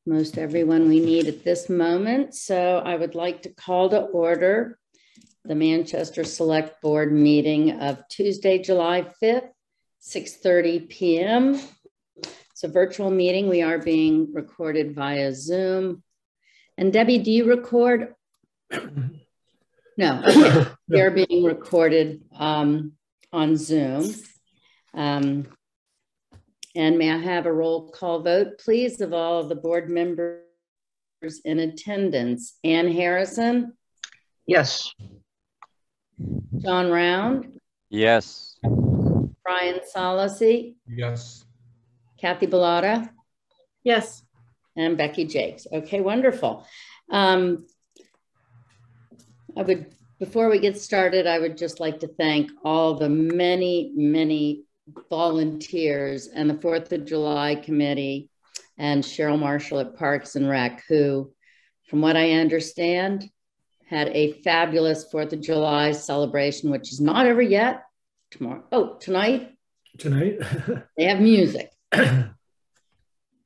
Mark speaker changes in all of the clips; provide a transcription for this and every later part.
Speaker 1: most everyone we need at this moment. So I would like to call to order the Manchester Select Board meeting of Tuesday, July 5th, 6:30 p.m. It's a virtual meeting. We are being recorded via Zoom. And Debbie, do you record? No, okay. We are being recorded on Zoom. And may I have a roll call vote, please, of all of the board members in attendance? Ann Harrison?
Speaker 2: Yes.
Speaker 1: John Round?
Speaker 3: Yes.
Speaker 1: Brian Solacey?
Speaker 4: Yes.
Speaker 1: Kathy Bellata?
Speaker 5: Yes.
Speaker 1: And Becky Jakes. Okay, wonderful. Before we get started, I would just like to thank all the many volunteers and the 4th of July committee and Cheryl Marshall at Parks and Rec, who, from what I understand, had a fabulous 4th of July celebration, which is not over yet. Tomorrow. Oh, tonight?
Speaker 4: Tonight.
Speaker 1: They have music.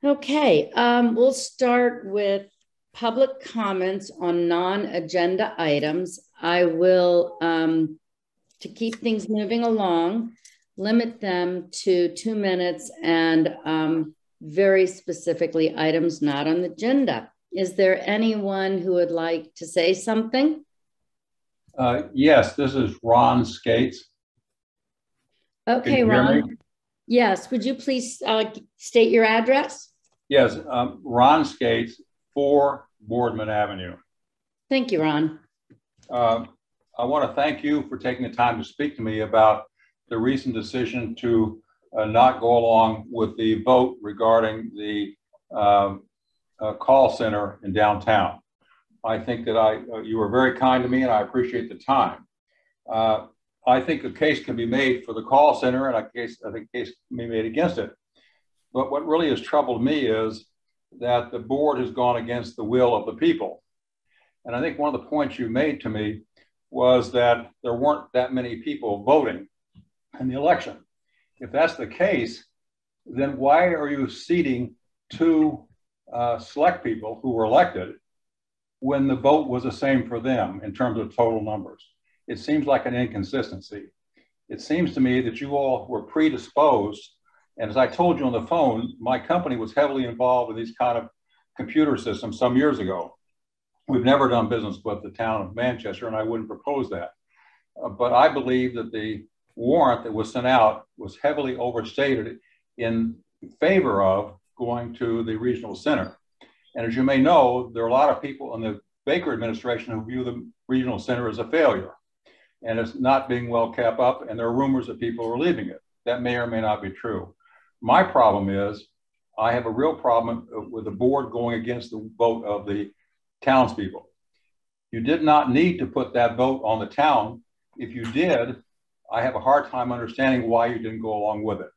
Speaker 1: Okay, we'll start with public comments on non-agenda items. I will, to keep things moving along, limit them to 2 minutes and very specifically items not on the agenda. Is there anyone who would like to say something?
Speaker 6: Yes, this is Ron Skates.
Speaker 1: Okay, Ron. Yes, would you please state your address?
Speaker 6: Yes, Ron Skates, 4 Boardman Avenue.
Speaker 1: Thank you, Ron.
Speaker 6: I want to thank you for taking the time to speak to me about the recent decision to not go along with the vote regarding the call center in downtown. I think that you were very kind to me, and I appreciate the time. I think a case can be made for the call center, and I think a case can be made against it. But what really has troubled me is that the board has gone against the will of the people. And I think one of the points you made to me was that there weren't that many people voting in the election. If that's the case, then why are you seating 2 select people who were elected when the vote was the same for them in terms of total numbers? It seems like an inconsistency. It seems to me that you all were predisposed. And as I told you on the phone, my company was heavily involved in these kind of computer systems some years ago. We've never done business with the town of Manchester, and I wouldn't propose that. But I believe that the warrant that was sent out was heavily overstated in favor of going to the regional center. And as you may know, there are a lot of people in the Baker administration who view the regional center as a failure. And it's not being well kept up, and there are rumors that people are leaving it. That may or may not be true. My problem is I have a real problem with the board going against the vote of the townspeople. You did not need to put that vote on the town. If you did, I have a hard time understanding why you didn't go along with it.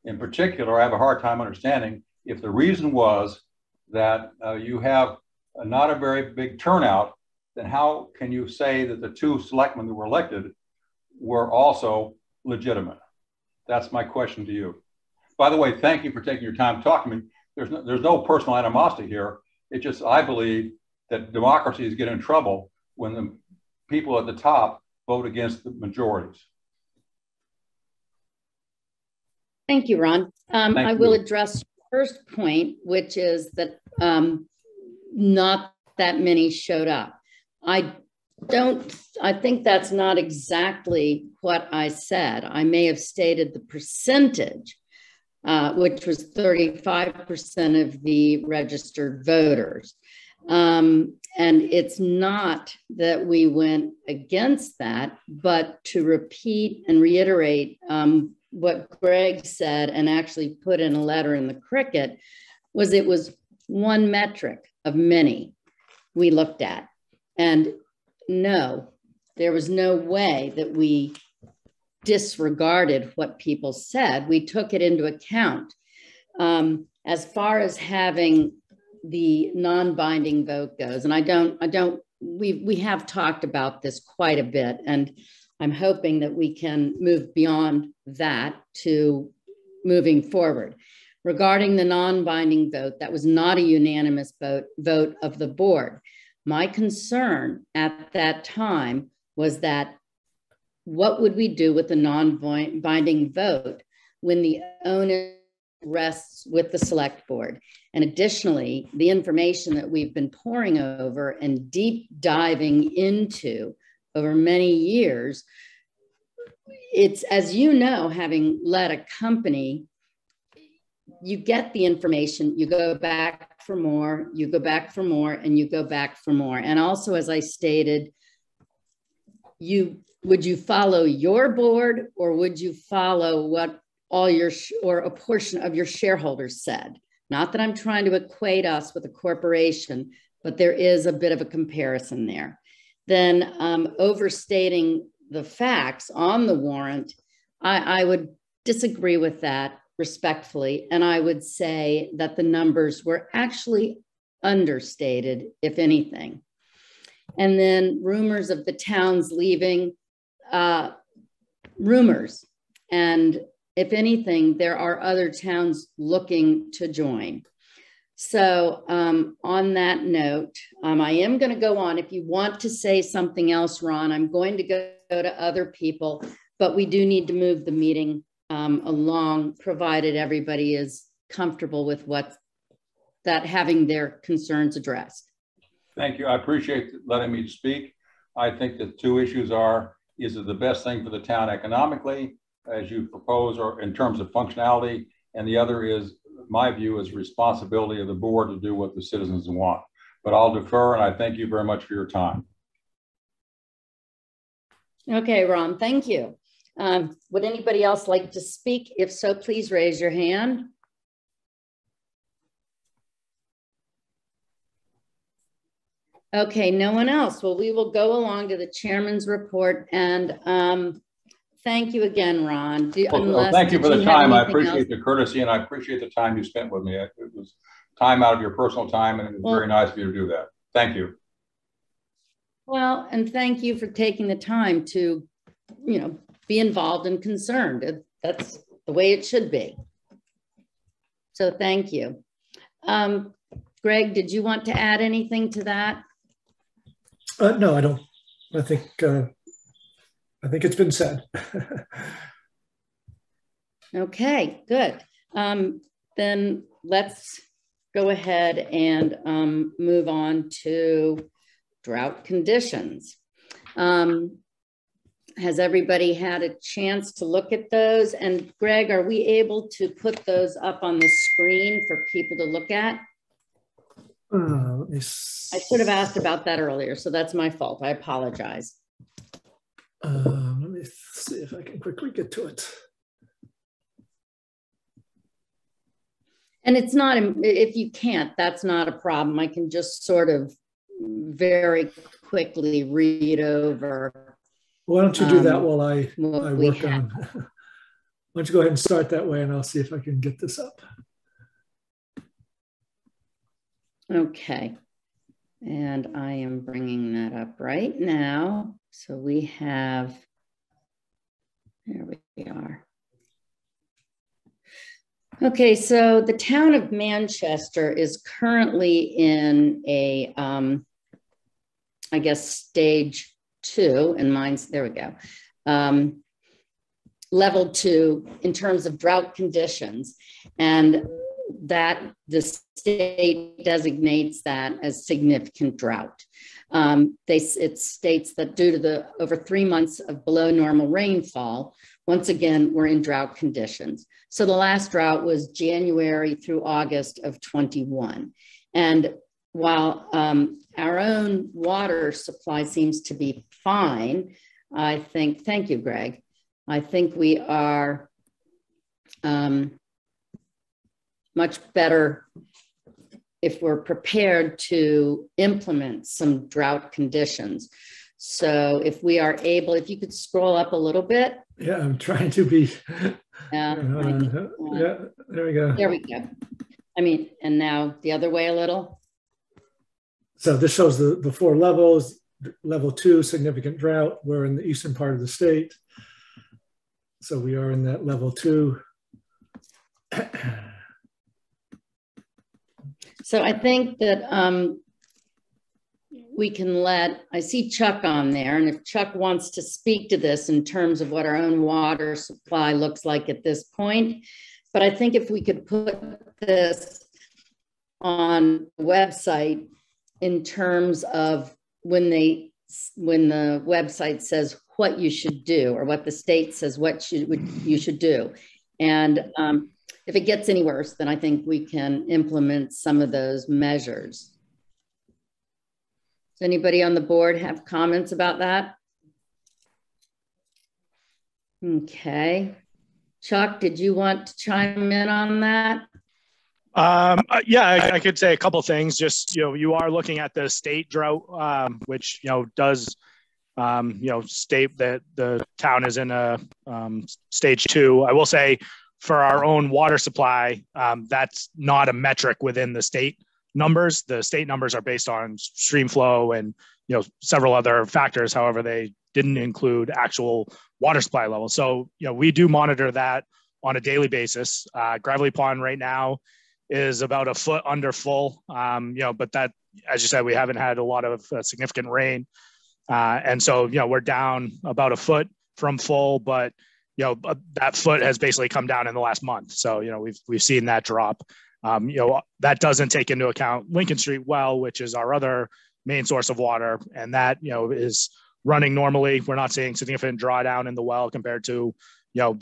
Speaker 6: In particular, I have a hard time understanding if the reason was that you have not a very big turnout, then how can you say that the 2 selectmen that were elected were also legitimate? That's my question to you. By the way, thank you for taking your time to talk to me. There's no personal animosity here. It's just I believe that democracies get in trouble when the people at the top vote against the majorities.
Speaker 1: Thank you, Ron. I will address your first point, which is that not that many showed up. I think that's not exactly what I said. I may have stated the percentage, which was 35% of the registered voters. And it's not that we went against that, but to repeat and reiterate what Greg said and actually put in a letter in the Cricket was it was one metric of many we looked at. And no, there was no way that we disregarded what people said. We took it into account. As far as having the non-binding vote goes, and we have talked about this quite a bit, and I'm hoping that we can move beyond that to moving forward. regarding the non-binding vote, that was not a unanimous vote of the board. My concern at that time was that what would we do with the non-binding vote when the onus rests with the select board? And additionally, the information that we've been poring over and deep diving into over many years, it's, as you know, having led a company, you get the information, you go back for more, you go back for more, and you go back for more. And also, as I stated, would you follow your board, or would you follow what all your, or a portion of your shareholders said? Not that I'm trying to equate us with a corporation, but there is a bit of a comparison there. Then overstating the facts on the warrant, I would disagree with that respectfully. And I would say that the numbers were actually understated, if anything. And then rumors of the towns leaving, rumors. And if anything, there are other towns looking to join. So on that note, I am going to go on. If you want to say something else, Ron, I'm going to go to other people, but we do need to move the meeting along, provided everybody is comfortable with having their concerns addressed.
Speaker 6: Thank you. I appreciate letting me speak. I think the two issues are, is it the best thing for the town economically, as you propose, or in terms of functionality? And the other is, my view, is responsibility of the board to do what the citizens want. But I'll defer, and I thank you very much for your time.
Speaker 1: Okay, Ron, thank you. Would anybody else like to speak? If so, please raise your hand. Okay, no one else. Well, we will go along to the chairman's report, and thank you again, Ron.
Speaker 6: Thank you for the time. I appreciate the courtesy, and I appreciate the time you spent with me. It was time out of your personal time, and it was very nice of you to do that. Thank you.
Speaker 1: Well, and thank you for taking the time to, be involved and concerned. That's the way it should be. So thank you. Greg, did you want to add anything to that?
Speaker 2: No, I don't. I think it's been said.
Speaker 1: Okay, good. Then let's go ahead and move on to drought conditions. Has everybody had a chance to look at those? And Greg, are we able to put those up on the screen for people to look at? I should have asked about that earlier, so that's my fault. I apologize.
Speaker 2: Let me see if I can quickly get to it.
Speaker 1: And it's not, if you can't, that's not a problem. I can just sort of very quickly read over.
Speaker 2: Why don't you do that while I work on? Why don't you go ahead and start that way, and I'll see if I can get this up.
Speaker 1: Okay. And I am bringing that up right now. So we have, there we are. Okay, so the town of Manchester is currently in a, I guess, stage 2, and mine's, there we go. Level 2 in terms of drought conditions, and that the state designates that as significant drought. It states that due to the over 3 months of below normal rainfall, once again, we're in drought conditions. So the last drought was January through August of 21. And while our own water supply seems to be fine, I think, thank you, Greg. I think we are much better if we're prepared to implement some drought conditions. So if we are able, if you could scroll up a little bit.
Speaker 2: Yeah, I'm trying to be.
Speaker 1: Yeah,
Speaker 2: yeah, there we go.
Speaker 1: There we go. I mean, and now the other way a little.
Speaker 2: So this shows the 4 levels. Level 2, significant drought. We're in the eastern part of the state. So we are in that level 2.
Speaker 1: So I think that we can I see Chuck on there, and if Chuck wants to speak to this in terms of what our own water supply looks like at this point, but I think if we could put this on the website in terms of when the website says what you should do, or what the state says you should do. And if it gets any worse, then I think we can implement some of those measures. Does anybody on the board have comments about that? Okay. Chuck, did you want to chime in on that?
Speaker 3: Yeah, I could say a couple of things. Just, you are looking at the state drought, which, does, state that the town is in a stage 2. I will say for our own water supply, that's not a metric within the state numbers. The state numbers are based on stream flow and, several other factors. However, they didn't include actual water supply levels. So, we do monitor that on a daily basis. Gravelly Pond right now is about a foot under full, but that, as you said, we haven't had a lot of significant rain. And so, we're down about a foot from full, but, that foot has basically come down in the last month. So, we've seen that drop. That doesn't take into account Lincoln Street well, which is our other main source of water. And that, is running normally. We're not seeing significant drawdown in the well compared to,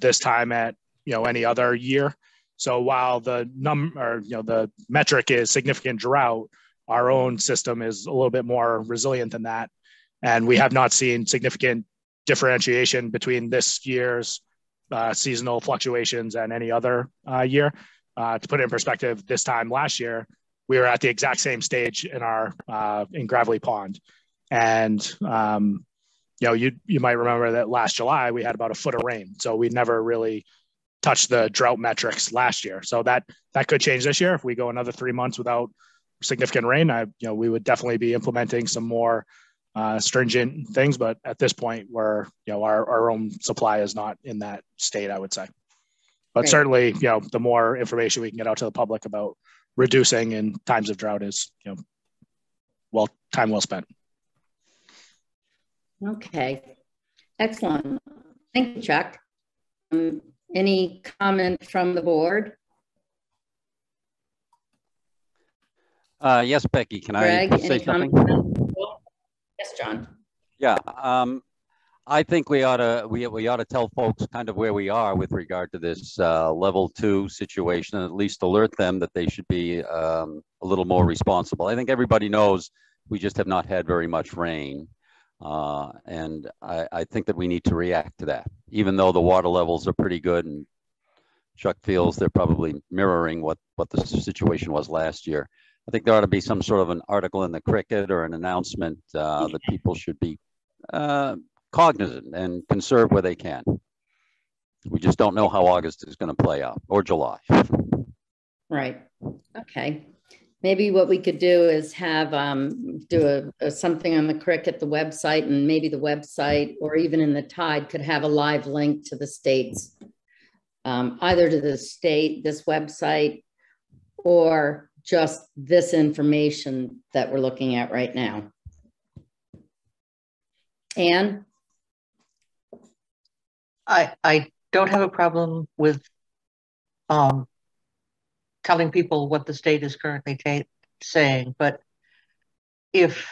Speaker 3: this time at, any other year. So while the the metric is significant drought, our own system is a little bit more resilient than that. And we have not seen significant differentiation between this year's seasonal fluctuations and any other year. To put it in perspective, this time last year, we were at the exact same stage in our in Gravelly Pond. And, you might remember that last July, we had about a foot of rain. So we never really touched the drought metrics last year. So that could change this year. If we go another 3 months without significant rain, we would definitely be implementing some more stringent things. But at this point, our own supply is not in that state, I would say. But certainly, the more information we can get out to the public about reducing in times of drought is, time well spent.
Speaker 1: Okay, excellent. Thank you, Chuck. Any comment from the board?
Speaker 4: Yes, Becky, can
Speaker 1: Greg,
Speaker 4: I say something?
Speaker 1: Yes, John.
Speaker 4: Yeah, I think we ought to tell folks kind of where we are with regard to this level 2 situation, and at least alert them that they should be a little more responsible. I think everybody knows we just have not had very much rain. And I think that we need to react to that, even though the water levels are pretty good, and Chuck feels they're probably mirroring what the situation was last year. I think there ought to be some sort of an article in the Cricket or an announcement that people should be cognizant and conserve where they can. We just don't know how August is going to play out, or July.
Speaker 1: Right. Okay. Maybe what we could do is have do something on the Cricket, the website, and maybe the website or even in the Tide could have a live link to the states, either to the state, this website, or just this information that we're looking at right now. Anne?
Speaker 5: I don't have a problem with telling people what the state is currently saying, but if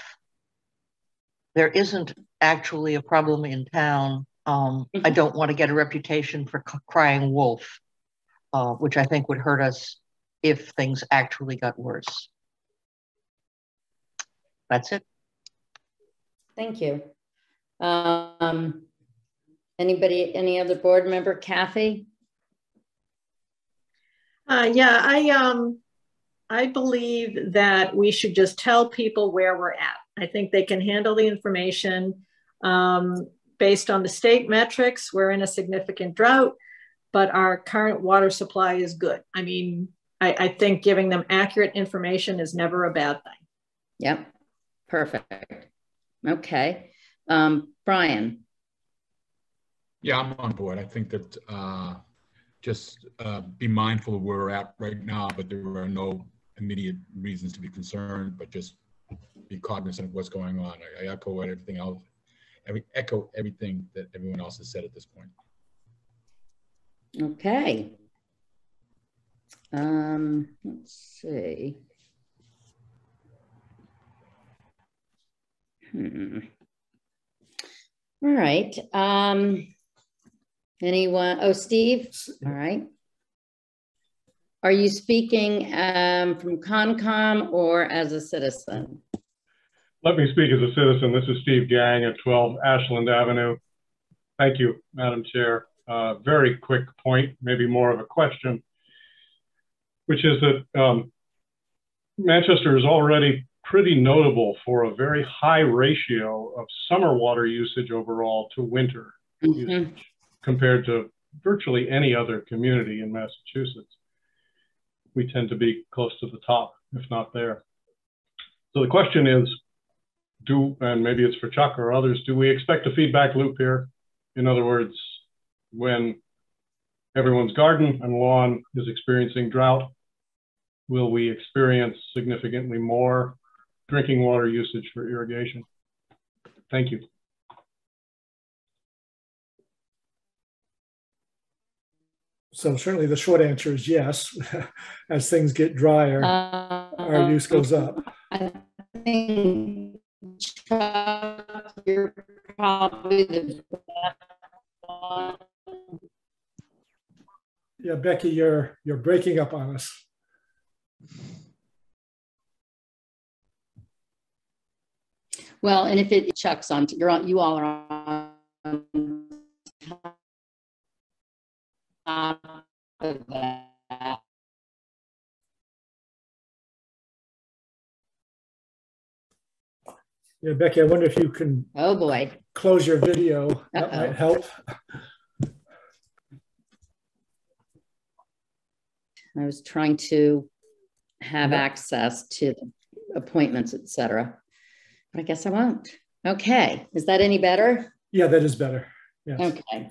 Speaker 5: there isn't actually a problem in town, I don't want to get a reputation for crying wolf, which I think would hurt us if things actually got worse. That's it.
Speaker 1: Thank you. Anybody, any other board member? Kathy?
Speaker 7: Yeah, I believe that we should just tell people where we're at. I think they can handle the information based on the state metrics. We're in a significant drought, but our current water supply is good. I mean, I think giving them accurate information is never a bad thing.
Speaker 1: Yep, perfect. Okay, Brian.
Speaker 8: Yeah, I'm on board. I think that just be mindful of where we're at right now, but there are no immediate reasons to be concerned, but just be cognizant of what's going on. I echo everything else. Echo everything that everyone else has said at this point.
Speaker 1: Okay. Let's see. All right. Anyone? Oh, Steve. All right. Are you speaking from Concom or as a citizen?
Speaker 9: Let me speak as a citizen. This is Steve Gang at 12 Ashland Avenue. Thank you, Madam Chair. Very quick point, maybe more of a question, which is that Manchester is already pretty notable for a very high ratio of summer water usage overall to winter usage compared to virtually any other community in Massachusetts. We tend to be close to the top, if not there. So the question is, and maybe it's for Chuck or others, do we expect a feedback loop here? In other words, when everyone's garden and lawn is experiencing drought, will we experience significantly more drinking water usage for irrigation? Thank you.
Speaker 2: So certainly the short answer is yes. As things get drier, our use goes up.
Speaker 1: I think, Chuck, you're probably the best one.
Speaker 2: Yeah, Becky, you're breaking up on us.
Speaker 1: Well, and if it Chuck's on, you all are on top of that.
Speaker 2: Yeah, Becky, I wonder if you can close your video. That might help.
Speaker 1: I was trying to have access to the appointments, etc. But I guess I won't. Okay. Is that any better?
Speaker 2: Yeah, that is better. Yes.
Speaker 1: Okay.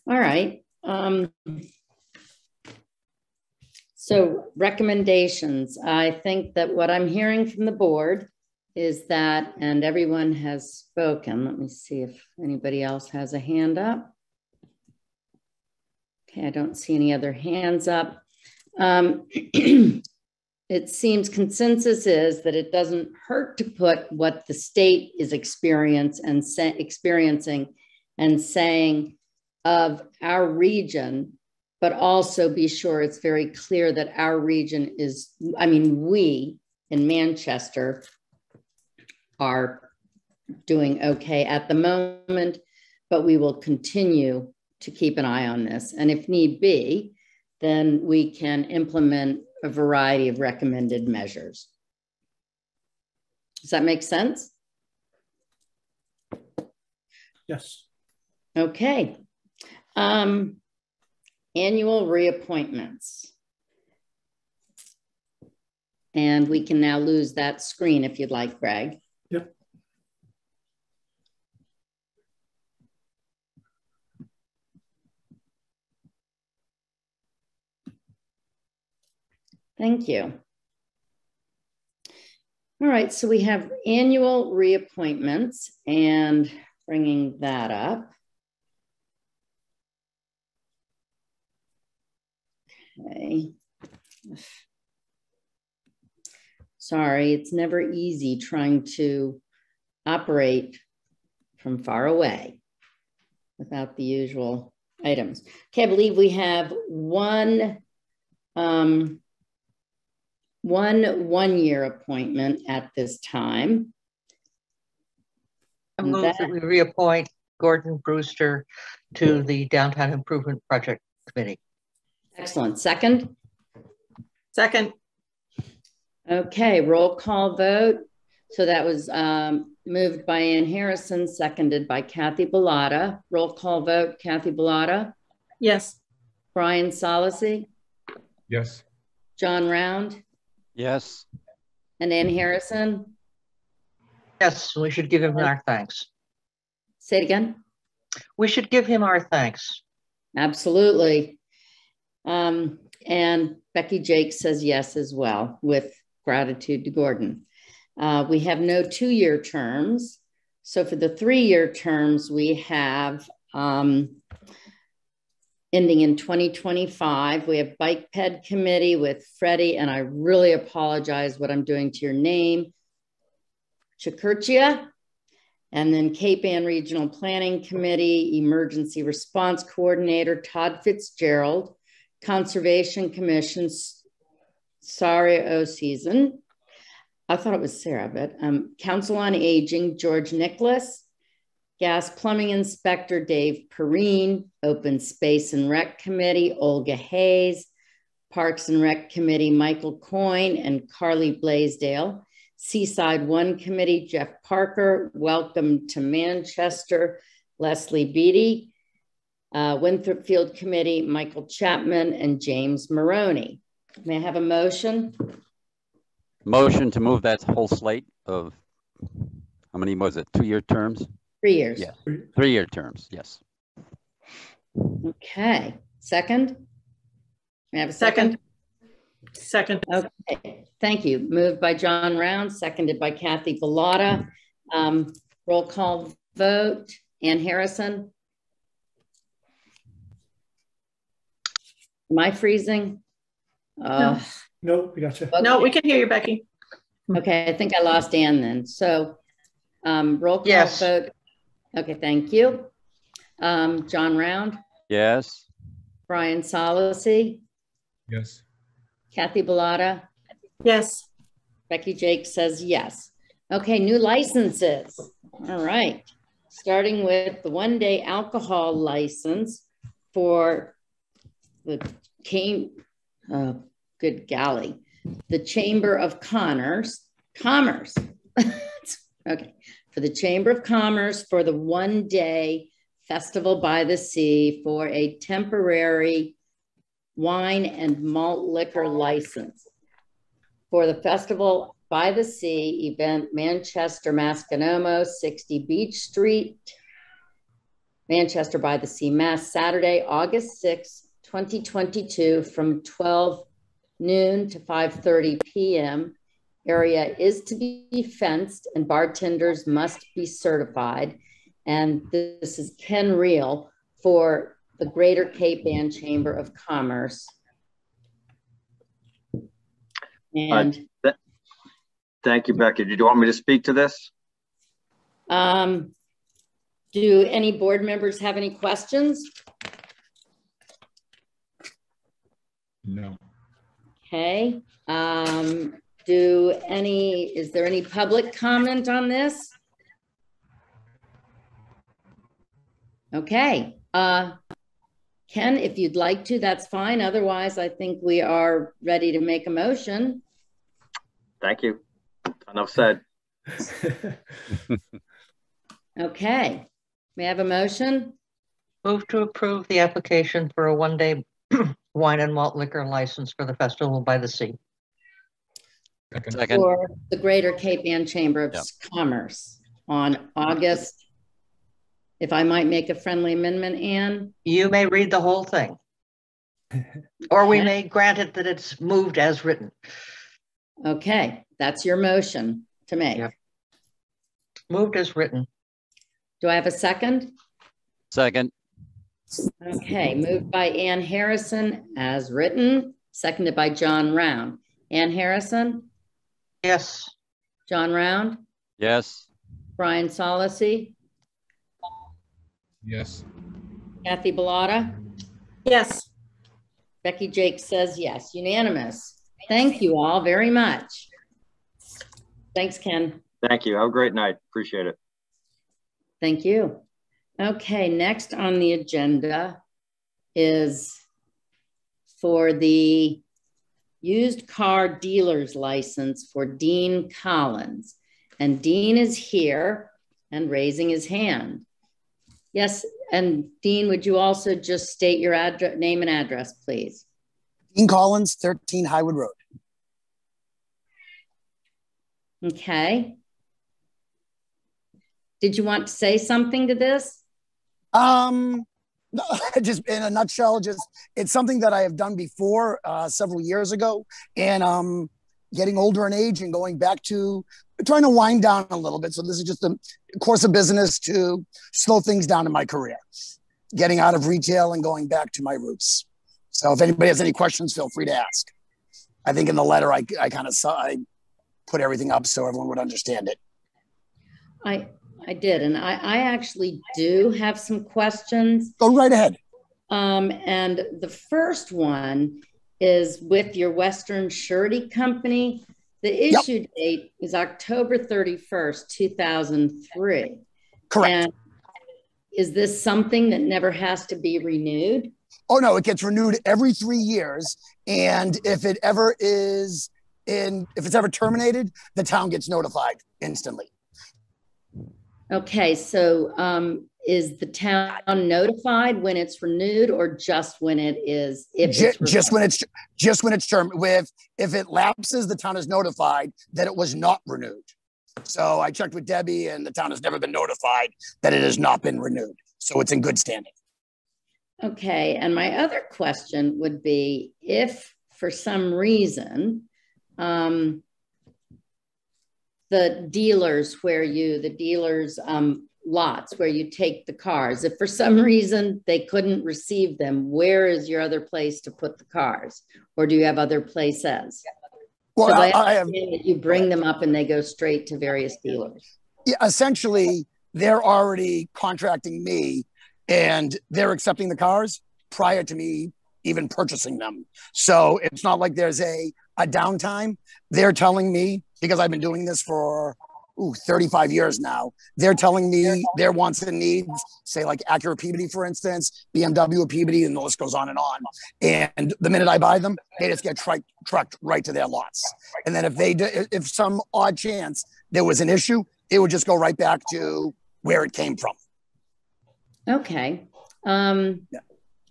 Speaker 1: All right. So recommendations. I think that what I'm hearing from the board is that, and everyone has spoken. Let me see if anybody else has a hand up. Okay, I don't see any other hands up. It seems consensus is that it doesn't hurt to put what the state is experiencing and saying of our region, but also be sure it's very clear that our region is, I mean, we in Manchester are doing okay at the moment, but we will continue to keep an eye on this. And if need be, then we can implement a variety of recommended measures. Does that make sense?
Speaker 2: Yes.
Speaker 1: Okay. Annual reappointments. And we can now lose that screen if you'd like, Greg.
Speaker 2: Yep.
Speaker 1: Thank you. All right, so we have annual reappointments and bringing that up. Okay. Sorry, it's never easy trying to operate from far away without the usual items. Okay, I believe we have one one-year appointment at this time.
Speaker 5: I move that we reappoint Gordon Brewster to the Downtown Improvement Project Committee.
Speaker 1: Excellent. Second?
Speaker 7: Second.
Speaker 1: Okay, roll call vote. So that was moved by Ann Harrison, seconded by Kathy Bellata. Roll call vote, Kathy Bellata.
Speaker 7: Yes.
Speaker 1: Brian Solacey.
Speaker 8: Yes.
Speaker 1: John Round.
Speaker 4: Yes.
Speaker 1: And Ann Harrison.
Speaker 5: Yes, we should give him our thanks.
Speaker 1: Say it again.
Speaker 5: We should give him our thanks.
Speaker 1: Absolutely. And Becky Jake says yes as well, with gratitude to Gordon. We have no 2-year terms. So for the 3-year terms, we have ending in 2025. We have Bike Ped Committee with Freddie, and I really apologize what I'm doing to your name, Chakurchia. And then Cape Ann Regional Planning Committee, Emergency Response Coordinator, Todd Fitzgerald, Conservation Commission, Sari O'Season. I thought it was Sarah, but Council on Aging, George Nicholas, Gas Plumbing Inspector, Dave Perrine, Open Space and Rec Committee, Olga Hayes, Parks and Rec Committee, Michael Coyne and Carly Blaisdell, Seaside One Committee, Jeff Parker, Welcome to Manchester, Leslie Beatty, Winthrop Field Committee, Michael Chapman and James Maroney. May I have a motion?
Speaker 4: Motion to move that whole slate of, how many was it, 2-year terms?
Speaker 1: 3 years.
Speaker 4: Yeah, 3-year terms, yes.
Speaker 1: Okay, second? May I have a second?
Speaker 7: Second.
Speaker 1: Okay, thank you. Moved by John Round, seconded by Kathy Bellata. Roll call vote. Ann Harrison? Am I freezing?
Speaker 7: No.
Speaker 2: No, we got you.
Speaker 1: Okay.
Speaker 7: No, we can hear you, Becky.
Speaker 1: Okay, I think I lost Ann then. So roll call
Speaker 5: Yes.
Speaker 1: vote. Okay, thank you. John Round,
Speaker 4: Yes.
Speaker 1: Brian Solacey,
Speaker 8: Yes.
Speaker 1: Kathy Bellata,
Speaker 7: Yes.
Speaker 1: Becky Jake says yes. Okay, new licenses. All right. Starting with the 1-day alcohol license for the good golly, the Chamber of Commerce. Okay, for the Chamber of Commerce for the 1-day Festival by the Sea for a temporary wine and malt liquor license for the Festival by the Sea event, Manchester, Masconomo, 60 Beach Street, Manchester by the Sea, Mass, Saturday, August 6th, 2022 from 12 noon to 5:30 p.m. Area is to be fenced and bartenders must be certified. And this is Ken Reel for the Greater Cape Ann Chamber of Commerce. And
Speaker 10: thank you, Becky. Did you want me to speak to this?
Speaker 1: do any board members have any questions?
Speaker 8: No.
Speaker 1: Okay. Is there any public comment on this? Okay. Ken, if you'd like to, that's fine. Otherwise, I think we are ready to make a motion.
Speaker 10: Thank you. Enough said.
Speaker 1: Okay. May I have a motion?
Speaker 5: Move to approve the application for a 1-day wine and malt liquor license for the Festival by the Sea.
Speaker 4: Second.
Speaker 1: For the Greater Cape Ann Chamber of Commerce on August. If I might make a friendly amendment, Ann?
Speaker 5: You may read the whole thing. Or we may grant it that it's moved as written.
Speaker 1: Okay, that's your motion to make.
Speaker 5: Yep. Moved as written.
Speaker 1: Do I have a second?
Speaker 4: Second.
Speaker 1: Okay, moved by Ann Harrison as written, seconded by John Round. Ann Harrison?
Speaker 5: Yes.
Speaker 1: John Round?
Speaker 4: Yes.
Speaker 1: Brian Solacey?
Speaker 8: Yes.
Speaker 1: Kathy Bellata?
Speaker 7: Yes.
Speaker 1: Becky Jake says yes, unanimous. Thank you all very much. Thanks, Ken.
Speaker 10: Thank you. Have a great night. Appreciate it.
Speaker 1: Thank you. Okay, next on the agenda is for the used car dealer's license for Dean Collins. And Dean is here and raising his hand. Yes, and Dean, would you also just state your name and address, please?
Speaker 11: Dean Collins, 13 Highwood Road.
Speaker 1: Okay. Did you want to say something to this?
Speaker 11: Yeah, just in a nutshell, just it's something that I have done before several years ago, and getting older in age and going back to trying to wind down a little bit. So this is just a course of business to slow things down in my career, getting out of retail and going back to my roots. So if anybody has any questions, feel free to ask. I think in the letter I put everything up so everyone would understand it.
Speaker 1: I did, and I actually do have some questions.
Speaker 11: Go right ahead.
Speaker 1: And the first one is with your Western Surety Company. The issue date is October 31st, 2003.
Speaker 11: Correct.
Speaker 1: And is this something that never has to be renewed?
Speaker 11: Oh, no, it gets renewed every 3 years. And if it ever is if it's ever terminated, the town gets notified instantly.
Speaker 1: Okay, so is the town notified when it's renewed, or just when it is?
Speaker 11: Just when it's terminated. If it lapses, the town is notified that it was not renewed. So I checked with Debbie, and the town has never been notified that it has not been renewed. So it's in good standing.
Speaker 1: Okay, and my other question would be, if for some reason the dealers lots where you take the cars, if for some reason they couldn't receive them, where is your other place to put the cars? Or do you have other places?
Speaker 11: Well, I have,
Speaker 1: that you bring them up and they go straight to various dealers.
Speaker 11: Yeah, essentially, they're already contracting me and they're accepting the cars prior to me even purchasing them. So it's not like there's a downtime. They're telling me, because I've been doing this for 35 years now, they're telling me their wants and needs, say like Acura Peabody, for instance, BMW Peabody, and the list goes on. And the minute I buy them, they just get trucked right to their lots. And then if some odd chance there was an issue, it would just go right back to where it came from.
Speaker 1: Okay.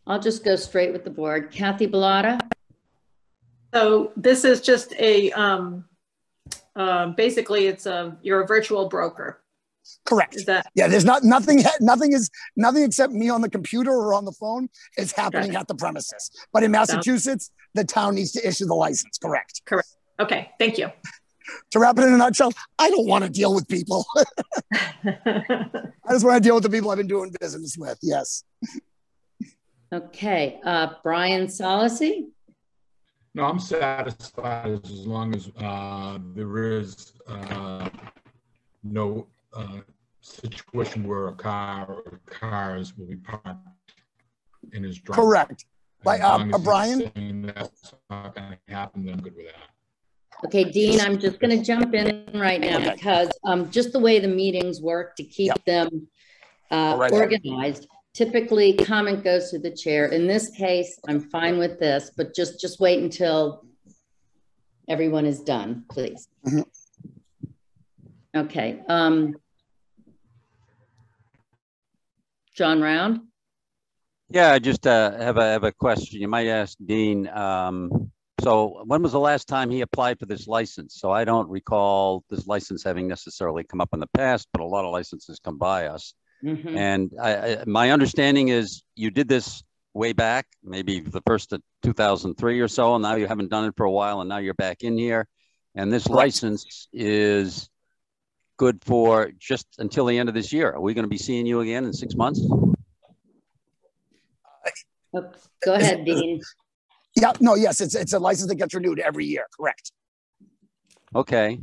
Speaker 1: I'll just go straight with the board. Kathy Bellata.
Speaker 7: So this is just a, basically you're a virtual broker.
Speaker 11: Correct.
Speaker 7: Is that?
Speaker 11: Yeah, there's nothing except me on the computer or on the phone is happening at the premises. But in Massachusetts, the town needs to issue the license. Correct.
Speaker 7: Correct. Okay, thank you.
Speaker 11: To wrap it in a nutshell, I don't want to deal with people. I just want to deal with the people I've been doing business with. Yes.
Speaker 1: Okay. Brian Solacey.
Speaker 8: No, I'm satisfied as long as there is no situation where a car or cars will be parked in his driveway.
Speaker 11: Correct. Like Brian?
Speaker 8: That's not going to happen, then I'm good with that.
Speaker 1: Okay, Dean, I'm just going to jump in right now because just the way the meetings work to keep them organized. Typically, comment goes to the chair. In this case, I'm fine with this, but just wait until everyone is done, please. Mm-hmm. Okay. John Round.
Speaker 4: Yeah, I just have a question. You might ask Dean. So when was the last time he applied for this license? So I don't recall this license having necessarily come up in the past, but a lot of licenses come by us. Mm-hmm. And my understanding is you did this way back, maybe the first of 2003 or so, and now you haven't done it for a while, and now you're back in here. And this license is good for just until the end of this year. Are we going to be seeing you again in 6 months?
Speaker 1: Go ahead, Dean.
Speaker 11: Yeah, no, yes, it's a license that gets renewed every year, correct.
Speaker 4: Okay.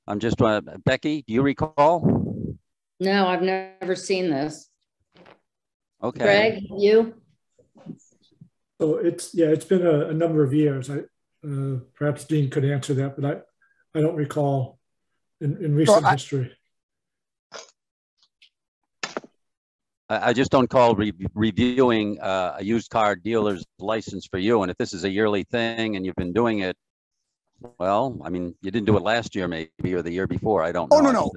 Speaker 4: I'm just, Becky, do you recall?
Speaker 1: No, I've never seen this.
Speaker 4: Okay.
Speaker 1: Greg, you?
Speaker 2: So it's been a number of years. Perhaps Dean could answer that, but I don't recall in recent history.
Speaker 4: I just don't call reviewing a used car dealer's license for you. And if this is a yearly thing and you've been doing it, well, I mean, you didn't do it last year maybe or the year before. I don't know.
Speaker 11: Oh, no.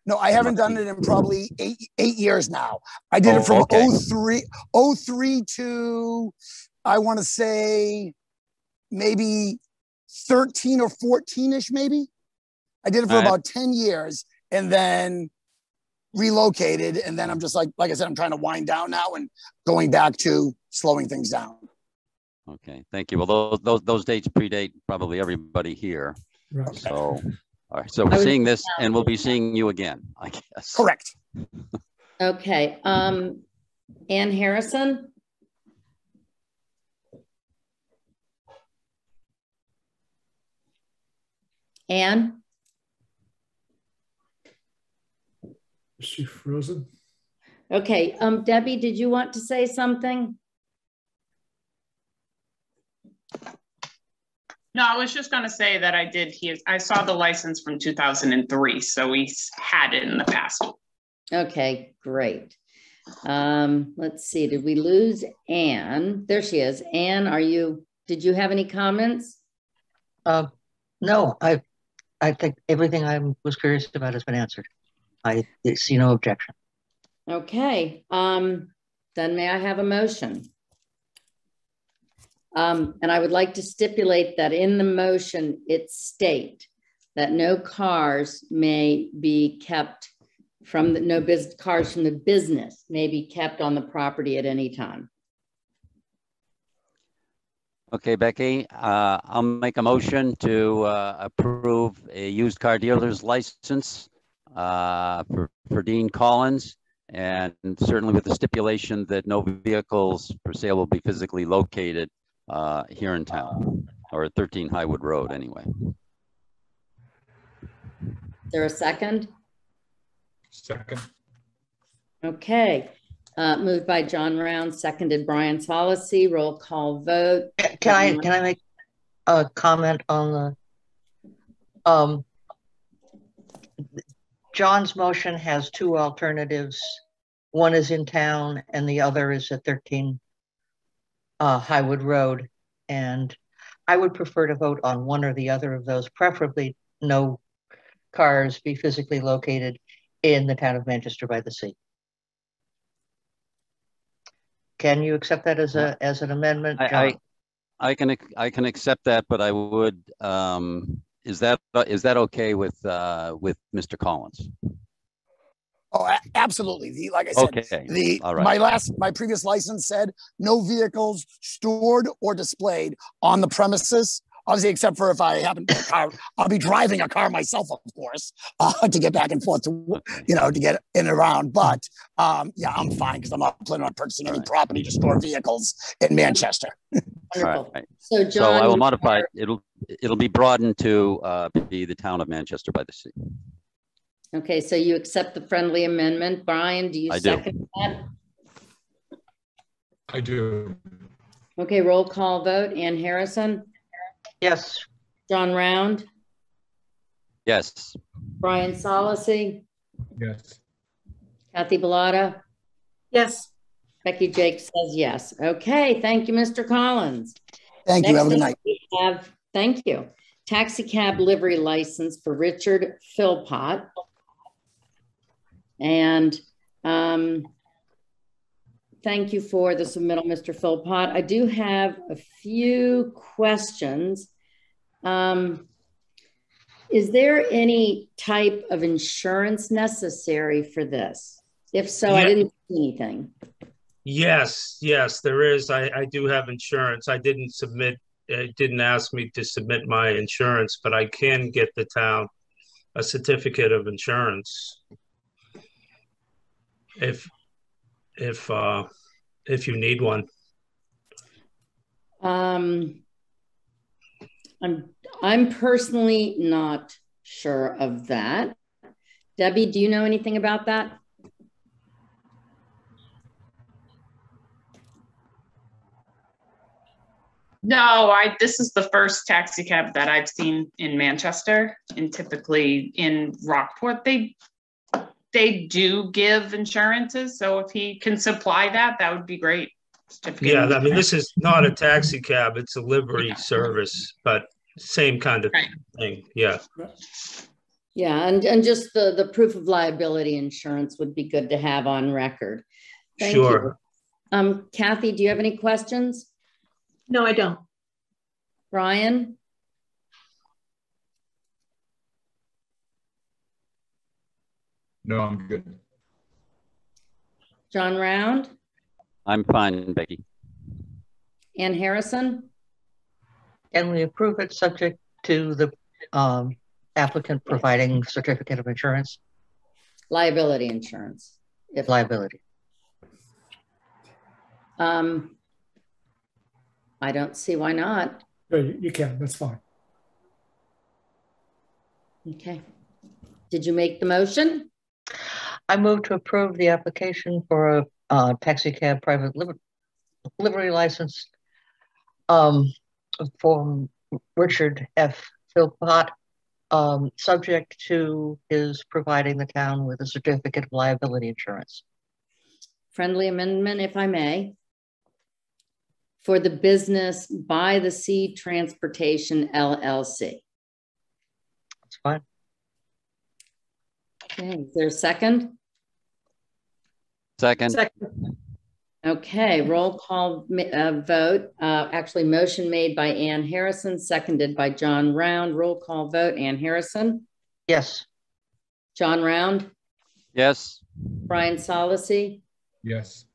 Speaker 11: No, I haven't done it in probably eight years now. I did it from 03 to, I want to say, maybe 13 or 14-ish, maybe. I did it for about 10 years. And then relocated. And then I'm just like I said, I'm trying to wind down now and going back to slowing things down.
Speaker 4: Okay, thank you. Well, those dates predate probably everybody here.
Speaker 2: Right.
Speaker 4: So, all right. So we're seeing this, and we'll be seeing you again, I guess.
Speaker 11: Correct.
Speaker 1: Okay. Ann Harrison. Ann?
Speaker 2: Is she frozen?
Speaker 1: Okay. Debbie, did you want to say something?
Speaker 12: No, I was just going to say that I saw the license from 2003, so we had it in the past.
Speaker 1: Okay, great. Let's see, did we lose Ann? There she is. Ann, did you have any comments?
Speaker 5: No, I think everything I was curious about has been answered. I see no objection.
Speaker 1: Okay, then may I have a motion? And I would like to stipulate that in the motion, it state that no cars may be kept from cars from the business may be kept on the property at any time.
Speaker 4: Okay, Becky, I'll make a motion to approve a used car dealer's license for Dean Collins, and certainly with the stipulation that no vehicles for sale will be physically located here in town, or at 13 Highwood Road anyway.
Speaker 1: Is there a second?
Speaker 8: Second.
Speaker 1: Okay. Moved by John Round, seconded Brian Solacey. Roll call vote.
Speaker 5: Can I make a comment on the John's motion has two alternatives. One is in town and the other is at 13 Highwood Road. And I would prefer to vote on one or the other of those, preferably no cars be physically located in the town of Manchester by the Sea. Can you accept that as an amendment, John?
Speaker 4: I can accept that, but I would is that okay with Mr. Collins?
Speaker 11: Oh, absolutely. Like I said,
Speaker 4: okay. All right.
Speaker 11: My previous license said no vehicles stored or displayed on the premises. Obviously, except for if I happen to car, I'll be driving a car myself, of course, to get back and forth to get in and around. But yeah, I'm fine because I'm not planning on purchasing any property to store vehicles in Manchester.
Speaker 1: Wonderful.
Speaker 4: Right.
Speaker 1: So, John,
Speaker 4: so I will modify it. It'll be broadened to be the town of Manchester by the Sea.
Speaker 1: Okay, so you accept the friendly amendment. Brian, do you second that?
Speaker 8: I do.
Speaker 1: Okay, roll call vote. Ann Harrison?
Speaker 5: Yes.
Speaker 1: John Round?
Speaker 4: Yes.
Speaker 1: Brian Solacey?
Speaker 8: Yes.
Speaker 1: Kathy Bellata?
Speaker 7: Yes.
Speaker 1: Becky Jake says yes. Okay, thank you, Mr. Collins.
Speaker 11: Thank you. Have a good night.
Speaker 1: We have, thank you. Taxi cab livery license for Richard Philpott. And thank you for the submittal, Mr. Philpott. I do have a few questions. Is there any type of insurance necessary for this? If so, yeah. I didn't see anything.
Speaker 13: Yes, there is. I do have insurance. I didn't submit, it didn't ask me to submit my insurance, but I can get the town a certificate of insurance if you need one.
Speaker 1: I'm personally not sure of that. Debbie, do you know anything about that?
Speaker 12: No, this is the first taxi cab that I've seen in Manchester, and typically in Rockport, they do give insurances. So if he can supply that, that would be great.
Speaker 13: Yeah, I mean, this is not a taxi cab, it's a livery service, but same kind of thing. Yeah.
Speaker 1: Yeah, and just the proof of liability insurance would be good to have on record. Thank you. Kathy, do you have any questions?
Speaker 7: No, I don't.
Speaker 1: Brian?
Speaker 8: No, I'm good.
Speaker 1: John Round?
Speaker 4: I'm fine, Becky.
Speaker 1: Ann Harrison?
Speaker 5: And we approve it subject to the applicant providing certificate of insurance?
Speaker 1: Liability insurance.
Speaker 5: If liability.
Speaker 1: I don't see why not.
Speaker 2: No, you can, that's fine.
Speaker 1: Okay. Did you make the motion?
Speaker 5: I move to approve the application for a taxi cab private livery license from Richard F. Philpott, subject to his providing the town with a certificate of liability insurance.
Speaker 1: Friendly amendment, if I may. For the business By the Sea Transportation LLC.
Speaker 5: That's fine.
Speaker 1: Okay, is there a second?
Speaker 4: Second.
Speaker 1: Okay, roll call vote. Actually, motion made by Ann Harrison, seconded by John Round. Roll call vote. Ann Harrison?
Speaker 5: Yes.
Speaker 1: John Round?
Speaker 4: Yes.
Speaker 1: Brian Solacey?
Speaker 8: Yes.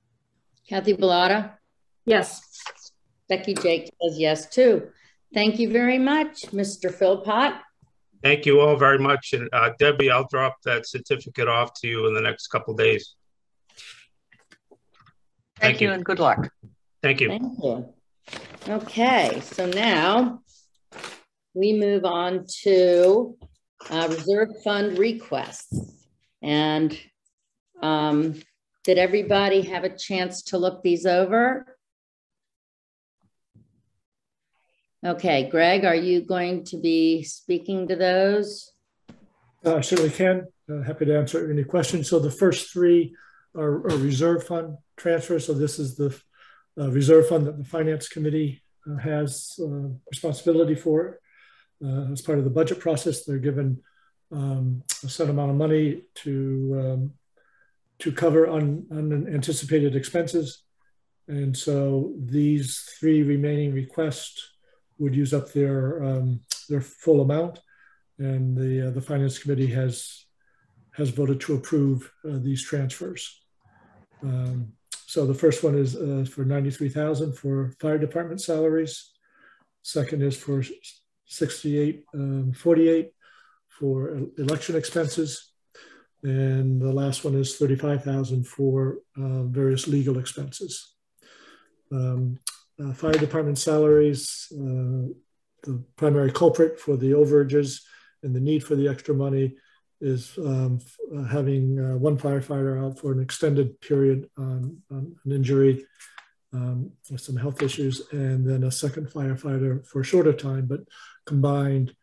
Speaker 1: Kathy Bellata?
Speaker 7: Yes.
Speaker 1: Becky Jake says yes too. Thank you very much, Mr. Philpott.
Speaker 13: Thank you all very much. And Debbie, I'll drop that certificate off to you in the next couple of days.
Speaker 5: Thank you and good luck.
Speaker 13: Thank you.
Speaker 1: Thank you. Okay, so now we move on to reserve fund requests. And did everybody have a chance to look these over? Okay, Greg, are you going to be speaking to those?
Speaker 2: I certainly can. Happy to answer any questions. So the first three are reserve fund transfers. So this is the reserve fund that the Finance Committee has responsibility for. As part of the budget process, they're given a set amount of money to cover unanticipated expenses. And so these three remaining requests would use up their full amount, and the Finance Committee has voted to approve these transfers. So the first one is for $93,000 for fire department salaries. Second is for $68,48 for election expenses, and the last one is $35,000 for various legal expenses. Fire department salaries, the primary culprit for the overages and the need for the extra money is having one firefighter out for an extended period on an injury with some health issues, and then a second firefighter for a shorter time, but combined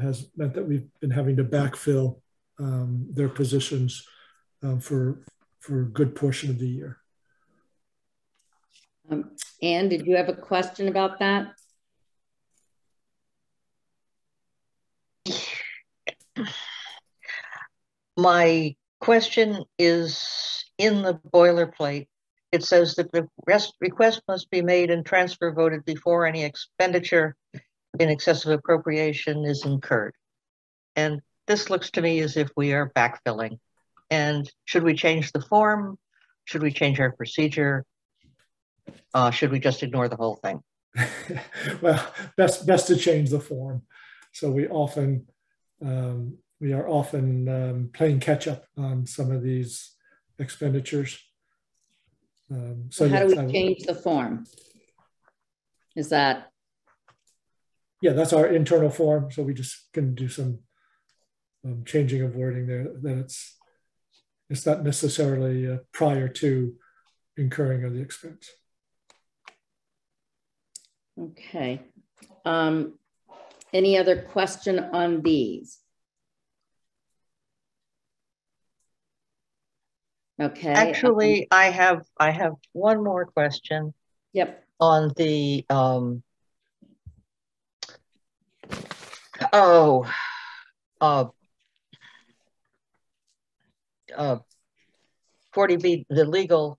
Speaker 2: has meant that we've been having to backfill their positions for a good portion of the year.
Speaker 1: Anne, did you have a question about that?
Speaker 5: My question is in the boilerplate. It says that the request must be made and transfer voted before any expenditure in excess of appropriation is incurred. And this looks to me as if we are backfilling. And should we change the form? Should we change our procedure? Should we just ignore the whole thing?
Speaker 2: Well, best to change the form. So we are often playing catch up on some of these expenditures.
Speaker 1: So how do we change the form? Is that?
Speaker 2: Yeah, that's our internal form. So we just can do some changing of wording there. That it's not necessarily prior to incurring of the expense.
Speaker 1: Okay. Any other question on these? Okay.
Speaker 5: Actually, I have one more question.
Speaker 1: Yep.
Speaker 5: On the 40B, the legal.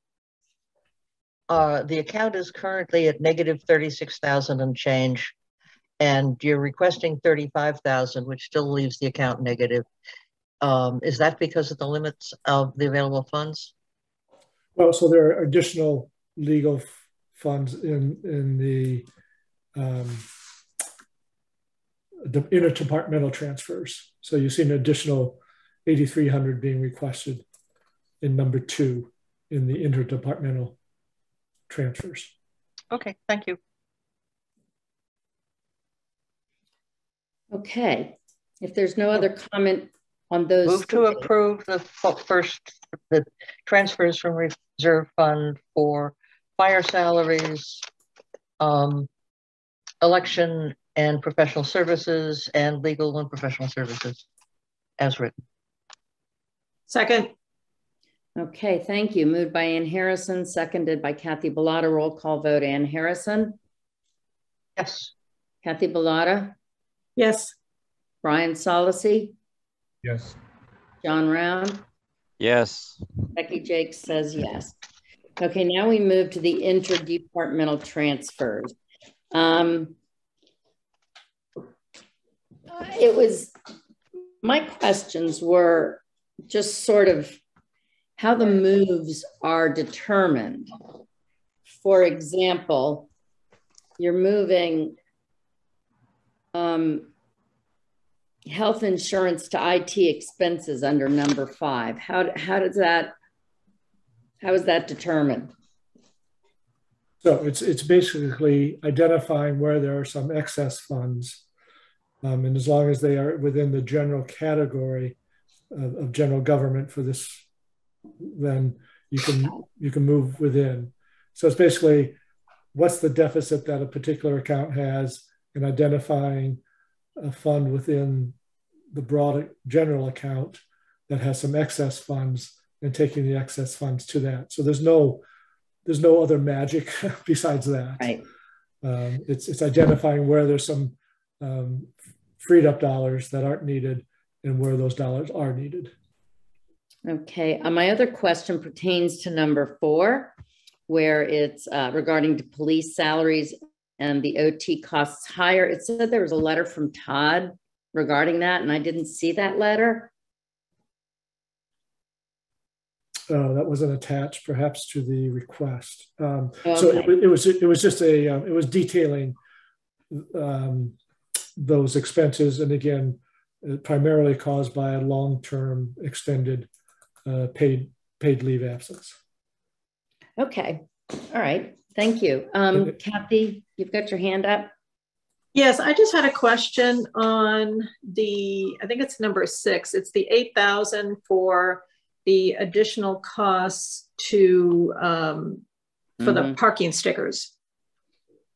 Speaker 5: The account is currently at negative 36,000 and change, and you're requesting 35,000, which still leaves the account negative. Is that because of the limits of the available funds?
Speaker 2: Oh, so there are additional legal funds in the interdepartmental transfers. So you see an additional 8,300 being requested in number 2 in the interdepartmental transfers.
Speaker 5: Okay, thank you.
Speaker 1: Okay, if there's no other comment on those.
Speaker 5: Move to approve the transfers from reserve fund for fire salaries, election and professional services, and legal and professional services as written.
Speaker 7: Second.
Speaker 1: Okay, thank you. Moved by Ann Harrison, seconded by Kathy Bellata. Roll call vote. Ann Harrison?
Speaker 5: Yes.
Speaker 1: Kathy Bellata?
Speaker 7: Yes.
Speaker 1: Brian Solacey?
Speaker 8: Yes.
Speaker 1: John Round?
Speaker 4: Yes.
Speaker 1: Becky Jakes says yes. Okay, now we move to the interdepartmental transfers. My questions were just sort of how the moves are determined. For example, you're moving health insurance to IT expenses under number 5. How is that determined?
Speaker 2: So it's basically identifying where there are some excess funds. And as long as they are within the general category of general government for this, then you can move within. So it's basically what's the deficit that a particular account has, and identifying a fund within the broad general account that has some excess funds and taking the excess funds to that. So there's no other magic besides that.
Speaker 1: Right.
Speaker 2: It's identifying where there's some freed up dollars that aren't needed and where those dollars are needed.
Speaker 1: Okay, my other question pertains to number 4, where it's regarding to police salaries and the OT costs higher. It said there was a letter from Todd regarding that, and I didn't see that letter.
Speaker 2: That wasn't attached, perhaps, to the request.
Speaker 1: Okay.
Speaker 2: So it was just it was detailing those expenses, and again, primarily caused by a long-term extended paid leave absence.
Speaker 1: Okay, all right, thank you. Kathy, you've got your hand up.
Speaker 7: Yes, I just had a question on I think it's number 6. It's the 8,000 for the additional costs to for the parking stickers.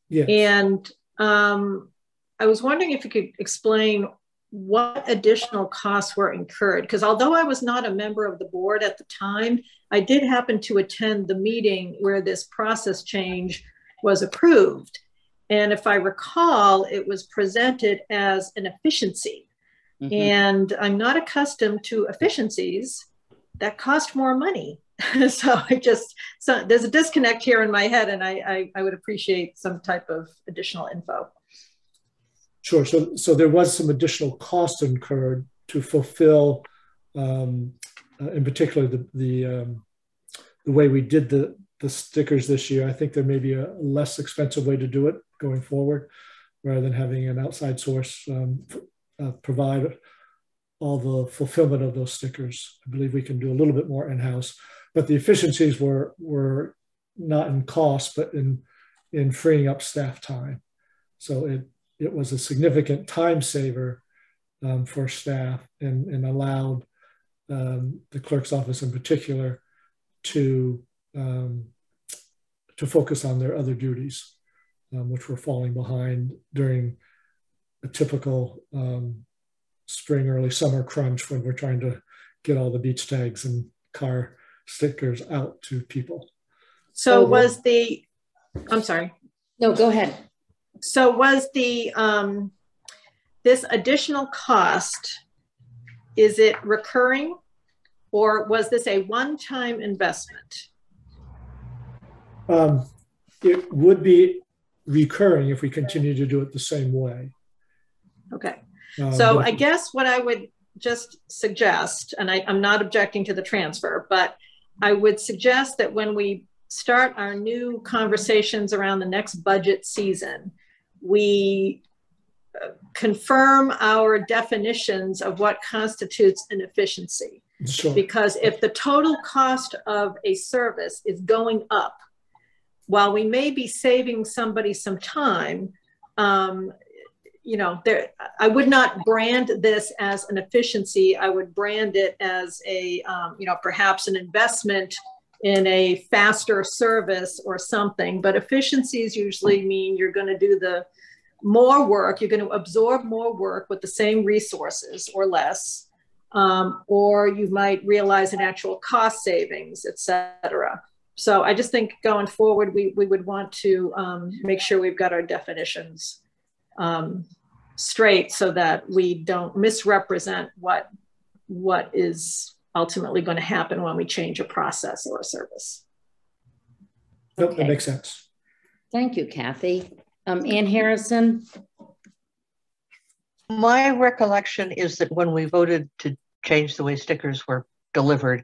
Speaker 2: Yes.
Speaker 7: And I was wondering if you could explain what additional costs were incurred, because although I was not a member of the board at the time, I did happen to attend the meeting where this process change was approved. And if I recall, it was presented as an efficiency. And I'm not accustomed to efficiencies that cost more money. So there's a disconnect here in my head, and I would appreciate some type of additional info.
Speaker 2: Sure. So there was some additional cost incurred to fulfill, in particular, the way we did the stickers this year. I think there may be a less expensive way to do it going forward, rather than having an outside source provide all the fulfillment of those stickers. I believe we can do a little bit more in-house, but the efficiencies were not in cost, but in freeing up staff time. So it was a significant time saver for staff, and allowed the clerk's office in particular to focus on their other duties, which were falling behind during a typical spring, early summer crunch when we're trying to get all the beach tags and car stickers out to people.
Speaker 7: So was I'm sorry.
Speaker 1: No, go ahead.
Speaker 7: So was this additional cost, is it recurring, or was this a one-time investment?
Speaker 2: It would be recurring if we continue to do it the same way.
Speaker 7: Okay. So I guess what I would just suggest, and I'm not objecting to the transfer, but I would suggest that when we start our new conversations around the next budget season, we confirm our definitions of what constitutes an efficiency.
Speaker 2: Sure.
Speaker 7: Because if the total cost of a service is going up, while we may be saving somebody some time, you know, I would not brand this as an efficiency. I would brand it as a, you know, perhaps an investment in a faster service or something. But efficiencies usually mean you're going to do the more work, you're going to absorb more work with the same resources or less, or you might realize an actual cost savings, et cetera. So I just think going forward, we would want to make sure we've got our definitions straight so that we don't misrepresent what is ultimately going to happen when we change a process or a service.
Speaker 2: Nope,
Speaker 1: Okay.
Speaker 2: that makes sense.
Speaker 1: Thank you, Kathy. Ann Harrison.
Speaker 5: My recollection is that when we voted to change the way stickers were delivered,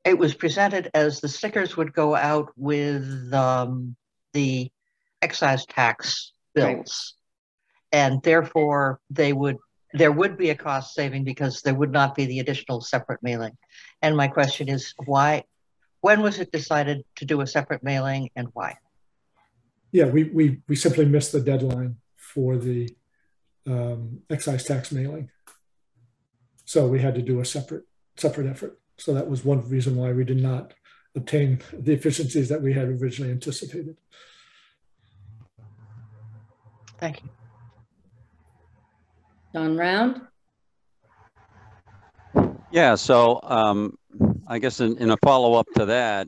Speaker 5: it was presented as the stickers would go out with the excise tax bills. Right. And therefore there would be a cost saving because there would not be the additional separate mailing. And my question is when was it decided to do a separate mailing and why?
Speaker 2: Yeah, we simply missed the deadline for the excise tax mailing. So we had to do a separate effort. So that was one reason why we did not obtain the efficiencies that we had originally anticipated.
Speaker 5: Thank you.
Speaker 1: Don Round.
Speaker 4: Yeah, so I guess in a follow-up to that,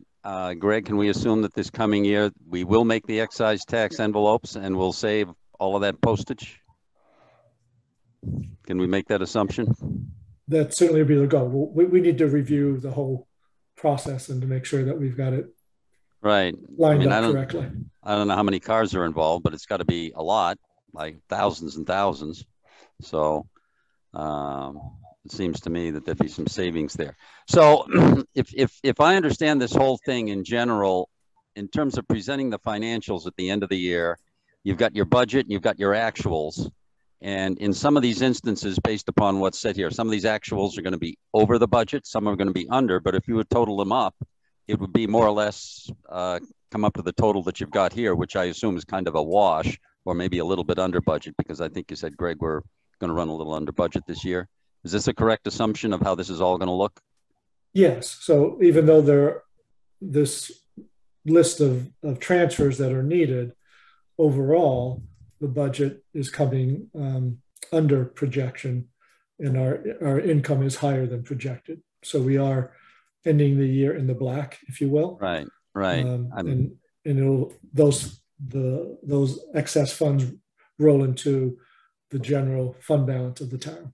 Speaker 4: Greg, can we assume that this coming year we will make the excise tax envelopes and we'll save all of that postage? Can we make that assumption?
Speaker 2: That certainly would be the goal. We need to review the whole process and to make sure that we've got it lined up correctly.
Speaker 4: I don't know how many cars are involved, but it's got to be a lot, like thousands and thousands. So it seems to me that there'd be some savings there. So if I understand this whole thing in general, in terms of presenting the financials at the end of the year, you've got your budget and you've got your actuals. And in some of these instances, based upon what's said here, some of these actuals are going to be over the budget, some are going to be under, but if you would total them up, it would be more or less come up to the total that you've got here, which I assume is kind of a wash or maybe a little bit under budget, because I think you said, Greg, we're going to run a little under budget this year. Is this a correct assumption of how this is all going to look?
Speaker 2: Yes. So even though this list of transfers that are needed, overall, the budget is coming under projection and our income is higher than projected. So we are ending the year in the black, if you will.
Speaker 4: Right, right.
Speaker 2: And those excess funds roll into the general fund balance of the town.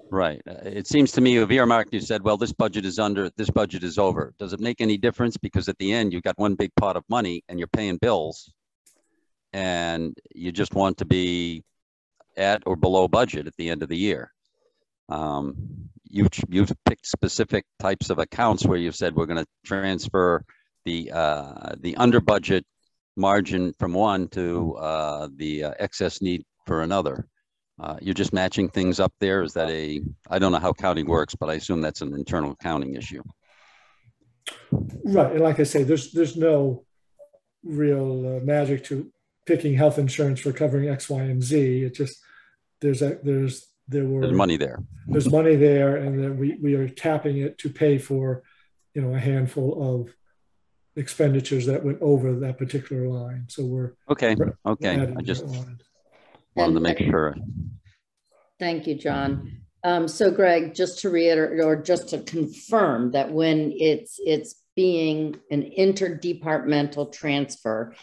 Speaker 4: Right. It seems to me you've earmarked, you said, well, this budget is under, this budget is over. Does it make any difference? Because at the end, you've got one big pot of money and you're paying bills and you just want to be at or below budget at the end of the year. You've picked specific types of accounts where you've said we're going to transfer the under budget margin from one to the excess need for another. You're just matching things up there. Is that I don't know how counting works, but I assume that's an internal accounting issue.
Speaker 2: Right. And like I say, there's no real magic to picking health insurance for covering X, Y, and Z. It just, there's money there. There's money there. And then we are tapping it to pay for, a handful of expenditures that went over that particular line. So we're
Speaker 4: okay. I just wanted to make sure.
Speaker 1: Thank you, John. So Greg, just to reiterate, or just to confirm that when it's being an interdepartmental transfer,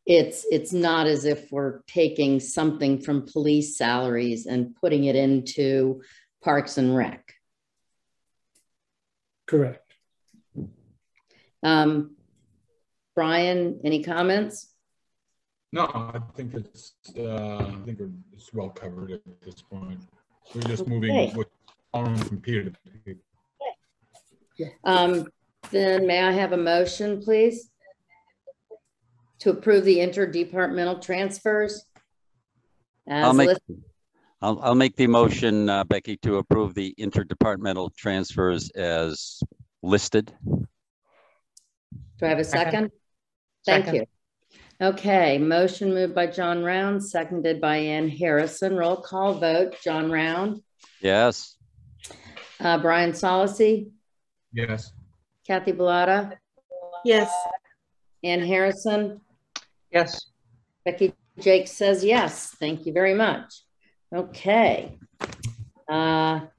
Speaker 1: it's not as if we're taking something from police salaries and putting it into Parks and Rec.
Speaker 2: Correct.
Speaker 1: Brian, any comments?
Speaker 8: No, I think it's well covered at this point. We're just moving from Peter to Peter.
Speaker 1: Then may I have a motion, please? To approve the interdepartmental transfers?
Speaker 4: I'll make the motion, Becky, to approve the interdepartmental transfers as listed.
Speaker 1: Do I have a second? Thank you. Okay, motion moved by John Round, seconded by Ann Harrison. Roll call vote. John Round.
Speaker 4: Yes.
Speaker 1: Brian Solacey.
Speaker 8: Yes.
Speaker 1: Kathy Bellata.
Speaker 7: Yes.
Speaker 1: Ann Harrison.
Speaker 5: Yes.
Speaker 1: Becky Jake says yes. Thank you very much. Okay. So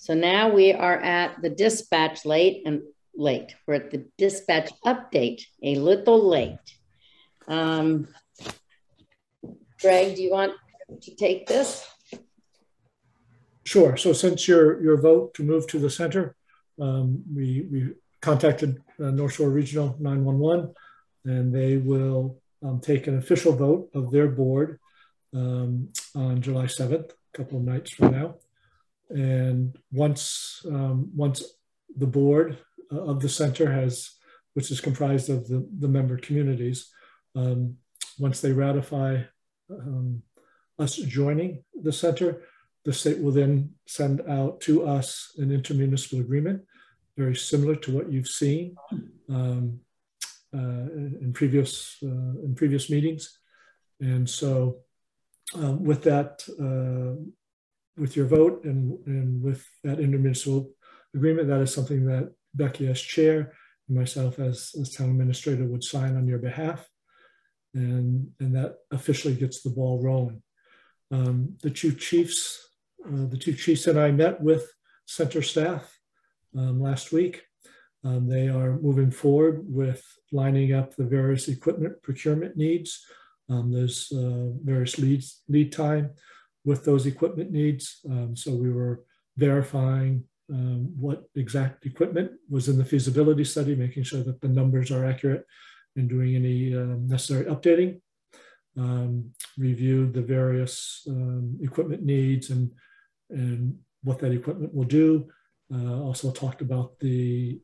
Speaker 1: now we are at the dispatch We're at the dispatch update, a little late. Greg, do you want to take this?
Speaker 2: Sure. So since your vote to move to the center, we contacted North Shore Regional 911, and they will take an official vote of their board on July 7th, a couple of nights from now. And once the board of the center which is comprised of the member communities, once they ratify us joining the center, the state will then send out to us an intermunicipal agreement, very similar to what you've seen in previous meetings. And so with that, with your vote and with that intermunicipal agreement, that is something that Becky as chair and myself as town administrator would sign on your behalf. And that officially gets the ball rolling. The two chiefs and I met with center staff last week. They are moving forward with lining up the various equipment procurement needs. There's various lead time with those equipment needs. So we were verifying what exact equipment was in the feasibility study, making sure that the numbers are accurate and doing any necessary updating. Reviewed the various equipment needs and what that equipment will do. Also talked about the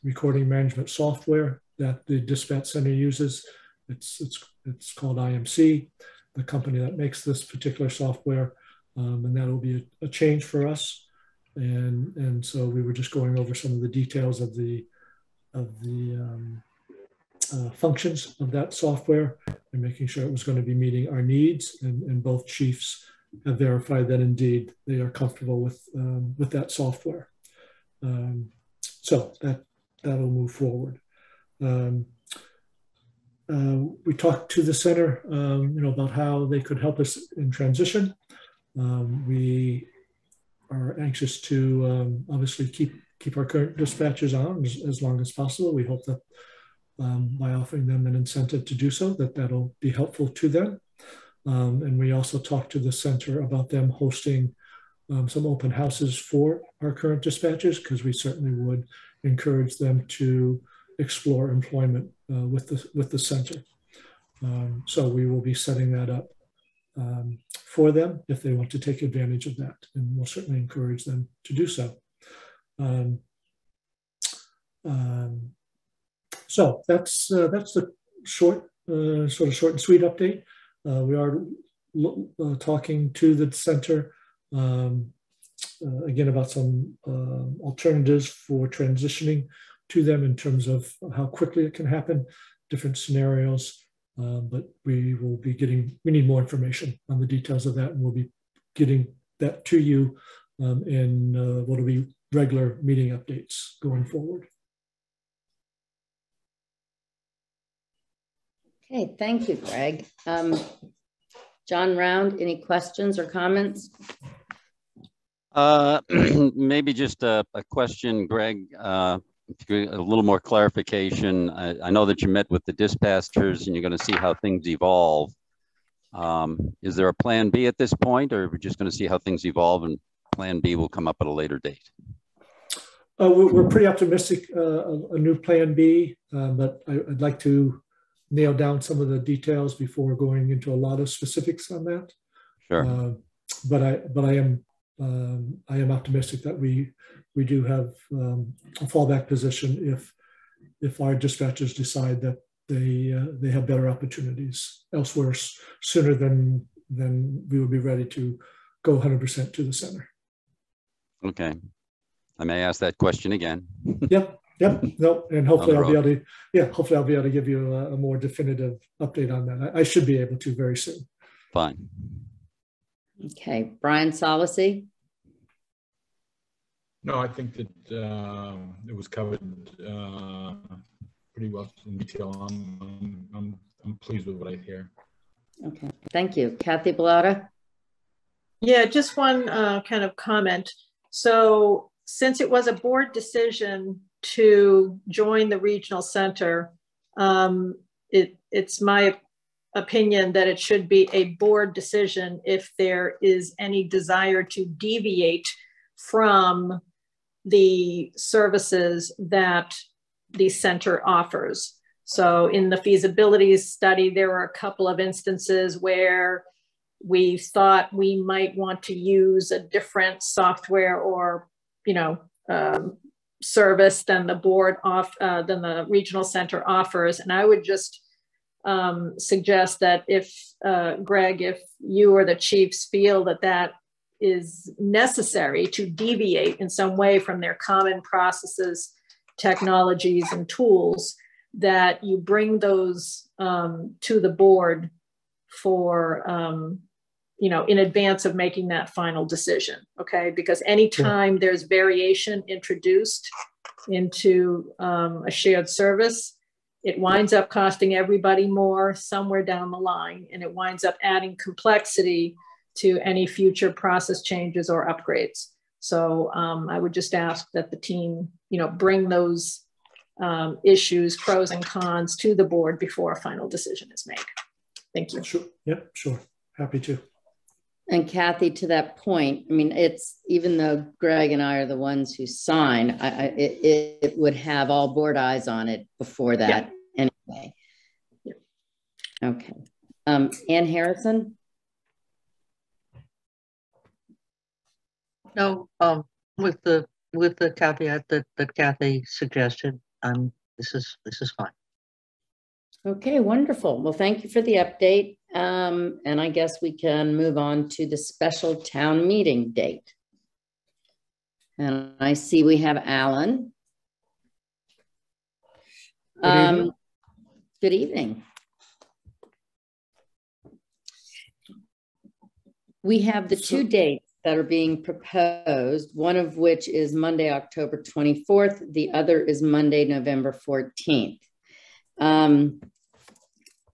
Speaker 2: recording management software that the dispatch center uses. It's called IMC, the company that makes this particular software, and that will be a change for us. And so we were just going over some of the details of the functions of that software and making sure it was going to be meeting our needs. And both chiefs have verified that indeed they are comfortable with that software. So that'll move forward. We talked to the center, about how they could help us in transition. We are anxious to obviously keep our current dispatchers on as long as possible. We hope that by offering them an incentive to do so, that'll be helpful to them. And we also talked to the center about them hosting some open houses for our current dispatchers, because we certainly would encourage them to explore employment with the center. So we will be setting that up for them if they want to take advantage of that, and we'll certainly encourage them to do so. So that's the short and sweet update. We are talking to the center again about some alternatives for transitioning to them in terms of how quickly it can happen, different scenarios. But we need more information on the details of that, and we'll be getting that to you in what will be regular meeting updates going forward.
Speaker 1: Okay, thank you, Greg. John Round, any questions or comments?
Speaker 4: Maybe just a question, Greg, a little more clarification. I know that you met with the dispatchers and you're going to see how things evolve. Is there a plan B at this point, or are we just going to see how things evolve and plan B will come up at a later date?
Speaker 2: We're pretty optimistic, a new plan B, but I'd like to nail down some of the details before going into a lot of specifics on that.
Speaker 4: Sure.
Speaker 2: But I am optimistic that we we do have a fallback position if our dispatchers decide that they have better opportunities elsewhere sooner than we would be ready to go 100% to the center.
Speaker 4: Okay. I may ask that question again.
Speaker 2: Yep. No, and hopefully I'll be able to, hopefully I'll be able to give you a more definitive update on that. I should be able to very soon.
Speaker 4: Fine.
Speaker 1: Okay, Brian Solacey.
Speaker 8: No, I think that it was covered pretty well in detail. I'm pleased with what I hear.
Speaker 1: Okay, thank you. Kathy Bellata.
Speaker 7: Yeah, just one kind of comment. So since it was a board decision to join the regional center, it's my opinion that it should be a board decision if there is any desire to deviate from the services that the center offers. So in the feasibility study, there were a couple of instances where we thought we might want to use a different software or, service than the board than the regional center offers. And I would just suggest that if Greg, if you or the chiefs feel that that is necessary to deviate in some way from their common processes, technologies, and tools, that you bring those to the board for, in advance of making that final decision, okay? Because anytime there's variation introduced into a shared service, it winds up costing everybody more somewhere down the line, and it winds up adding complexity to any future process changes or upgrades. So I would just ask that the team, bring those issues, pros and cons, to the board before a final decision is made. Thank you.
Speaker 2: Sure. Yep, sure. Happy to.
Speaker 1: And Kathy, to that point, I mean, it's, even though Greg and I are the ones who sign, it would have all board eyes on it before that anyway. Yeah. Okay. Ann Harrison?
Speaker 5: No, with the caveat that Kathy suggested, this is fine.
Speaker 1: Okay, wonderful. Well, thank you for the update. And I guess we can move on to the special town meeting date. And I see we have Alan. Good evening. We have the two dates that are being proposed, one of which is Monday, October 24th. The other is Monday, November 14th.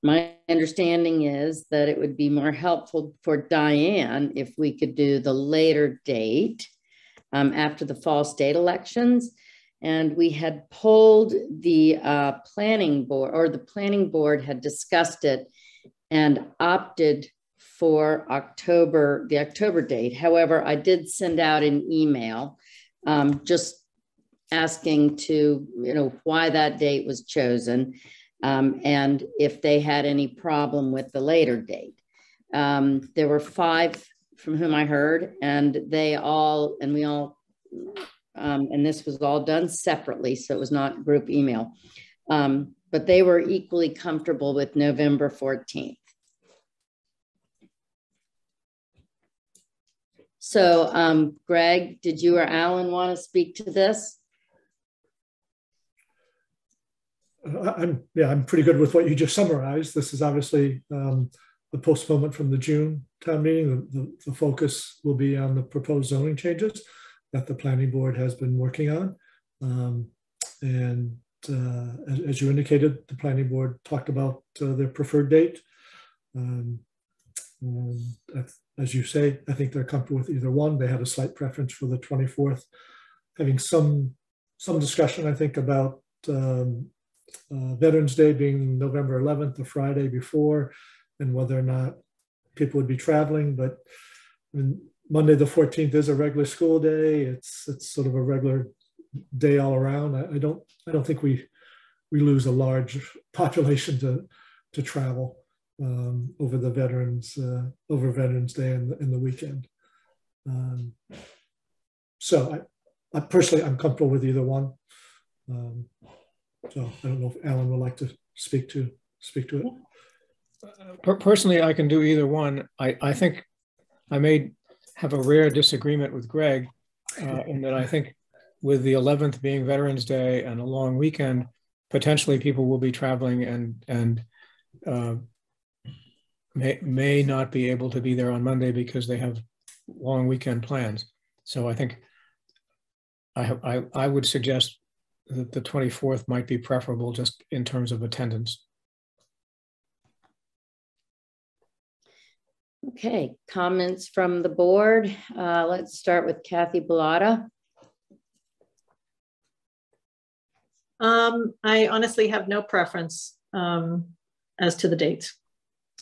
Speaker 1: My understanding is that it would be more helpful for Diane if we could do the later date after the fall state elections. And we had polled the planning board, or the planning board had discussed it and opted for the October date. However, I did send out an email just asking to, why that date was chosen. And if they had any problem with the later date. There were 5 from whom I heard, and and this was all done separately, so it was not group email, but they were equally comfortable with November 14th. So Greg, did you or Alan want to speak to this?
Speaker 2: I'm pretty good with what you just summarized. This is obviously the postponement from the June town meeting. The focus will be on the proposed zoning changes that the planning board has been working on. As you indicated, the planning board talked about their preferred date. As you say, I think they're comfortable with either one. They had a slight preference for the 24th, having some discussion, I think, about Veterans Day being November 11th, the Friday before, and whether or not people would be traveling. But Monday the 14th is a regular school day. It's sort of a regular day all around. I don't think we lose a large population to travel over the Veterans Day and the weekend. So personally, I'm comfortable with either one. So I don't know if Alan would like to speak to it.
Speaker 14: Personally, I can do either one. I think I may have a rare disagreement with Greg in that I think with the 11th being Veterans Day and a long weekend, potentially people will be traveling and may not be able to be there on Monday because they have long weekend plans. So I think I would suggest that the 24th might be preferable just in terms of attendance.
Speaker 1: Okay, comments from the board. Let's start with Kathy Bellata.
Speaker 7: I honestly have no preference as to the dates.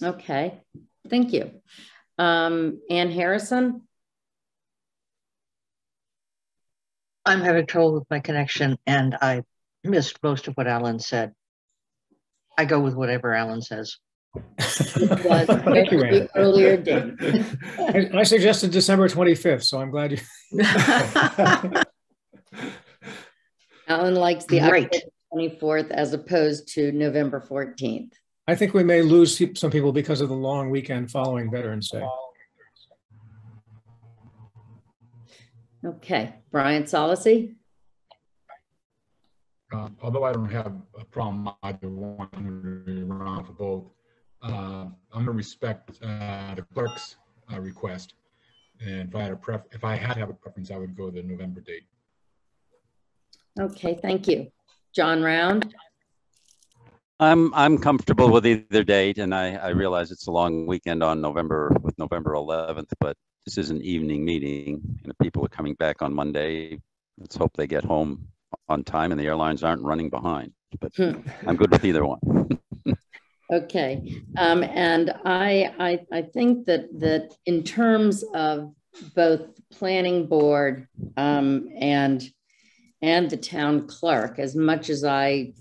Speaker 1: Okay, thank you. Ann Harrison?
Speaker 5: I'm having trouble with my connection and I missed most of what Alan said. I go with whatever Alan says.
Speaker 14: Thank you, Ann.
Speaker 1: Earlier date.
Speaker 14: I suggested December 25th, so I'm glad you.
Speaker 1: Alan likes the October 24th as opposed to November 14th.
Speaker 14: I think we may lose some people because of the long weekend following Veterans Day.
Speaker 1: Okay, Brian Solacey.
Speaker 8: Although I don't have a problem either one around for both, I'm going to respect the clerk's request. And if I had to have a preference, I would go the November date.
Speaker 1: Okay, thank you. John Round.
Speaker 4: I'm comfortable with either date, and I realize it's a long weekend on November 11th, but this is an evening meeting, and if people are coming back on Monday, let's hope they get home on time and the airlines aren't running behind. But I'm good with either one.
Speaker 1: Okay, and I think that in terms of both planning board and the town clerk, as much as I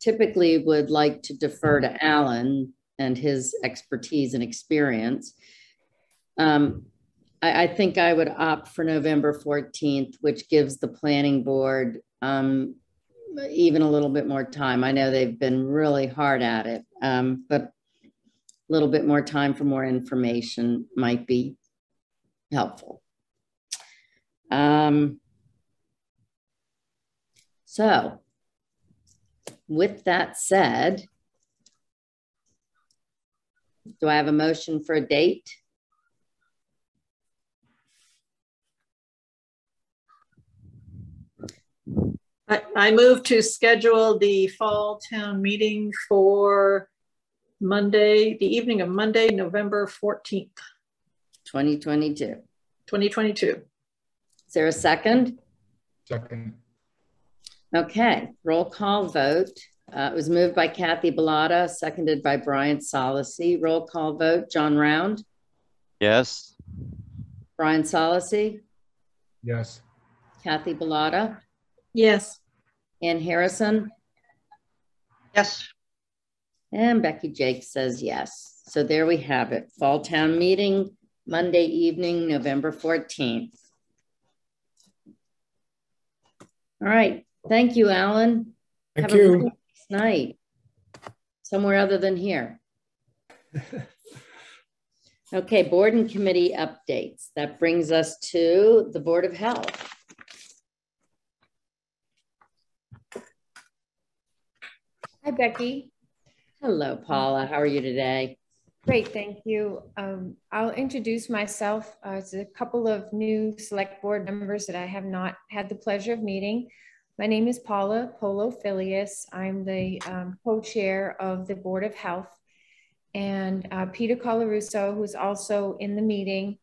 Speaker 1: typically would like to defer to Alan and his expertise and experience, I think I would opt for November 14th, which gives the planning board even a little bit more time. I know they've been really hard at it, but a little bit more time for more information might be helpful. So with that said, do I have a motion for a date?
Speaker 7: I move to schedule the fall town meeting for Monday, the evening of Monday, November 14th.
Speaker 1: 2022.
Speaker 7: 2022.
Speaker 1: Is there a second?
Speaker 8: Second.
Speaker 1: Okay, roll call vote. It was moved by Kathy Bellata, seconded by Brian Solacey. Roll call vote. John Round?
Speaker 4: Yes.
Speaker 1: Brian Solacey?
Speaker 8: Yes.
Speaker 1: Kathy Bellata?
Speaker 7: Yes.
Speaker 1: Ann Harrison?
Speaker 5: Yes.
Speaker 1: And Becky Jake says yes. So there we have it. Fall town meeting, Monday evening, November 14th. All right. Thank you, Alan.
Speaker 2: Thank
Speaker 1: Have
Speaker 2: you.
Speaker 1: a really nice night. Somewhere other than here. Okay, board and committee updates. That brings us to the Board of Health.
Speaker 15: Hi, Becky.
Speaker 1: Hello, Paula. How are you today?
Speaker 15: Great, thank you. I'll introduce myself. There's a couple of new select board members that I have not had the pleasure of meeting. My name is Paula Polo-Filius. I'm the co-chair of the Board of Health. And Peter Colarusso, who's also in the meeting,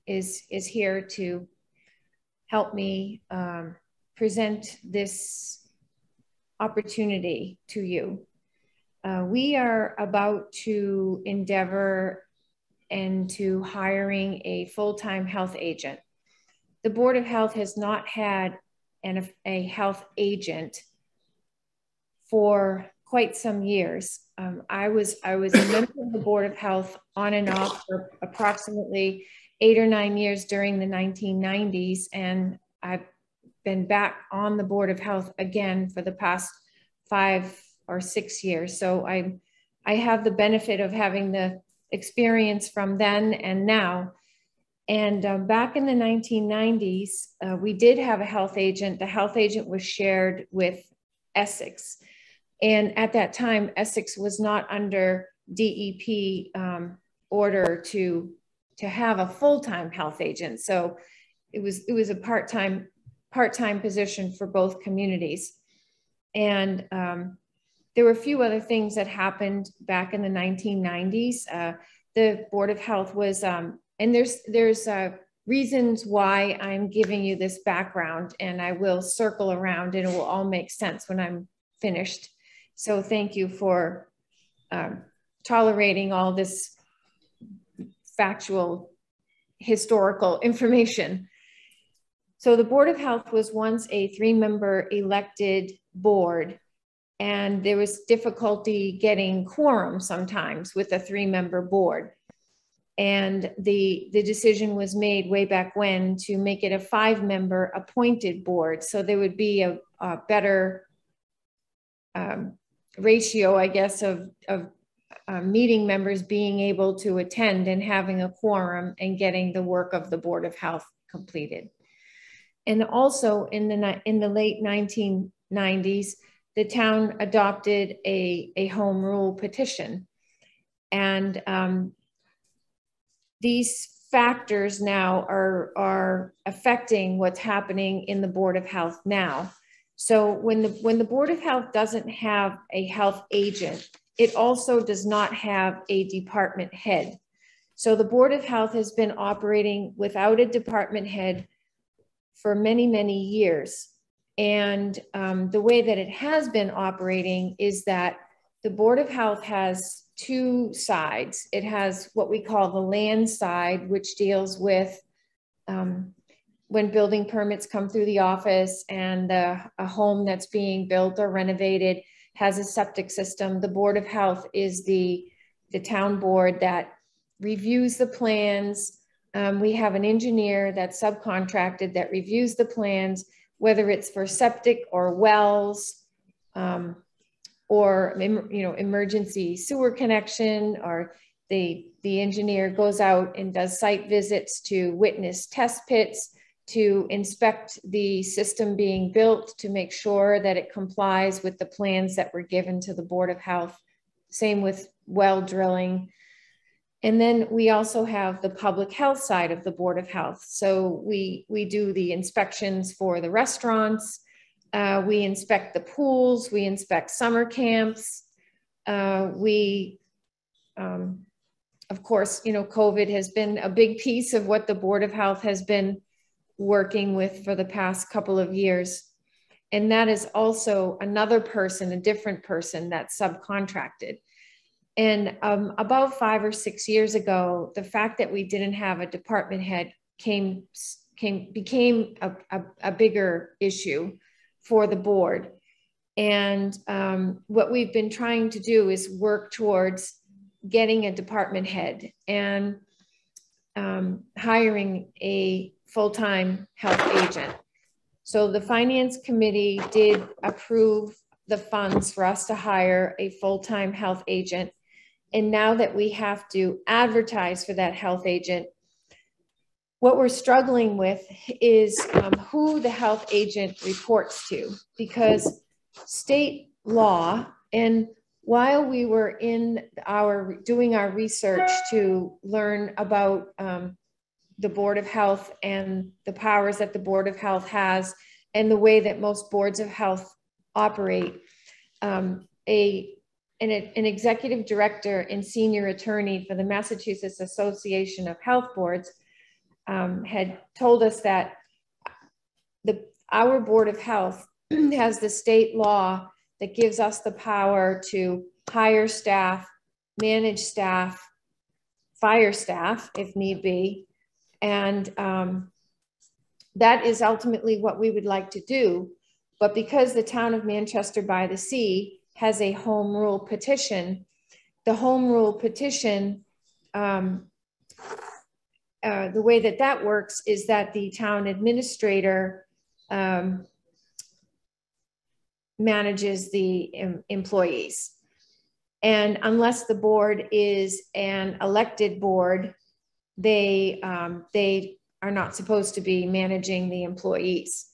Speaker 15: is here to help me present this opportunity to you. We are about to endeavor into hiring a full-time health agent. The Board of Health has not had a health agent for quite some years. I was a member of the Board of Health on and off for approximately 8 or 9 years during the 1990s, and I've been back on the Board of Health again for the past 5 or 6 years. So I have the benefit of having the experience from then and now. And back in the 1990s, we did have a health agent. The health agent was shared with Essex. And at that time, Essex was not under DEP order to have a full-time health agent. So it was a part-time position for both communities. And there were a few other things that happened back in the 1990s. The Board of Health was, and there's reasons why I'm giving you this background, and I will circle around and it will all make sense when I'm finished. So thank you for tolerating all this factual historical information. So the Board of Health was once a 3-member elected board, and there was difficulty getting quorum sometimes with a 3-member board. And the decision was made way back when to make it a 5-member appointed board. So there would be a better ratio, I guess, of meeting members being able to attend and having a quorum and getting the work of the Board of Health completed. And also in the late 1990s, the town adopted a home rule petition. And these factors now are affecting what's happening in the Board of Health now. So when the Board of Health doesn't have a health agent, it also does not have a department head. So the Board of Health has been operating without a department head for many, many years. And the way that it has been operating is that the Board of Health has 2 sides. It has what we call the land side, which deals with when building permits come through the office and a home that's being built or renovated has a septic system. The Board of Health is the town board that reviews the plans. We have an engineer that's subcontracted that reviews the plans, whether it's for septic or wells, or emergency sewer connection, or the engineer goes out and does site visits to witness test pits, to inspect the system being built to make sure that it complies with the plans that were given to the Board of Health. Same with well drilling. And then we also have the public health side of the Board of Health. So we do the inspections for the restaurants, we inspect the pools, we inspect summer camps. Of course, COVID has been a big piece of what the Board of Health has been working with for the past couple of years. And that is also another person, a different person that's subcontracted. And about 5 or 6 years ago, the fact that we didn't have a department head became a bigger issue for the board. And what we've been trying to do is work towards getting a department head and hiring a full-time health agent. So the Finance Committee did approve the funds for us to hire a full-time health agent. And now that we have to advertise for that health agent, what we're struggling with is who the health agent reports to, because state law, and while we were doing our research to learn about the Board of Health and the powers that the Board of Health has and the way that most boards of health operate, an executive director and senior attorney for the Massachusetts Association of Health Boards had told us that our Board of Health has the state law that gives us the power to hire staff, manage staff, fire staff if need be. And that is ultimately what we would like to do. But because the town of Manchester by the Sea has a home rule petition, the home rule petition the way that that works is that the town administrator manages the employees. And unless the board is an elected board, they are not supposed to be managing the employees.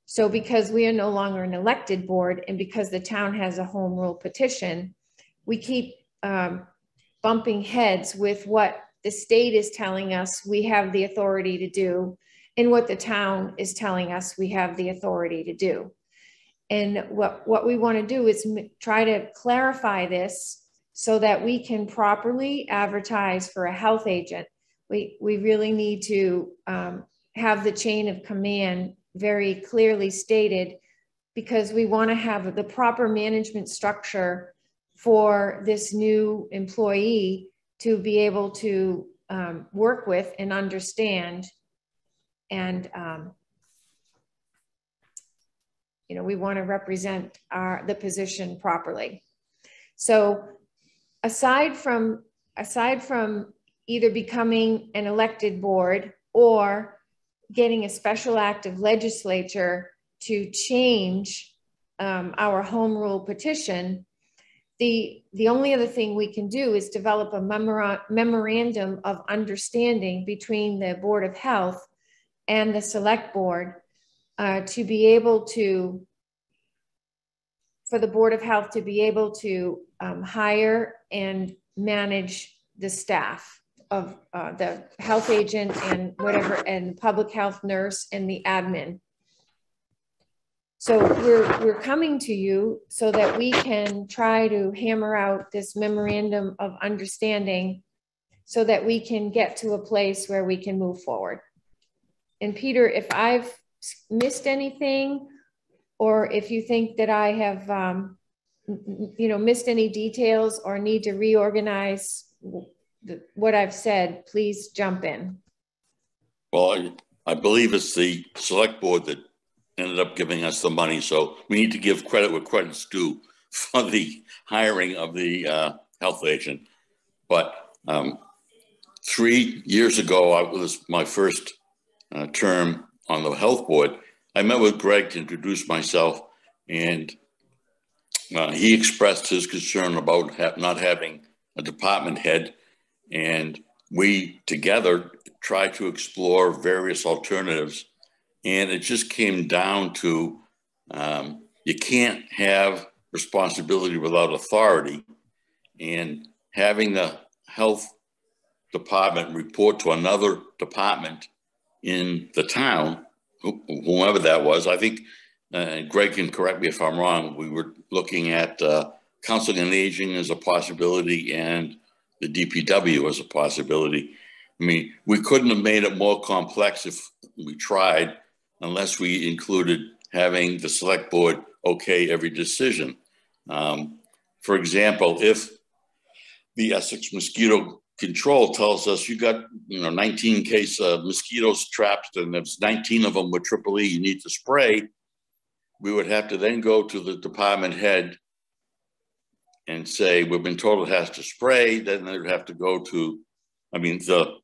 Speaker 15: So because we are no longer an elected board and because the town has a home rule petition, we keep bumping heads with what the state is telling us we have the authority to do and what the town is telling us we have the authority to do. And what we want to do is try to clarify this so that we can properly advertise for a health agent. We really need to have the chain of command very clearly stated, because we want to have the proper management structure for this new employee to be able to work with and understand. And you know, we want to represent the position properly. So aside from either becoming an elected board or getting a special act of legislature to change our home rule petition, the only other thing we can do is develop a memorandum of understanding between the Board of Health and the Select Board to be able to, for the Board of Health to be able to hire and manage the staff of the health agent and whatever, and public health nurse and the admin. So we're coming to you so that we can try to hammer out this memorandum of understanding so that we can get to a place where we can move forward. And Peter, if I've missed anything, or if you think that I have, missed any details or need to reorganize what I've said, please jump in.
Speaker 16: Well, I believe it's the select board that ended up giving us the money. So we need to give credit where credit's due for the hiring of the health agent. But 3 years ago, I was my first term on the health board. I met with Greg to introduce myself, and he expressed his concern about not having a department head. And we together tried to explore various alternatives. And it just came down to you can't have responsibility without authority. And having the health department report to another department in the town, whoever that was, I think, Greg can correct me if I'm wrong, we were looking at counseling and aging as a possibility and the DPW as a possibility. I mean, we couldn't have made it more complex if we tried, unless we included having the select board okay every decision. For example, if the Essex Mosquito Control tells us you got 19 case of mosquitoes trapped and there's 19 of them with triple E, you need to spray, we would have to then go to the department head and say, we've been told it has to spray. Then they would have to go to, the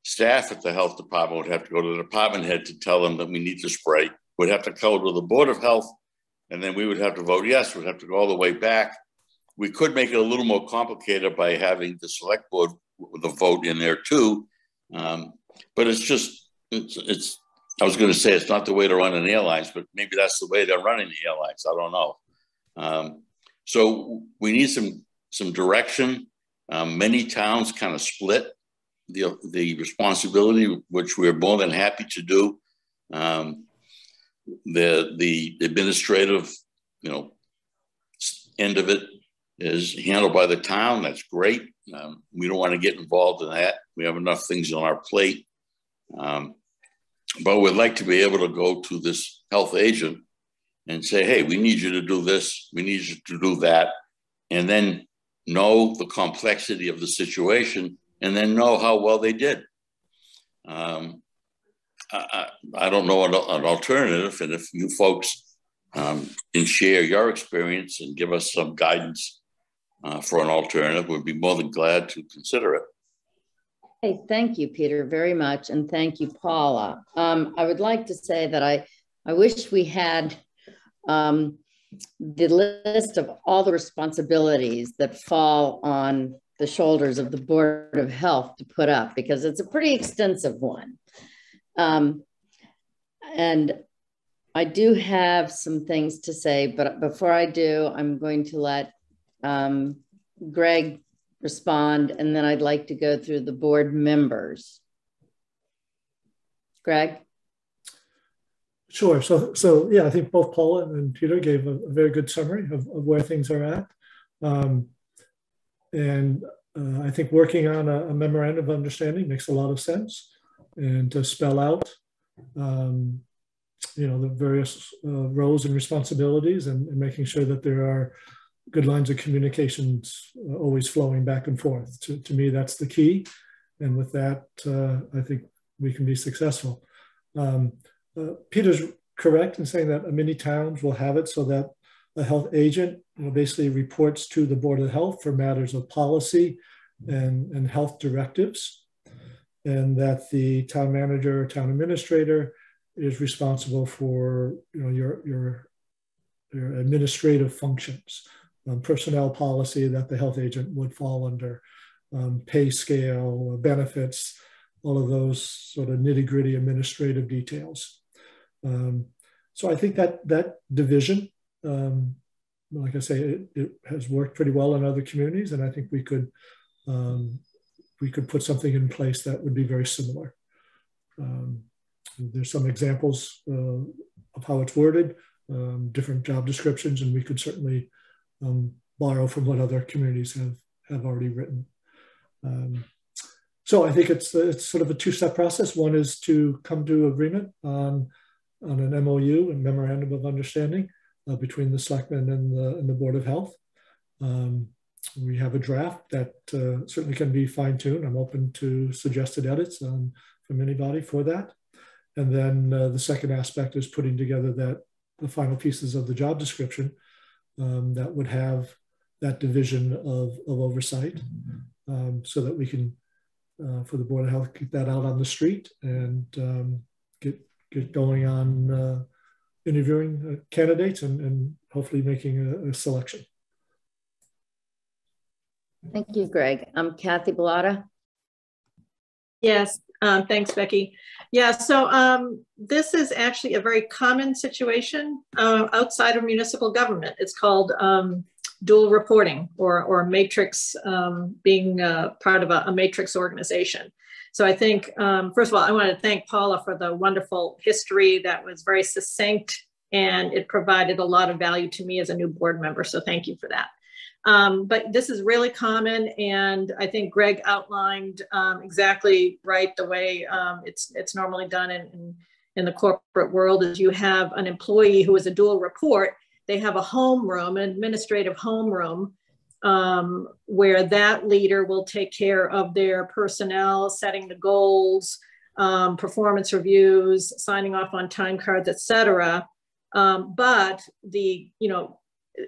Speaker 16: staff at the health department would have to go to the department head to tell them that we need to spray. We'd have to go to the Board of Health, and then we would have to vote yes. We'd have to go all the way back. We could make it a little more complicated by having the select board with a vote in there too. But it's just, I was going to say it's not the way to run an airlines, but maybe that's the way they're running the airlines. I don't know. So we need some direction. Many towns kind of split the responsibility, which we're more than happy to do. The administrative, end of it is handled by the town. That's great. We don't want to get involved in that. We have enough things on our plate. But we'd like to be able to go to this health agent and say, hey, we need you to do this. We need you to do that. And then know the complexity of the situation and then know how well they did. I don't know an alternative. And if you folks can share your experience and give us some guidance for an alternative, we'd be more than glad to consider it.
Speaker 1: Hey, thank you, Peter, very much. And thank you, Paula. I would like to say that I wish we had the list of all the responsibilities that fall on the shoulders of the Board of Health to put up, because it's a pretty extensive one. And I do have some things to say, but before I do, I'm going to let Greg respond, and then I'd like to go through the board members. Greg?
Speaker 2: Sure. So yeah, I think both Paula and Peter gave a very good summary of where things are at. And I think working on a memorandum of understanding makes a lot of sense, and to spell out, the various roles and responsibilities, and making sure that there are good lines of communications always flowing back and forth. To me, that's the key. And with that, I think we can be successful. Peter's correct in saying that many towns will have it so that a health agent basically reports to the Board of Health for matters of policy and health directives, and that the town manager or town administrator is responsible for your administrative functions, personnel policy that the health agent would fall under, pay scale, benefits, all of those sort of nitty-gritty administrative details. So I think that division, like I say, it has worked pretty well in other communities, and I think we could put something in place that would be very similar. There's some examples of how it's worded, different job descriptions, and we could certainly borrow from what other communities have already written. So I think it's sort of a two-step process. One is to come to agreement on an MOU, a memorandum of understanding, between the selectmen and the Board of Health. We have a draft that certainly can be fine-tuned. I'm open to suggested edits from anybody for that. And then the second aspect is putting together the final pieces of the job description that would have that division of oversight, so that we can, for the Board of Health, keep that out on the street and get going on interviewing candidates and hopefully making a selection.
Speaker 1: Thank you, Greg. Kathy Bellata.
Speaker 7: Yes, thanks, Becky. Yeah, so this is actually a very common situation outside of municipal government. It's called dual reporting, or matrix, being part of a matrix organization. So I think, first of all, I want to thank Paula for the wonderful history that was very succinct, and it provided a lot of value to me as a new board member. So thank you for that. But this is really common, and I think Greg outlined exactly right the way it's normally done in the corporate world. Is you have an employee who is a dual report. They have a homeroom, an administrative homeroom, where that leader will take care of their personnel, setting the goals, performance reviews, signing off on time cards, etc. But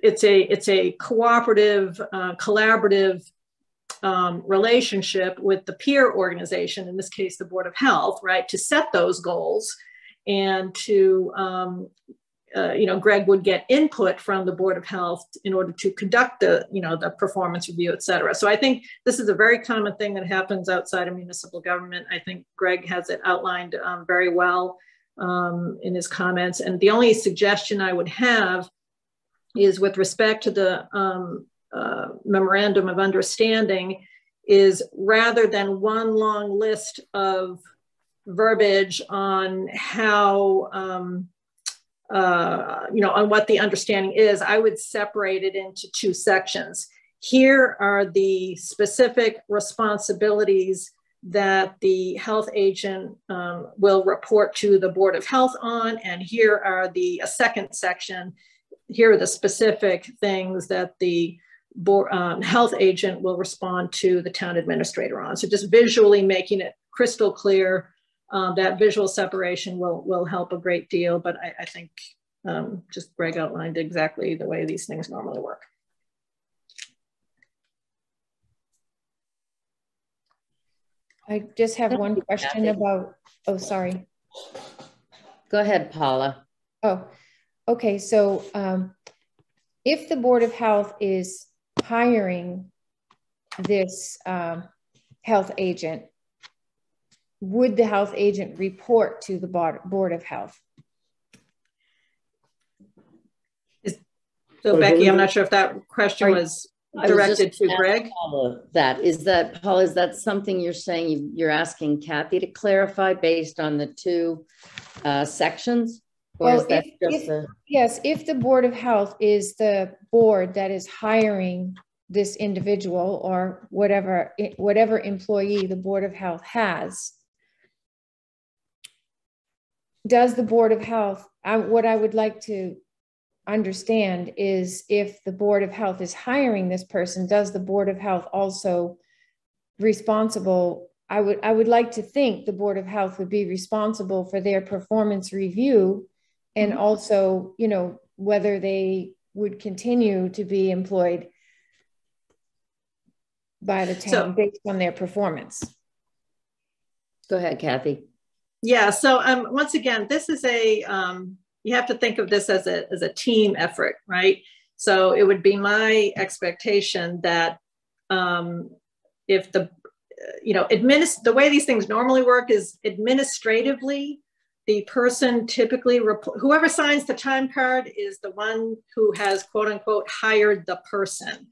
Speaker 7: it's a cooperative, collaborative relationship with the peer organization, in this case, the Board of Health, right, to set those goals, and to, Greg would get input from the Board of Health in order to conduct the performance review, et cetera. So I think this is a very common thing that happens outside of municipal government. I think Greg has it outlined very well in his comments. And the only suggestion I would have is, with respect to the memorandum of understanding, is rather than one long list of verbiage on how, on what the understanding is, I would separate it into two sections. Here are the specific responsibilities that the health agent will report to the Board of Health on, and here are a second section. Here are the specific things that the health agent will respond to the town administrator on. So just visually making it crystal clear, that visual separation will help a great deal. But I think just Greg outlined exactly the way these things normally work.
Speaker 15: I just have one question about, oh, sorry.
Speaker 1: Go ahead, Paula.
Speaker 15: Oh, okay. So if the Board of Health is hiring this health agent, would the health agent report to the Board of Health?
Speaker 7: So Becky, I'm not sure if that question was directed to Greg.
Speaker 1: Paula, is that something you're saying you're asking Kathy to clarify based on the two sections? Or
Speaker 15: Well,
Speaker 1: is that just
Speaker 15: yes, if the Board of Health is the board that is hiring this individual or whatever employee the Board of Health has, does the Board of Health, what I would like to understand is if the Board of Health is hiring this person, does the Board of Health also responsible? I would like to think the Board of Health would be responsible for their performance review and also, you know, whether they would continue to be employed by the town based on their performance.
Speaker 1: Go ahead, Kathy.
Speaker 7: Yeah, so once again, this is a, you have to think of this as a team effort, right? So it would be my expectation that if the, you know, the way these things normally work is administratively, the person typically, whoever signs the time card is the one who has quote unquote hired the person.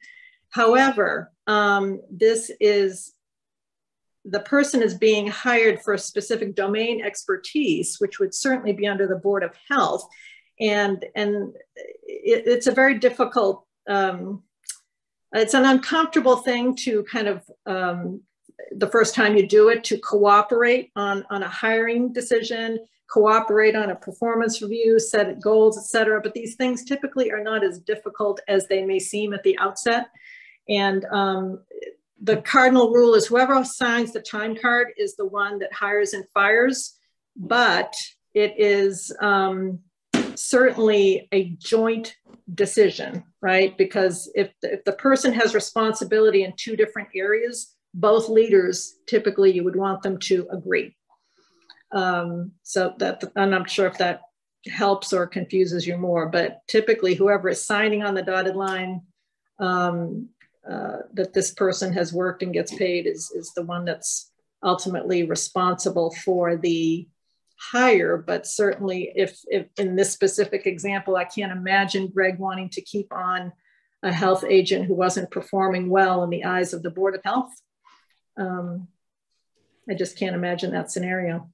Speaker 7: However, this is, the person is being hired for a specific domain expertise, which would certainly be under the Board of Health. And it's a very difficult, it's an uncomfortable thing to kind of, the first time you do it, to cooperate on a hiring decision, cooperate on a performance review, set goals, et cetera. But these things typically are not as difficult as they may seem at the outset. And the cardinal rule is whoever signs the time card is the one that hires and fires, but it is certainly a joint decision, right? Because if the person has responsibility in two different areas, both leaders, typically you would want them to agree. So that, I'm not sure if that helps or confuses you more, but typically whoever is signing on the dotted line that this person has worked and gets paid is the one that's ultimately responsible for the hire. But certainly if in this specific example, I can't imagine Greg wanting to keep on a health agent who wasn't performing well in the eyes of the Board of Health. I just can't imagine that scenario.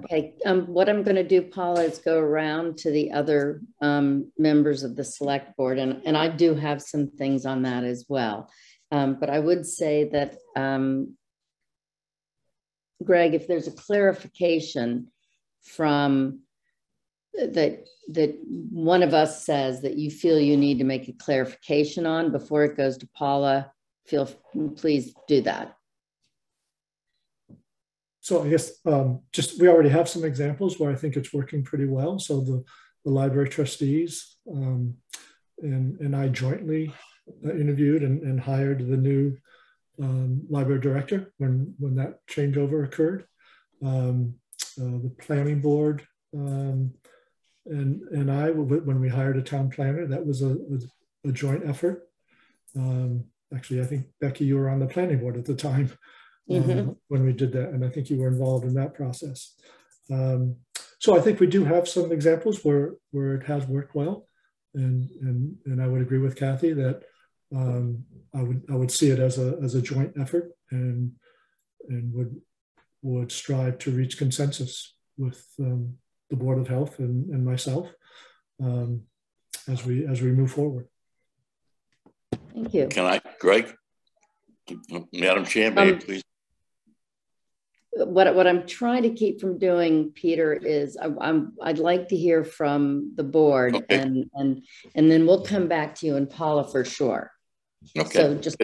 Speaker 1: Okay, what I'm going to do, Paula, is go around to the other members of the select board, and I do have some things on that as well. But I would say that, Greg, if there's a clarification from that one of us says that you feel you need to make a clarification on before it goes to Paula, please do that.
Speaker 2: So I guess we already have some examples where I think it's working pretty well. So the library trustees and I jointly interviewed and hired the new library director when that changeover occurred. The planning board and I, when we hired a town planner, that was a joint effort. Actually, I think, Becky, you were on the planning board at the time. When we did that, and I think you were involved in that process. So I think we do have some examples where it has worked well, and I would agree with Kathy that I would see it as a joint effort and would strive to reach consensus with the Board of Health and myself as we move forward.
Speaker 1: Thank you.
Speaker 16: Can I, Greg? Madam Chair, may I please?
Speaker 1: What I'm trying to keep from doing, Peter, is I'd like to hear from the board, okay. and then we'll come back to you and Paula for sure. Okay. So just,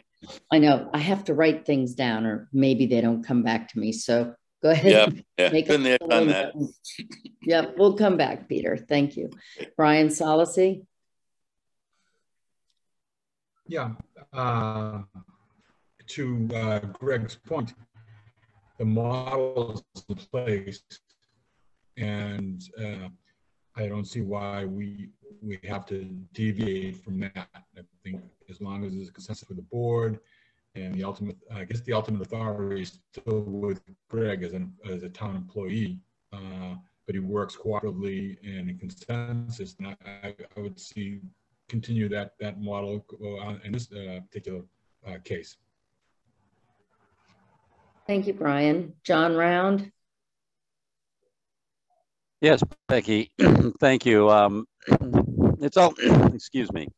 Speaker 1: I know I have to write things down, or maybe they don't come back to me. So go ahead.
Speaker 16: Yeah. Been there, done that.
Speaker 1: Yep, we'll come back, Peter. Thank you, Brian Solacey.
Speaker 8: Yeah. To Greg's point, the model is in place, and I don't see why we have to deviate from that. I think as long as there's a consensus with the board, and the ultimate, I guess the ultimate authority is still with Greg as a town employee, but he works cooperatively and in consensus. And I would continue that model in this particular case.
Speaker 1: Thank you, Brian. John Round.
Speaker 4: Yes, Becky, thank you. It's all, excuse me,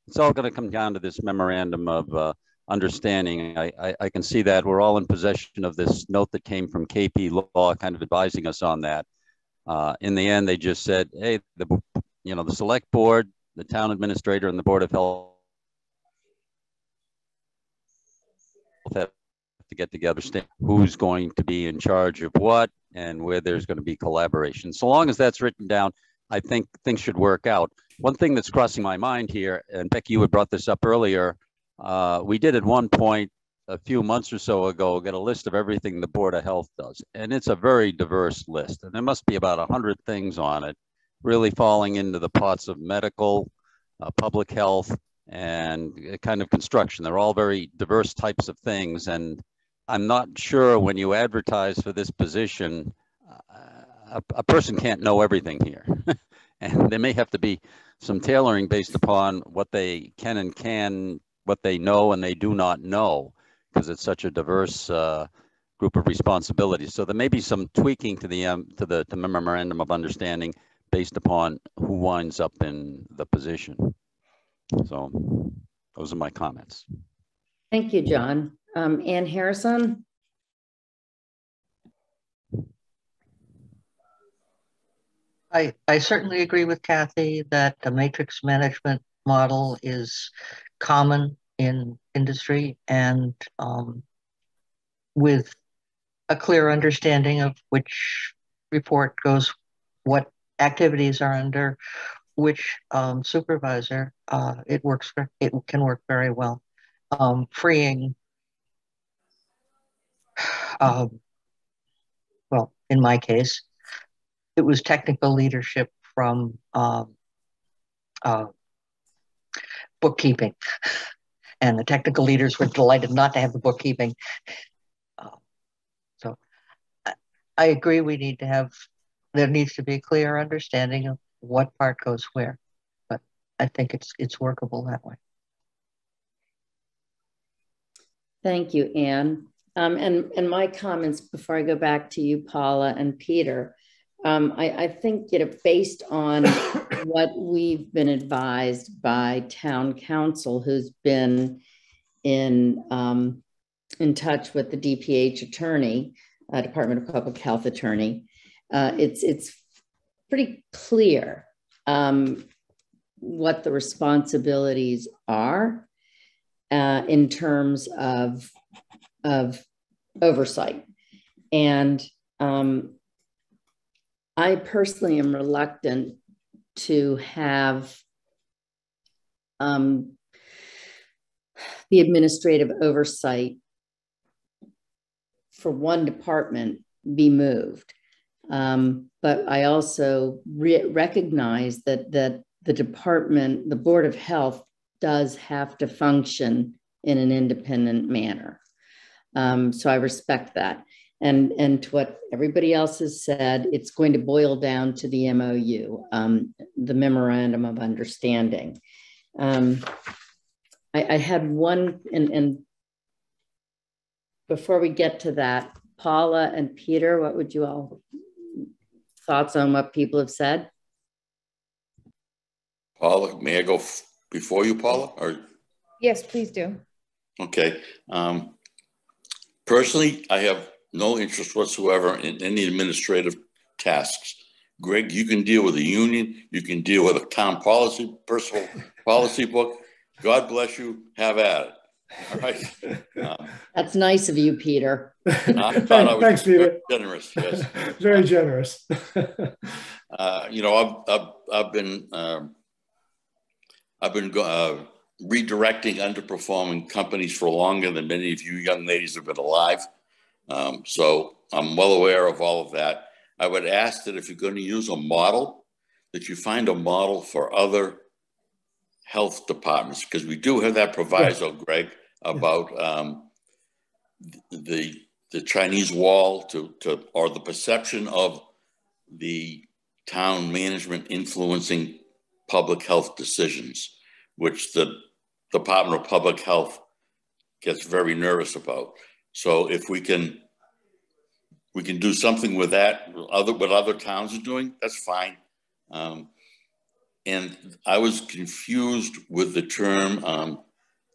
Speaker 4: it's all going to come down to this memorandum of understanding. I can see that we're all in possession of this note that came from KP Law, kind of advising us on that. In the end, they just said, hey, the select board, the town administrator, and the Board of Health have to get together, who's going to be in charge of what, and where there's going to be collaboration. So long as that's written down, I think things should work out. One thing that's crossing my mind here, and Becky, you had brought this up earlier, we did at one point a few months or so ago get a list of everything the Board of Health does, and it's a very diverse list, and there must be about 100 things on it, really falling into the pots of medical, public health, and kind of construction. They're all very diverse types of things, and I'm not sure when you advertise for this position, a person can't know everything here. And there may have to be some tailoring based upon what they can, what they know and they do not know, because it's such a diverse group of responsibilities. So there may be some tweaking to the memorandum of understanding based upon who winds up in the position. So those are my comments.
Speaker 1: Thank you, John. Ann Harrison.
Speaker 5: I certainly agree with Kathy that the matrix management model is common in industry, and with a clear understanding of which report goes, what activities are under which supervisor, it can work very well. Freeing, well, in my case, it was technical leadership from bookkeeping, and the technical leaders were delighted not to have the bookkeeping. So I agree there needs to be a clear understanding of what part goes where, but I think it's workable that way.
Speaker 1: Thank you, Anne. And my comments before I go back to you, Paula and Peter, I think, based on what we've been advised by town council, who's been in touch with the DPH attorney, Department of Public Health attorney, it's pretty clear what the responsibilities are in terms of oversight. And I personally am reluctant to have the administrative oversight for one department be moved. But I also recognize that the department, the Board of Health, does have to function in an independent manner. So I respect that. And to what everybody else has said, it's going to boil down to the MOU, the Memorandum of Understanding. I had one, and before we get to that, Paula and Peter, what would you all thoughts on what people have said?
Speaker 16: Paula, may I go before you, Paula? Or
Speaker 15: yes, please do.
Speaker 16: Okay. Personally, I have no interest whatsoever in any administrative tasks. Greg, you can deal with the union. You can deal with a town policy, personal policy book. God bless you. Have at it. All right.
Speaker 1: That's nice of you, Peter.
Speaker 16: I thought I was
Speaker 2: Thanks, Peter.
Speaker 16: generous. Yes.
Speaker 2: Very generous.
Speaker 16: I've been redirecting underperforming companies for longer than many of you young ladies have been alive. So I'm well aware of all of that. I would ask that if you're going to use a model, that you find a model for other health departments, because we do have that proviso, Greg, about the Chinese wall or the perception of the town management influencing public health decisions, which the Department of Public Health gets very nervous about. So if we can do something with that, what other towns are doing, that's fine. And I was confused with the term,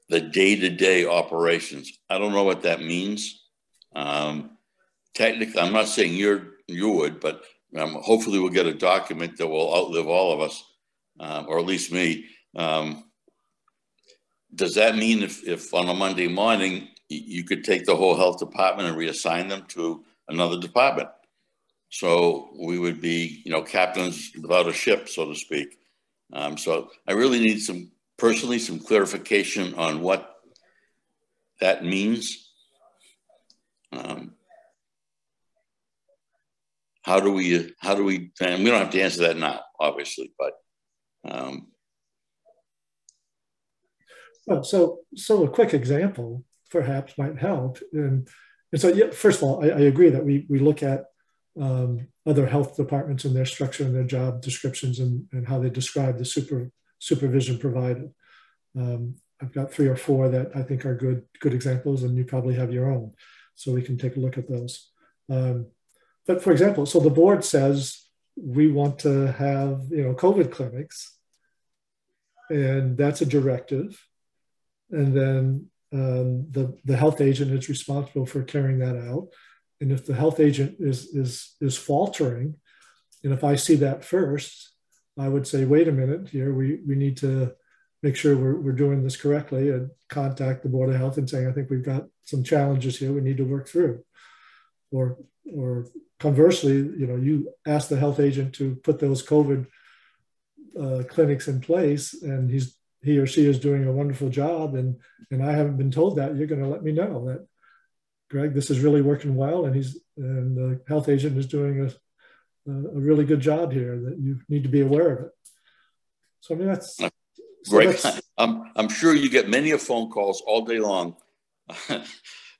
Speaker 16: the day-to-day operations. I don't know what that means. Technically, I'm not saying you would, but hopefully we'll get a document that will outlive all of us, or at least me. Does that mean if on a Monday morning, you could take the whole health department and reassign them to another department? So we would be, captains without a ship, so to speak. So I really need some clarification on what that means. How do we, and we don't have to answer that now, obviously, but.
Speaker 2: Well, so a quick example perhaps might help. And so, yeah, first of all, I agree that we look at other health departments and their structure and their job descriptions and how they describe the supervision provided. I've got 3 or 4 that I think are good examples, and you probably have your own, so we can take a look at those. But for example, so the board says we want to have COVID clinics, and that's a directive, and then the health agent is responsible for carrying that out. And if the health agent is faltering, and if I see that first, I would say, wait a minute here, we need to make sure we're doing this correctly, and contact the Board of Health and saying, I think we've got some challenges here we need to work through. Or conversely, you ask the health agent to put those COVID clinics in place, and he or she is doing a wonderful job, and I haven't been told that, you're going to let me know that, Greg, this is really working well, and the health agent is doing a really good job here, that you need to be aware of it. So I mean, that's
Speaker 16: Greg. I'm sure you get many phone calls all day long,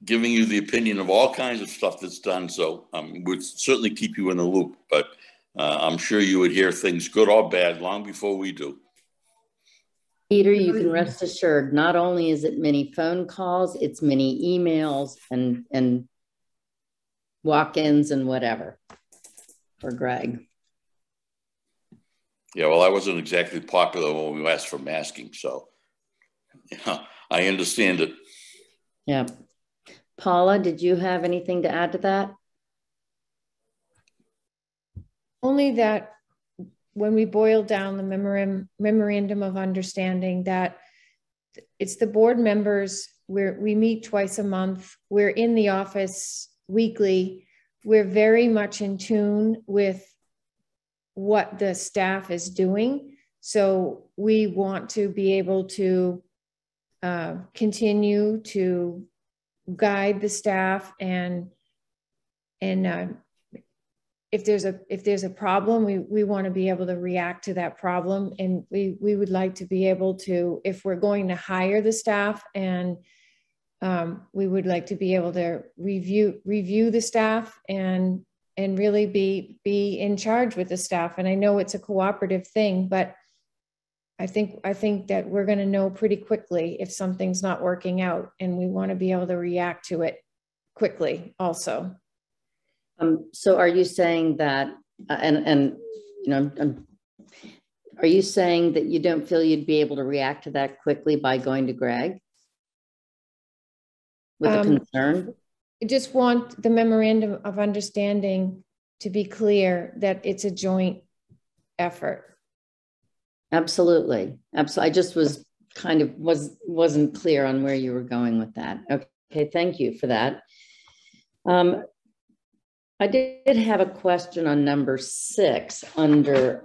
Speaker 16: giving you the opinion of all kinds of stuff that's done. So we'd certainly keep you in the loop, but I'm sure you would hear things good or bad long before we do.
Speaker 1: Peter, you can rest assured, not only is it many phone calls, it's many emails and walk-ins and whatever for Greg.
Speaker 16: Yeah, well, I wasn't exactly popular when we asked for masking, so I understand it.
Speaker 1: Yeah. Paula, did you have anything to add to that?
Speaker 15: Only that when we boil down the memorandum of understanding, that it's the board members, we meet twice a month, we're in the office weekly, we're very much in tune with what the staff is doing. So we want to be able to continue to guide the staff, and if there's a problem, we want to be able to react to that problem. And we would like to be able to, if we're going to hire the staff, and we would like to be able to review the staff and really be in charge with the staff. And I know it's a cooperative thing, but I think that we're going to know pretty quickly if something's not working out, and we want to be able to react to it quickly also.
Speaker 1: So are you saying that, are you saying that you don't feel you'd be able to react to that quickly by going to Greg with a concern?
Speaker 15: I just want the memorandum of understanding to be clear that it's a joint effort.
Speaker 1: Absolutely. Absolutely. I just was wasn't clear on where you were going with that. Okay. Thank you for that. I did have a question on number 6 under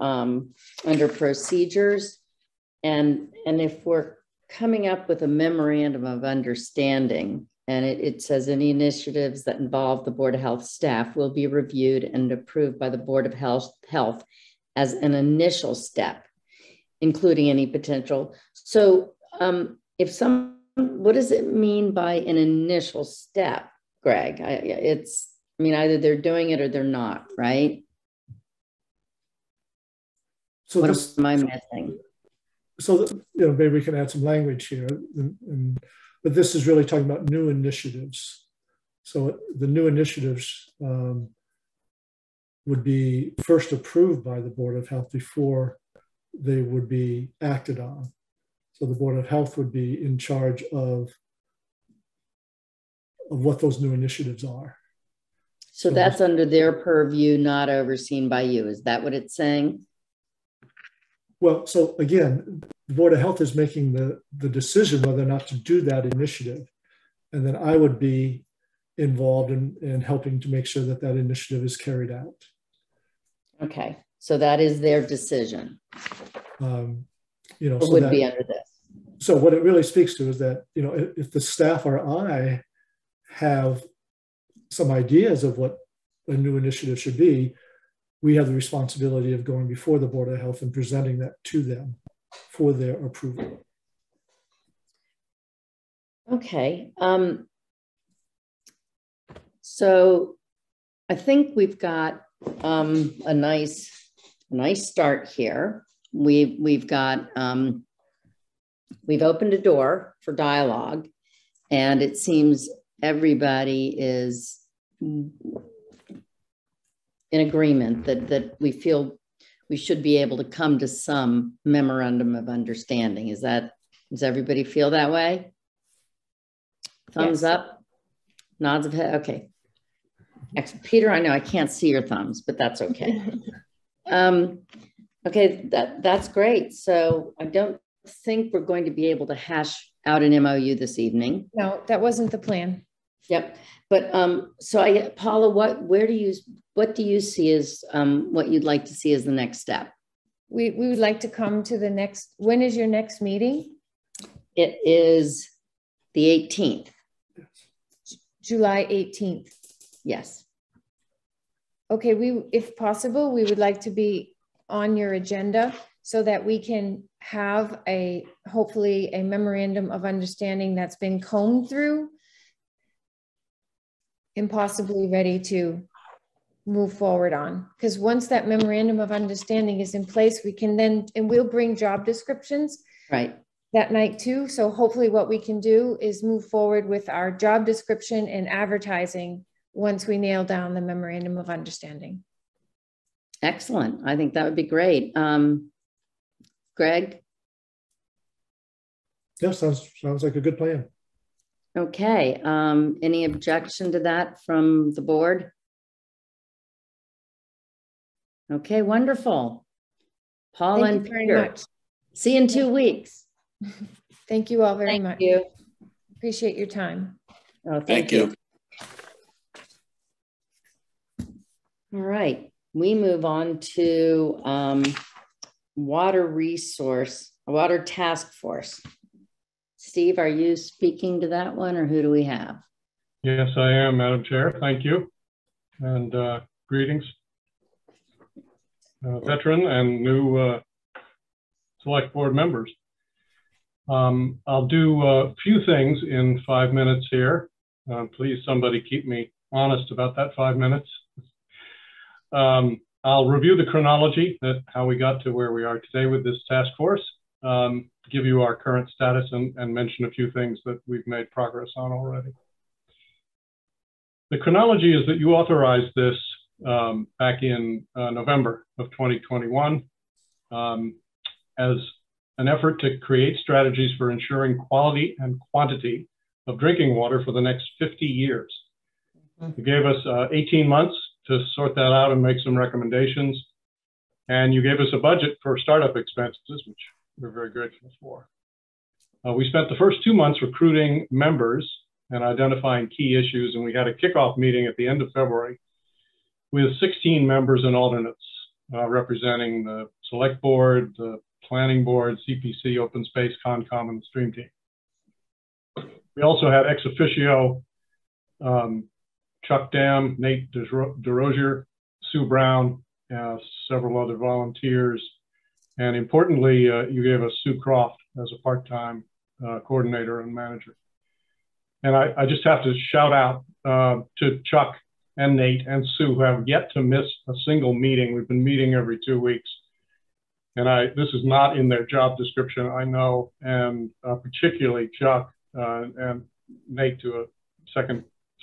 Speaker 1: procedures. And if we're coming up with a memorandum of understanding, and it says any initiatives that involve the Board of Health staff will be reviewed and approved by the Board of Health as an initial step, including any potential. So what does it mean by an initial step, Greg? I mean, either they're doing it or they're not, right?
Speaker 2: So
Speaker 1: what am I missing?
Speaker 2: So, maybe we can add some language here, but this is really talking about new initiatives. So the new initiatives would be first approved by the Board of Health before they would be acted on. So the Board of Health would be in charge of what those new initiatives are.
Speaker 1: So that's under their purview, not overseen by you. Is that what it's saying?
Speaker 2: Well, so again, the Board of Health is making the decision whether or not to do that initiative. And then I would be involved in helping to make sure that that initiative is carried out.
Speaker 1: Okay, so that is their decision.
Speaker 2: It
Speaker 1: so would be under this.
Speaker 2: So what it really speaks to is that, if the staff or I have some ideas of what a new initiative should be, we have the responsibility of going before the Board of Health and presenting that to them for their approval.
Speaker 1: Okay. So I think we've got a nice start here. We've opened a door for dialogue, and it seems everybody is in agreement that we feel we should be able to come to some memorandum of understanding. Does everybody feel that way? Thumbs up, nods of head. Okay. Excellent. Peter, I know I can't see your thumbs, but that's okay. Okay, that's great. So I don't think we're going to be able to hash out an MOU this evening.
Speaker 15: No, that wasn't the plan.
Speaker 1: Yep. But so Paula, what do you see as what you'd like to see as the next step?
Speaker 15: We would like to come to the next. When is your next meeting?
Speaker 1: It is the 18th.
Speaker 15: July 18th.
Speaker 1: Yes.
Speaker 15: Okay, if possible, we would like to be on your agenda so that we can have hopefully a memorandum of understanding that's been combed through and possibly ready to move forward on. Because once that memorandum of understanding is in place, we can then, and we'll bring job descriptions that night too. So hopefully what we can do is move forward with our job description and advertising once we nail down the memorandum of understanding.
Speaker 1: Excellent. I think that would be great. Greg?
Speaker 2: Yeah, sounds like a good plan.
Speaker 1: Okay. Any objection to that from the board? Okay, wonderful. Paul and Peter. See you in 2 weeks.
Speaker 15: Thank you all very much.
Speaker 1: Thank you.
Speaker 15: Appreciate your time.
Speaker 1: Oh, thank you. All right. We move on to water task force. Steve, are you speaking to that one, or who do we have?
Speaker 9: Yes, I am, Madam Chair. Thank you. And greetings, veteran and new select board members. I'll do a few things in 5 minutes here. Please, somebody keep me honest about that 5 minutes. I'll review the chronology, how we got to where we are today with this task force, give you our current status and mention a few things that we've made progress on already. The chronology is that you authorized this back in November of 2021 as an effort to create strategies for ensuring quality and quantity of drinking water for the next 50 years. You gave us 18 months to sort that out and make some recommendations. And you gave us a budget for startup expenses, which we're very grateful for. We spent the first 2 months recruiting members and identifying key issues, and we had a kickoff meeting at the end of February with 16 members and alternates representing the select board, the planning board, CPC, open space, Concom, and the stream team. We also had ex officio Chuck Dam, Nate DeRosier, Sue Brown, several other volunteers. And importantly, you gave us Sue Croft as a part-time coordinator and manager. And I just have to shout out to Chuck and Nate and Sue, who have yet to miss a single meeting. We've been meeting every 2 weeks. And this is not in their job description, I know, and particularly Chuck and Nate to a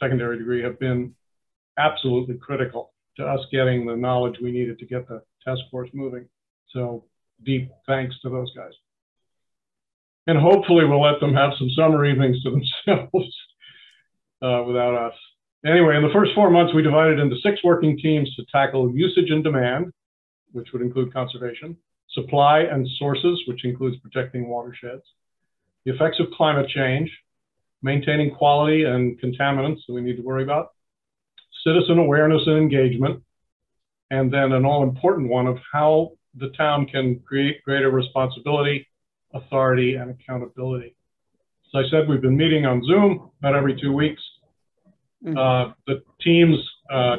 Speaker 9: secondary degree have been absolutely critical to us getting the knowledge we needed to get the task force moving. So deep thanks to those guys. And hopefully we'll let them have some summer evenings to themselves without us. Anyway, in the first 4 months, we divided into 6 working teams to tackle usage and demand, which would include conservation, supply and sources, which includes protecting watersheds, the effects of climate change, maintaining quality and contaminants that we need to worry about, citizen awareness and engagement, and then an all-important one of how the town can create greater responsibility, authority, and accountability. As I said, we've been meeting on Zoom about every 2 weeks. The teams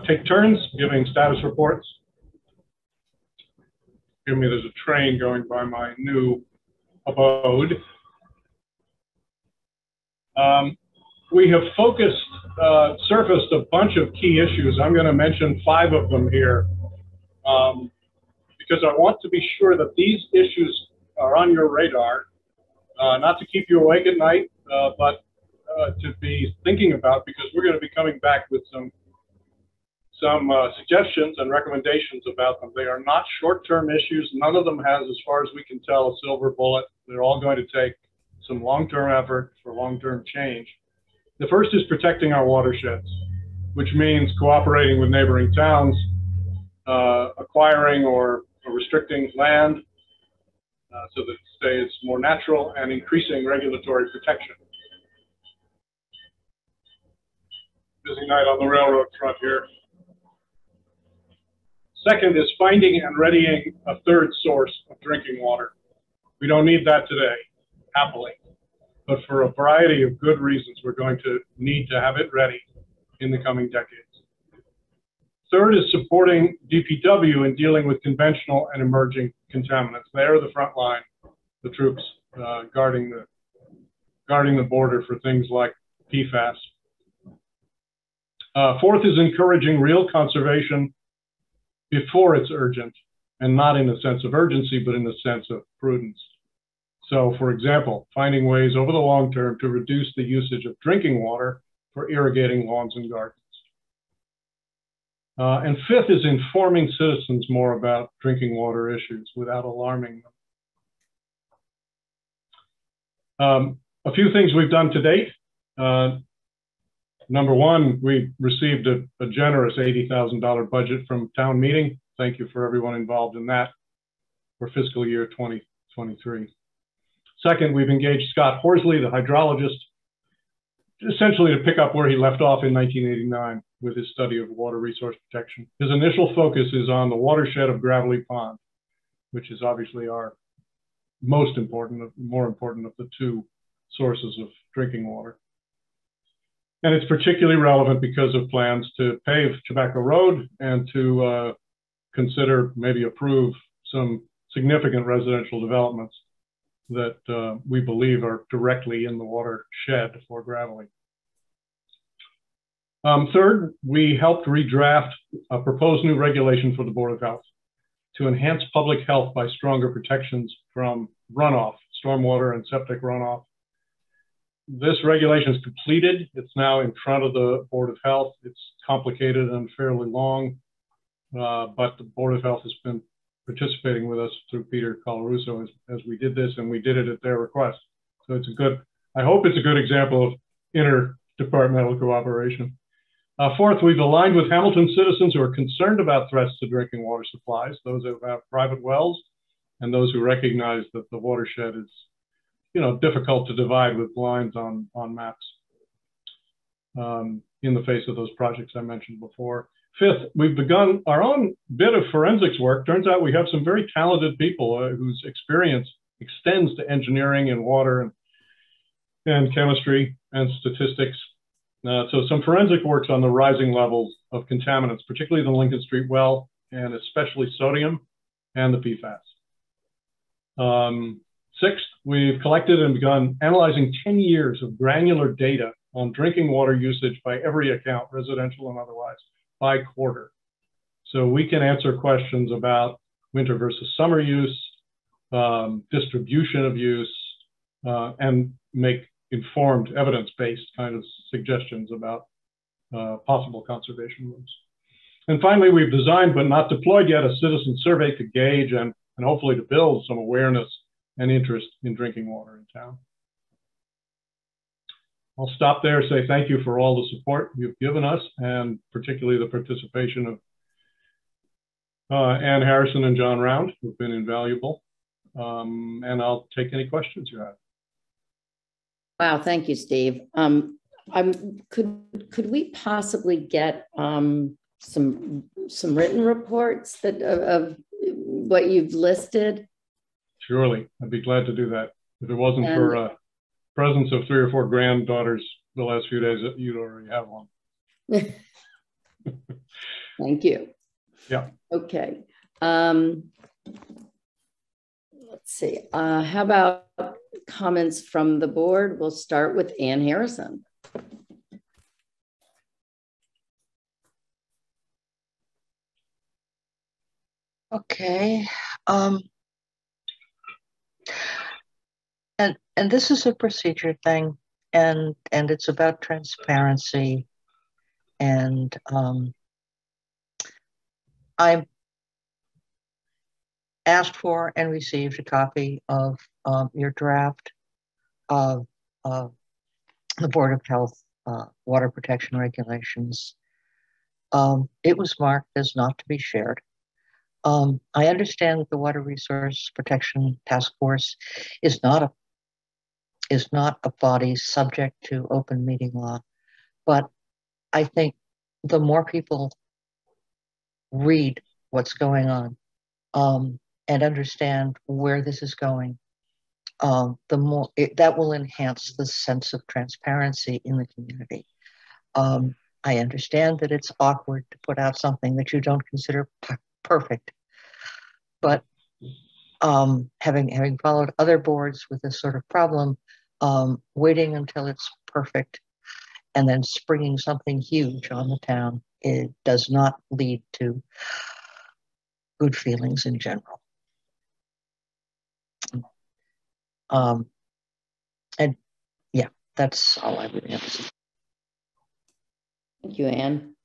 Speaker 9: take turns giving status reports. Excuse me, there's a train going by my new abode. We have surfaced a bunch of key issues. I'm going to mention 5 of them here because I want to be sure that these issues are on your radar, not to keep you awake at night, but to be thinking about, because we're going to be coming back with some suggestions and recommendations about them. They are not short-term issues. None of them has, as far as we can tell, a silver bullet. They're all going to take some long-term effort for long-term change. The first is protecting our watersheds, which means cooperating with neighboring towns, acquiring or restricting land so that it stays more natural, and increasing regulatory protection. Busy night on the railroad front here. Second is finding and readying a third source of drinking water. We don't need that today, happily. But for a variety of good reasons, we're going to need to have it ready in the coming decades. Third is supporting DPW in dealing with conventional and emerging contaminants. They are the front line, the troops guarding the border for things like PFAS. Fourth is encouraging real conservation before it's urgent, and not in a sense of urgency, but in the sense of prudence. So, for example, finding ways over the long term to reduce the usage of drinking water for irrigating lawns and gardens. And fifth is informing citizens more about drinking water issues without alarming them. A few things we've done to date. Number one, we received a generous $80,000 budget from town meeting. Thank you for everyone involved in that for fiscal year 2023. Second, we've engaged Scott Horsley, the hydrologist, essentially to pick up where he left off in 1989 with his study of water resource protection. His initial focus is on the watershed of Gravelly Pond, which is obviously our more important of the 2 sources of drinking water. And it's particularly relevant because of plans to pave Tobacco Road and to consider, maybe approve, some significant residential developments that we believe are directly in the watershed for Gravelly. Third, we helped redraft a proposed new regulation for the Board of Health to enhance public health by stronger protections from runoff, stormwater and septic runoff. This regulation is completed. It's now in front of the Board of Health. It's complicated and fairly long, but the Board of Health has been participating with us through Peter Colarusso as we did this, and we did it at their request. So it's I hope it's a good example of interdepartmental cooperation. Fourth, we've aligned with Hamilton citizens who are concerned about threats to drinking water supplies, those who have private wells, and those who recognize that the watershed is, difficult to divide with lines on maps in the face of those projects I mentioned before. Fifth, we've begun our own bit of forensics work. Turns out we have some very talented people whose experience extends to engineering and water. and chemistry and statistics. So some forensic works on the rising levels of contaminants, particularly the Lincoln Street well, and especially sodium and the PFAS. Sixth, we've collected and begun analyzing 10 years of granular data on drinking water usage by every account, residential and otherwise, by quarter. So we can answer questions about winter versus summer use, distribution of use, and make informed evidence-based kind of suggestions about possible conservation moves. And finally, we've designed but not deployed yet a citizen survey to gauge and hopefully to build some awareness and interest in drinking water in town. I'll stop there, say thank you for all the support you've given us, and particularly the participation of Ann Harrison and John Round, who've been invaluable. And I'll take any questions you have.
Speaker 1: Wow, thank you, Steve. Could we possibly get some written reports that of what you've listed?
Speaker 9: Surely, I'd be glad to do that. If it wasn't for presence of 3 or 4 granddaughters the last few days, you'd already have one.
Speaker 1: Thank you.
Speaker 9: Yeah.
Speaker 1: Okay. Let's see. How about comments from the board? We'll start with Ann Harrison.
Speaker 5: Okay. And this is a procedure thing, and it's about transparency. And I asked for and received a copy of your draft of the Board of Health water protection regulations. It was marked as not to be shared. I understand that the Water Resource Protection Task Force is not a body subject to open meeting law, but I think the more people read what's going on and understand where this is going, the more that will enhance the sense of transparency in the community. I understand that it's awkward to put out something that you don't consider perfect, but having followed other boards with this sort of problem, waiting until it's perfect and then springing something huge on the town, it does not lead to good feelings in general. And yeah, that's all I really have to say.
Speaker 1: Thank you, Ann.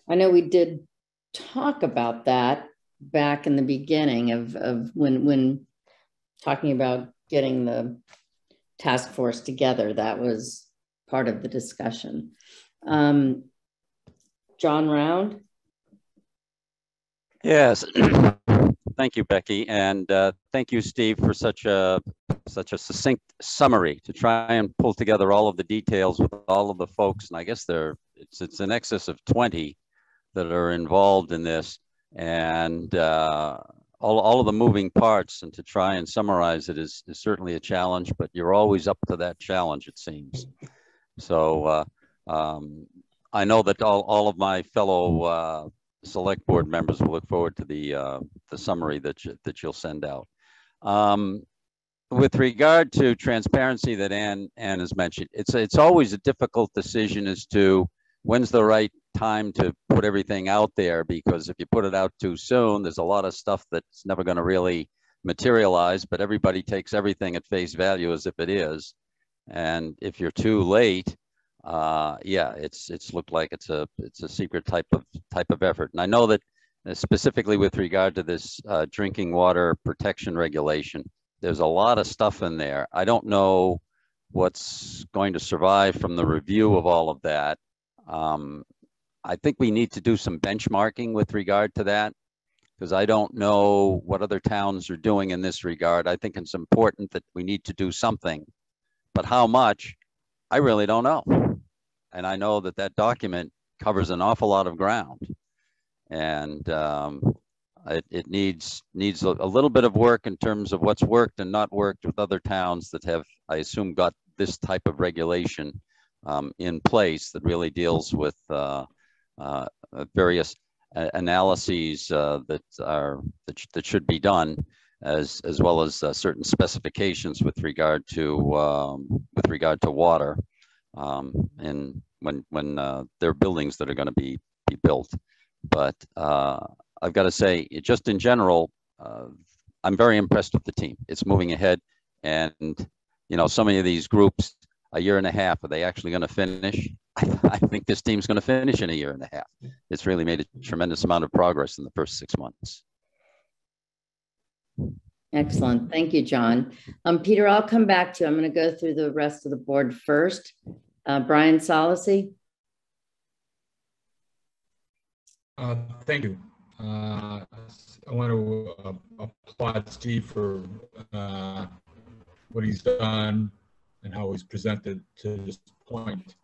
Speaker 1: I know we did talk about that back in the beginning of when talking about getting the task force together. That was part of the discussion. John Round.
Speaker 4: Yes. Thank you, Becky, and thank you, Steve, for such a succinct summary to try and pull together all of the details with all of the folks. And I guess it's in excess of 20 that are involved in this, and all of the moving parts. And to try and summarize it is certainly a challenge, but you're always up to that challenge, it seems. So I know that all of my fellow select board members will look forward to the summary that you'll send out. With regard to transparency that Ann has mentioned, it's always a difficult decision as to when's the right time to put everything out there, because if you put it out too soon, there's a lot of stuff that's never going to really materialize, but everybody takes everything at face value as if it is. And if you're too late, yeah, it's looked like it's a secret type of effort. And I know that specifically with regard to this drinking water protection regulation, there's a lot of stuff in there. I don't know what's going to survive from the review of all of that. I think we need to do some benchmarking with regard to that, because I don't know what other towns are doing in this regard. I think it's important that we need to do something, but how much, I really don't know. And I know that that document covers an awful lot of ground, and it needs a little bit of work in terms of what's worked and not worked with other towns that have, I assume, got this type of regulation in place that really deals with various analyses that should be done, as well as certain specifications with regard to water, and when there are buildings that are going to be built. But I've got to say, just in general, I'm very impressed with the team. It's moving ahead, and you know, so many of these groups, a year and a half, are they actually going to finish? I think this team's going to finish in a year and a half. It's really made a tremendous amount of progress in the first 6 months.
Speaker 1: Excellent. Thank you, John. Peter, I'll come back to you. I'm going to go through the rest of the board first. Brian Solacey.
Speaker 8: Thank you. I want to applaud Steve for what he's done and how he's presented to this point.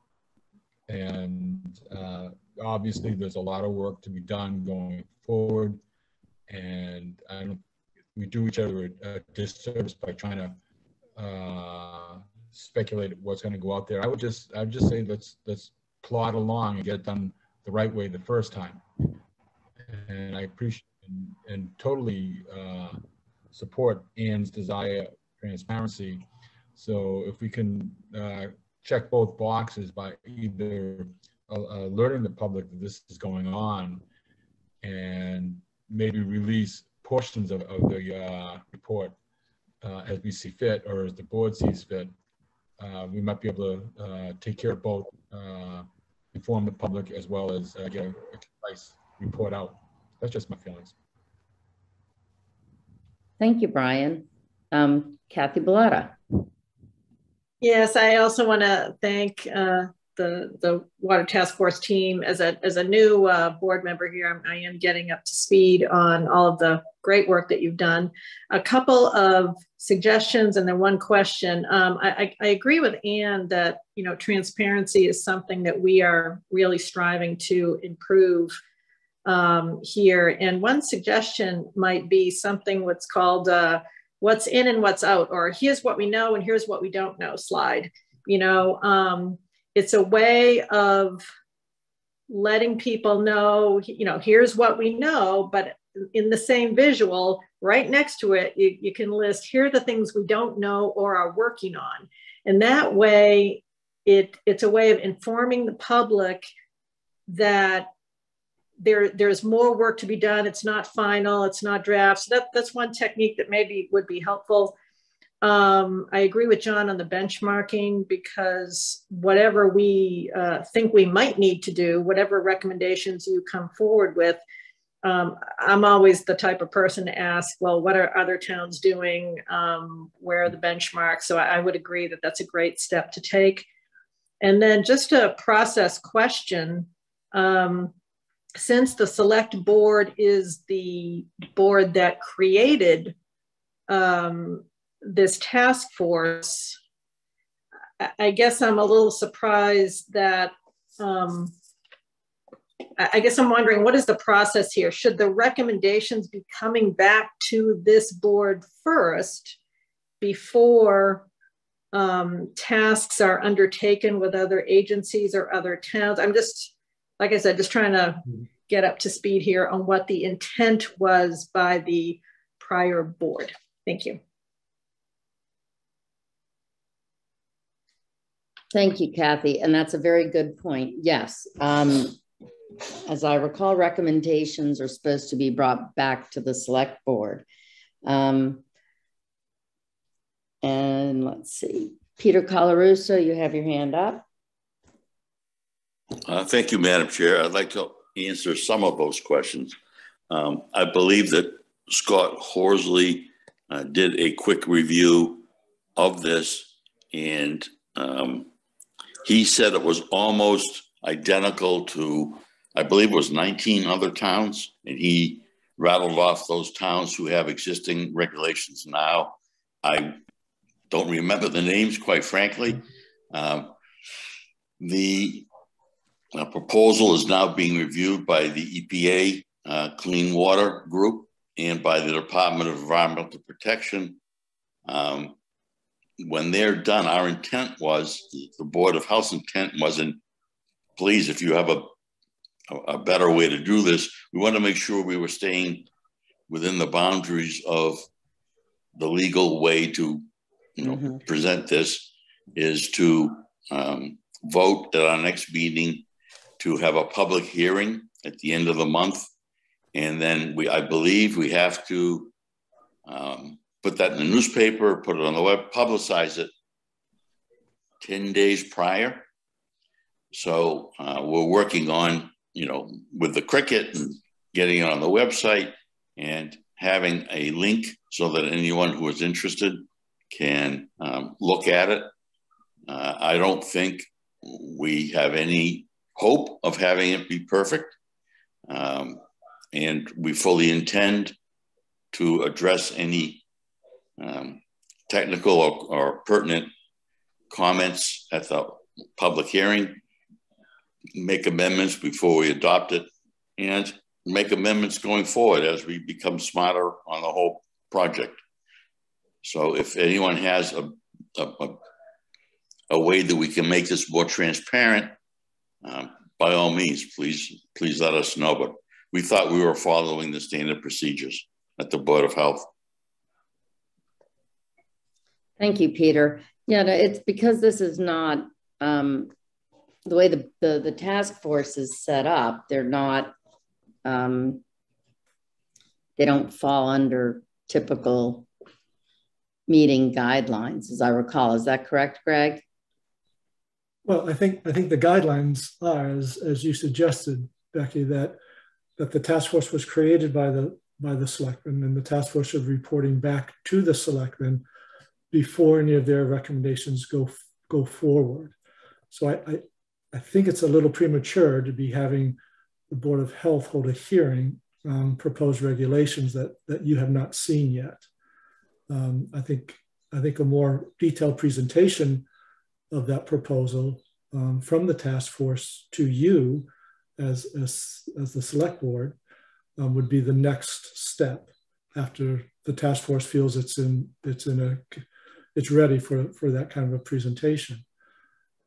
Speaker 8: And obviously there's a lot of work to be done going forward. And we do each other a disservice by trying to speculate what's going to go out there. I would just say let's plod along and get it done the right way the first time. And I appreciate and totally support Ann's desire for transparency. So if we can check both boxes by either alerting the public that this is going on and maybe release portions of the report as we see fit, or as the board sees fit, we might be able to take care of both, inform the public as well as get a concise report out. That's just my feelings.
Speaker 1: Thank you, Brian. Kathy Bellata.
Speaker 7: Yes, I also want to thank the Water Task Force team. As a new board member here, I am getting up to speed on all of the great work that you've done. A couple of suggestions and then one question. I agree with Ann that, you know, transparency is something that we are really striving to improve here. And one suggestion might be something what's called what's in and what's out, or here's what we know and here's what we don't know slide. You know, it's a way of letting people know, you know, here's what we know, but in the same visual, right next to it, you can list, here are the things we don't know or are working on. And that way, it's a way of informing the public that there's more work to be done. It's not final, it's not draft. So that's one technique that maybe would be helpful. I agree with John on the benchmarking, because whatever we think we might need to do, whatever recommendations you come forward with, I'm always the type of person to ask, well, what are other towns doing? Where are the benchmarks? So I would agree that that's a great step to take. And then just a process question. Since the select board is the board that created this task force, I guess I'm a little surprised that, I guess I'm wondering, what is the process here? Should the recommendations be coming back to this board first before tasks are undertaken with other agencies or other towns? I'm just, like I said, just trying to get up to speed here on what the intent was by the prior board. Thank you.
Speaker 1: Thank you, Kathy. And that's a very good point. Yes. As I recall, recommendations are supposed to be brought back to the select board. And let's see, Peter Colarusso, you have your hand up.
Speaker 16: Thank you, Madam Chair. I'd like to answer some of those questions. I believe that Scott Horsley did a quick review of this, and he said it was almost identical to, I believe it was 19 other towns, and he rattled off those towns who have existing regulations now. I don't remember the names, quite frankly. The proposal is now being reviewed by the EPA Clean Water Group and by the Department of Environmental Protection. when they're done, our intent was, the Board of Health's intent wasn't, please, if you have a better way to do this, we want to make sure we were staying within the boundaries of the legal way to, present this, is to vote at our next meeting to have a public hearing at the end of the month. And then I believe we have to put that in the newspaper, put it on the web, publicize it 10 days prior. So we're working on, with the cricket and getting it on the website and having a link so that anyone who is interested can look at it. I don't think we have any hope of having it be perfect. And we fully intend to address any technical or pertinent comments at the public hearing, make amendments before we adopt it, and make amendments going forward as we become smarter on the whole project. So if anyone has a way that we can make this more transparent, by all means, please let us know. But we thought we were following the standard procedures at the Board of Health.
Speaker 1: Thank you, Peter. Yeah, it's because this is not the way the task force is set up. They're not, they don't fall under typical meeting guidelines, as I recall. Is that correct, Greg?
Speaker 2: Well, I think the guidelines are, as you suggested, Becky, that the task force was created by the selectmen, and the task force is reporting back to the selectmen before any of their recommendations go forward. So I think it's a little premature to be having the Board of Health hold a hearing on proposed regulations that you have not seen yet. I think a more detailed presentation of that proposal from the task force to you as the select board would be the next step after the task force feels it's ready for that kind of a presentation.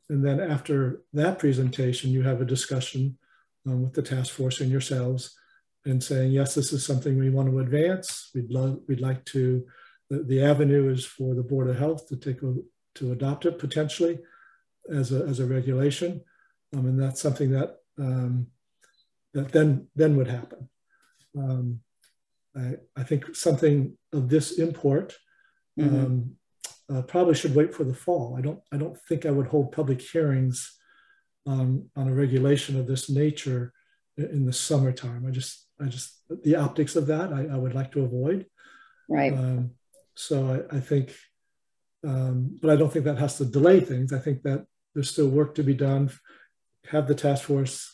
Speaker 2: And then after that presentation, you have a discussion with the task force and yourselves, and saying, yes, this is something we want to advance. We'd like to. The avenue is for the Board of Health to adopt it potentially as a regulation, and that's something that then would happen. I think something of this import probably should wait for the fall. I don't think I would hold public hearings on a regulation of this nature in the summertime. I just the optics of that I would like to avoid.
Speaker 1: Right.
Speaker 2: So I think, but I don't think that has to delay things. I think that there's still work to be done. Have the task force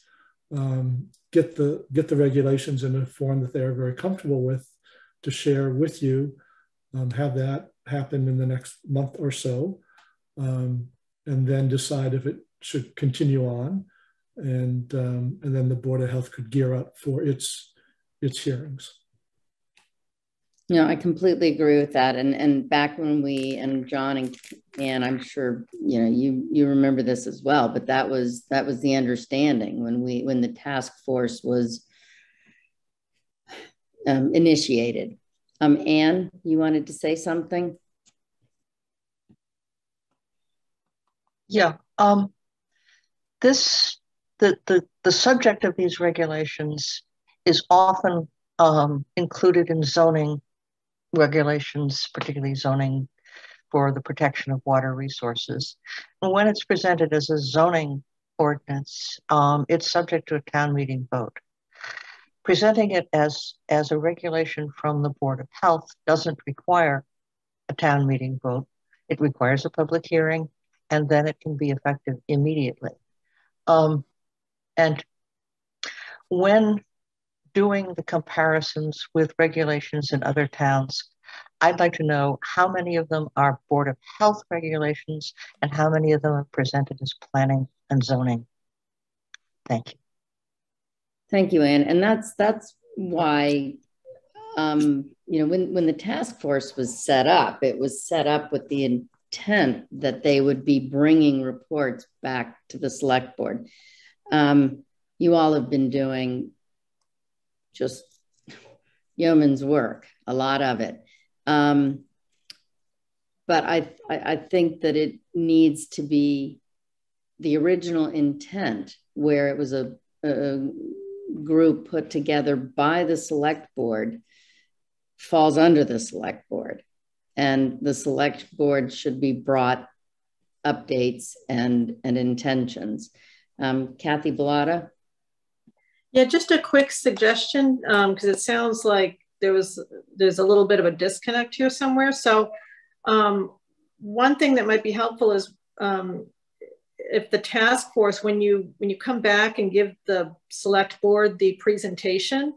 Speaker 2: get the regulations in a form that they're very comfortable with to share with you. Have that happen in the next month or so, and then decide if it should continue on, and then the Board of Health could gear up for its hearings.
Speaker 1: No, I completely agree with that. And back when and John and I'm sure you remember this as well, but that was the understanding when the task force was initiated. Anne, you wanted to say something?
Speaker 5: Yeah. The subject of these regulations is often included in zoning regulations, particularly zoning for the protection of water resources. And when it's presented as a zoning ordinance, it's subject to a town meeting vote. Presenting it as a regulation from the Board of Health doesn't require a town meeting vote. It requires a public hearing, and then it can be effective immediately. And when doing the comparisons with regulations in other towns, I'd like to know how many of them are Board of Health regulations and how many of them are presented as planning and zoning. Thank you.
Speaker 1: Thank you, Anne. And that's why, when the task force was set up, it was set up with the intent that they would be bringing reports back to the select board. You all have been doing just yeoman's work, a lot of it. But I think that it needs to be the original intent, where it was a group put together by the select board, falls under the select board, and the select board should be brought updates and intentions. Kathy Bellata?
Speaker 7: Yeah, just a quick suggestion, because it sounds like there's a little bit of a disconnect here somewhere. So one thing that might be helpful is if the task force, when you come back and give the select board the presentation,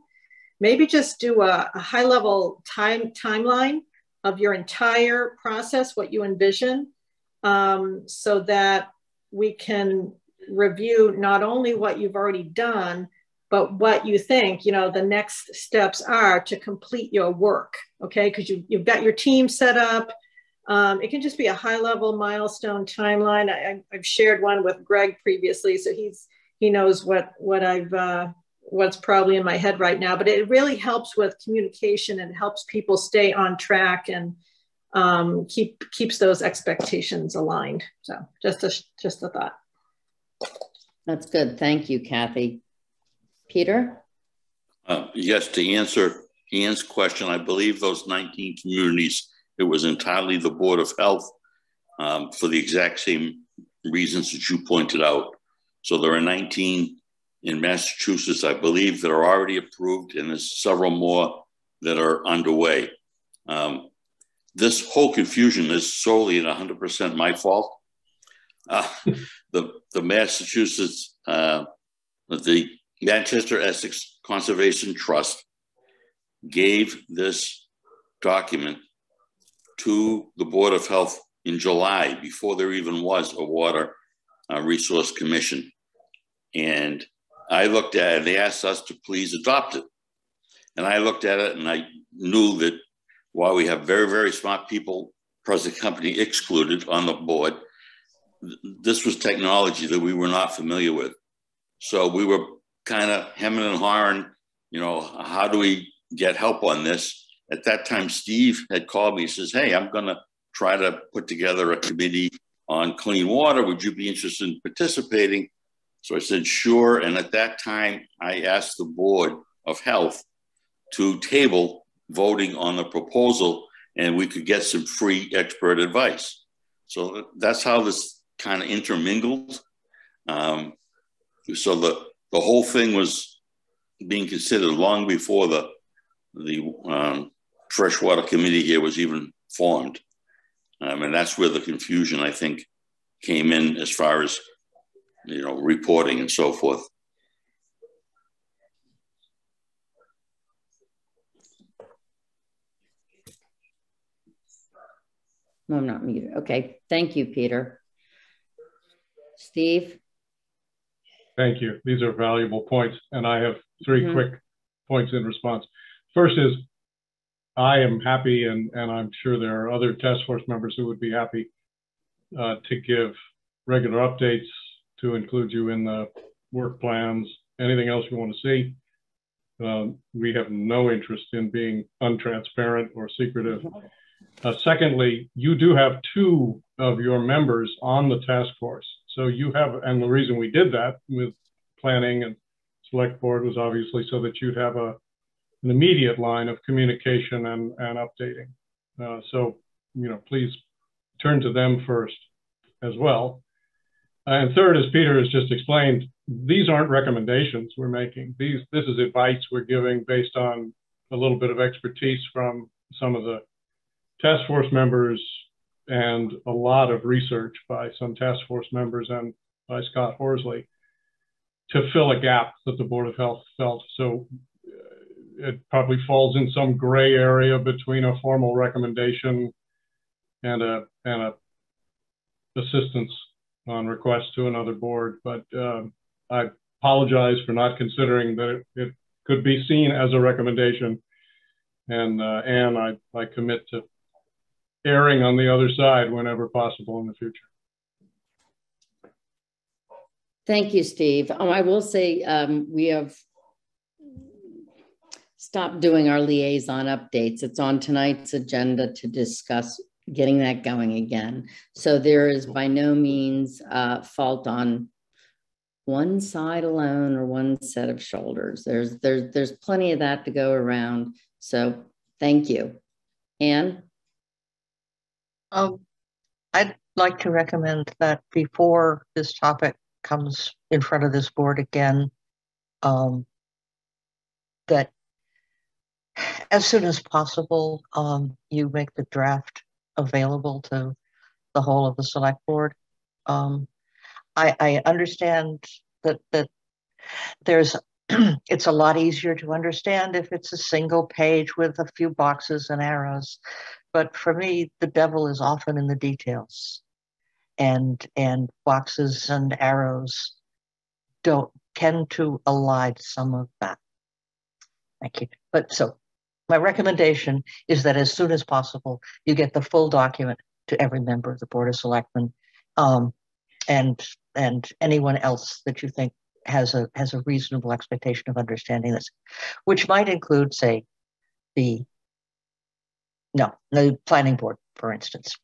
Speaker 7: maybe just do a high level timeline of your entire process, what you envision, so that we can review not only what you've already done, but what you think, the next steps are to complete your work, okay? Because you've got your team set up. It can just be a high level milestone timeline. I've shared one with Greg previously, so he knows what's probably in my head right now, but it really helps with communication and helps people stay on track and keeps those expectations aligned. So just a thought.
Speaker 1: That's good. Thank you, Kathy. Peter?
Speaker 16: Yes, to answer Ian's question, I believe those 19 communities, it was entirely the Board of Health for the exact same reasons that you pointed out. So there are 19 in Massachusetts, I believe, that are already approved, and there's several more that are underway. This whole confusion is solely and 100% my fault. The Massachusetts, the Manchester Essex Conservation Trust gave this document to the Board of Health in July, before there even was a Water Resource Commission. And I looked at it, and they asked us to please adopt it. And I looked at it, and I knew that while we have very, very smart people, present company excluded, on the board, this was technology that we were not familiar with. So we were kind of hemming and hawing, how do we get help on this? At that time, Steve had called me. He says, hey, I'm going to try to put together a committee on clean water. Would you be interested in participating? So I said, sure. And at that time, I asked the Board of Health to table voting on the proposal, and we could get some free expert advice. So that's how this kind of intermingled. So the whole thing was being considered long before the freshwater committee here was even formed. And that's where the confusion, I think, came in as far as, reporting and so forth.
Speaker 1: No, I'm not muted. Okay. Thank you, Peter. Steve?
Speaker 9: Thank you. These are valuable points. And I have three quick points in response. First is, I am happy, and I'm sure there are other task force members who would be happy to give regular updates, to include you in the work plans, anything else you want to see. We have no interest in being untransparent or secretive. Secondly, you do have 2 of your members on the task force. So you have, and the reason we did that with planning and select board was obviously so that you'd have an immediate line of communication and updating. So, please turn to them first as well. And third, as Peter has just explained, these aren't recommendations we're making. This is advice we're giving based on a little bit of expertise from some of the task force members and a lot of research by some task force members and by Scott Horsley to fill a gap that the Board of Health felt. So it probably falls in some gray area between a formal recommendation and a assistance on request to another board. But I apologize for not considering that it could be seen as a recommendation. And Anne, I commit to erring on the other side whenever possible in the future.
Speaker 1: Thank you, Steve. I will say we have stopped doing our liaison updates. It's on tonight's agenda to discuss getting that going again. So there is by no means fault on one side alone or one set of shoulders. There's plenty of that to go around. So thank you. Anne?
Speaker 5: I'd like to recommend that before this topic comes in front of this board again, that as soon as possible, you make the draft available to the whole of the select board. I understand that there's it's a lot easier to understand if it's a single page with a few boxes and arrows, but for me, the devil is often in the details, and boxes and arrows tend to elide some of that. Thank you. But so my recommendation is that as soon as possible, you get the full document to every member of the Board of Selectmen, and anyone else that you think has a reasonable expectation of understanding this, which might include, say, the planning board, for instance.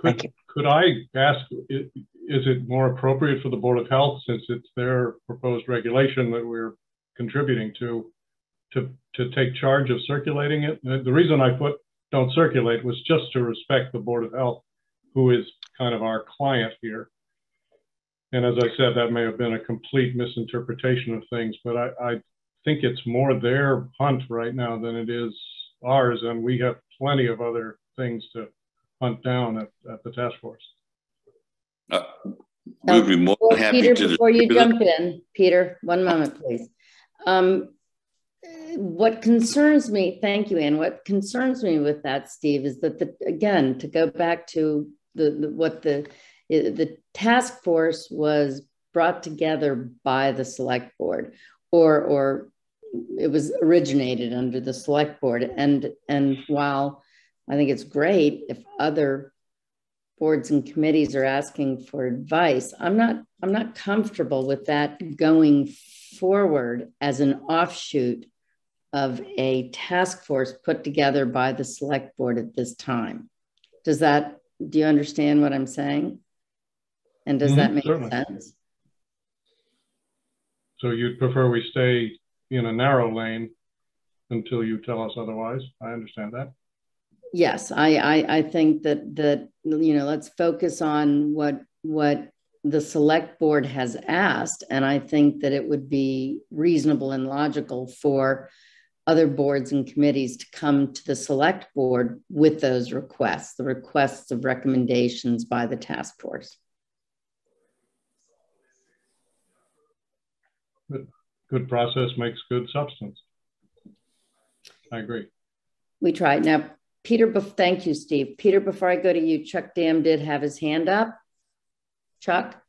Speaker 5: Thank you.
Speaker 9: Could I ask, is it more appropriate for the Board of Health, since it's their proposed regulation that we're contributing to take charge of circulating it? The reason I put don't circulate was just to respect the Board of Health, who is kind of our client here. And as I said, that may have been a complete misinterpretation of things, but I think it's more their hunt right now than it is ours, and we have plenty of other things to hunt down at the task force.
Speaker 16: We'll be more than happy
Speaker 1: Peter,
Speaker 16: to
Speaker 1: before you jump in, Peter, one moment, please. What concerns me, thank you, Anne, what concerns me with that, Steve, is that, again, to go back to the task force was brought together by the select board, or it was originated under the select board. And while I think it's great if other boards and committees are asking for advice, I'm not comfortable with that going forward as an offshoot of a task force put together by the select board at this time. Do you understand what I'm saying? And does that make sense?
Speaker 9: So you'd prefer we stay in a narrow lane until you tell us otherwise? I understand that.
Speaker 1: Yes, I think that let's focus on what the select board has asked, and I think that it would be reasonable and logical for other boards and committees to come to the select board with those requests, the requests of recommendations by the task force.
Speaker 9: Good process makes good substance. I agree.
Speaker 1: We tried. Now, Peter, thank you, Steve. Peter, before I go to you, Chuck Dam did have his hand up. Chuck?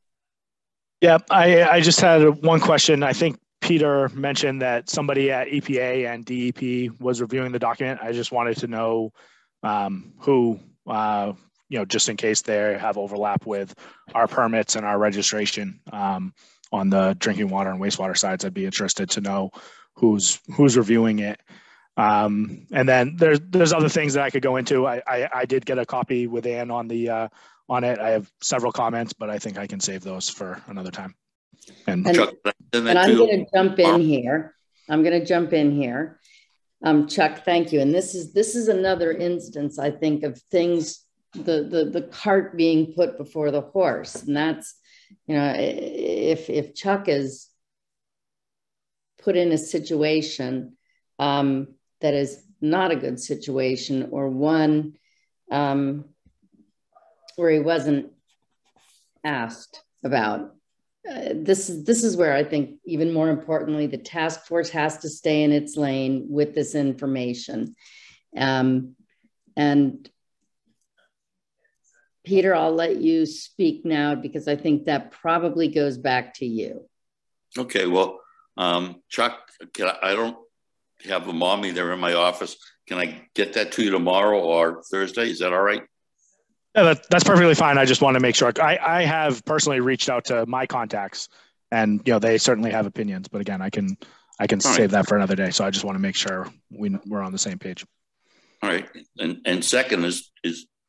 Speaker 3: Yeah, I just had one question. I think Peter mentioned that somebody at EPA and DEP was reviewing the document. I just wanted to know who, just in case they have overlap with our permits and our registration on the drinking water and wastewater sides. I'd be interested to know who's reviewing it. And then there's other things that I could go into. I did get a copy with Ann on it. I have several comments, but I think I can save those for another time. And Chuck,
Speaker 1: I'm going to jump in here. Chuck, thank you. And this is another instance, I think, of things, the cart being put before the horse. And that's, if Chuck is put in a situation that is not a good situation, or one where he wasn't asked about, this is where I think, even more importantly, the task force has to stay in its lane with this information. And Peter, I'll let you speak now, because I think that probably goes back to you.
Speaker 16: Okay, well, Chuck, have them on me. They're in my office. Can I get that to you tomorrow or Thursday? Is that all right?
Speaker 3: Yeah, that's perfectly fine. I just want to make sure. I have personally reached out to my contacts, and they certainly have opinions. But again, I can save that for another day. So I just want to make sure we're on the same page.
Speaker 16: All right. And second is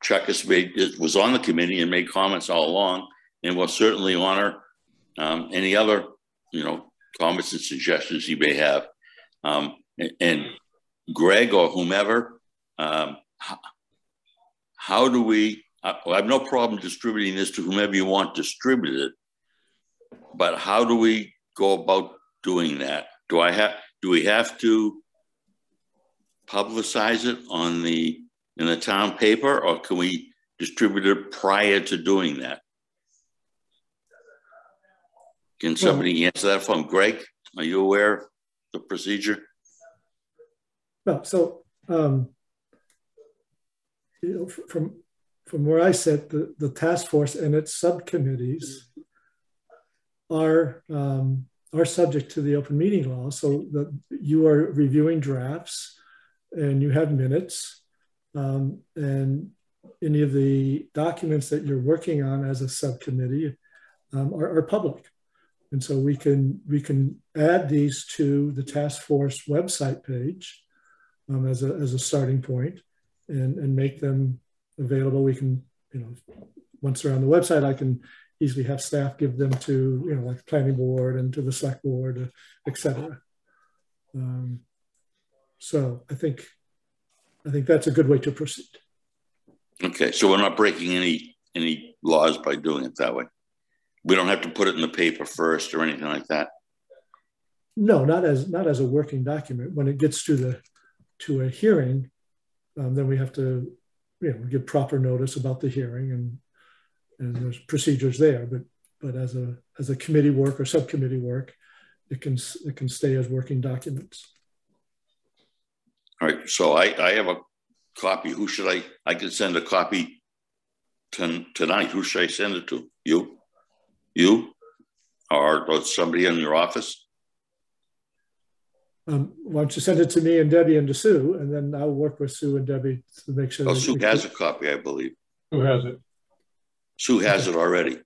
Speaker 16: Chuck was on the committee and made comments all along, and will certainly honor any other comments and suggestions he may have. And Greg or whomever, how do we? I have no problem distributing this to whomever you want distributed, but how do we go about doing that? Do we have to publicize it in the town paper, or can we distribute it prior to doing that? Can somebody answer that from Greg? Are you aware of the procedure?
Speaker 2: Well, so from where I sit, the task force and its subcommittees are subject to the open meeting law, so that you are reviewing drafts and you have minutes, and any of the documents that you're working on as a subcommittee are public. And so we can add these to the task force website page as a starting point, and make them available. We can, once they're on the website, I can easily have staff give them to, like the planning board and to the select board, et cetera. So I think that's a good way to proceed.
Speaker 16: Okay, so we're not breaking any laws by doing it that way. We don't have to put it in the paper first or anything like that.
Speaker 2: No, not as a working document. When it gets to a hearing, then we have to give proper notice about the hearing, and there's procedures there. But as a committee work or subcommittee work, it can stay as working documents.
Speaker 16: All right. So I have a copy. Who should I can send a copy tonight. Who should I send it to? You, or somebody in your office?
Speaker 2: Why don't you send it to me and Debbie and to Sue, and then I'll work with Sue and Debbie to make sure.
Speaker 16: Oh, Sue has a copy, I believe.
Speaker 9: Who has it?
Speaker 16: Sue has it already.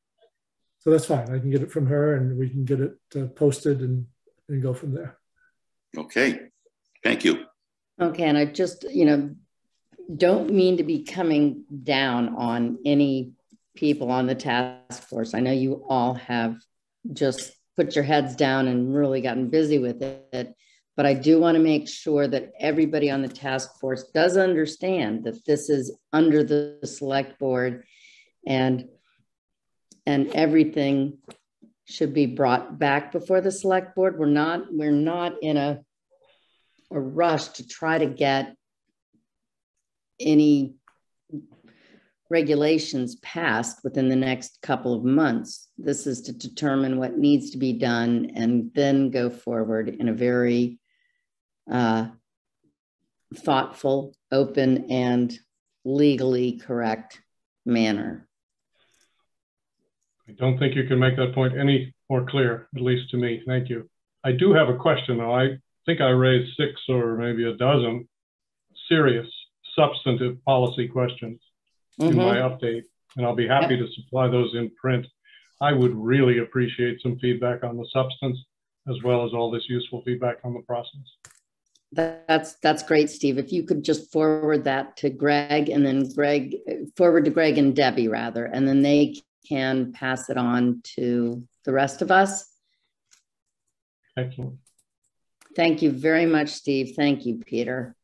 Speaker 2: So that's fine. I can get it from her, and we can get it posted and go from there.
Speaker 16: Okay. Thank you.
Speaker 1: Okay, and I just, don't mean to be coming down on any people on the task force. I know you all have just put your heads down and really gotten busy with it. But I do want to make sure that everybody on the task force does understand that this is under the select board, and everything should be brought back before the select board. We're not in a rush to try to get any regulations passed within the next couple of months. This is to determine what needs to be done and then go forward in a very thoughtful, open, and legally correct manner.
Speaker 9: I don't think you can make that point any more clear, at least to me. Thank you. I do have a question, though. I think I raised 6 or maybe a dozen serious, substantive policy questions in my update, and I'll be happy to supply those in print. I would really appreciate some feedback on the substance, as well as all this useful feedback on the process.
Speaker 1: That's great, Steve. If you could just forward that to Greg, and then forward to Greg and Debbie rather, and then they can pass it on to the rest of us.
Speaker 9: Excellent.
Speaker 1: Thank you very much, Steve. Thank you, Peter.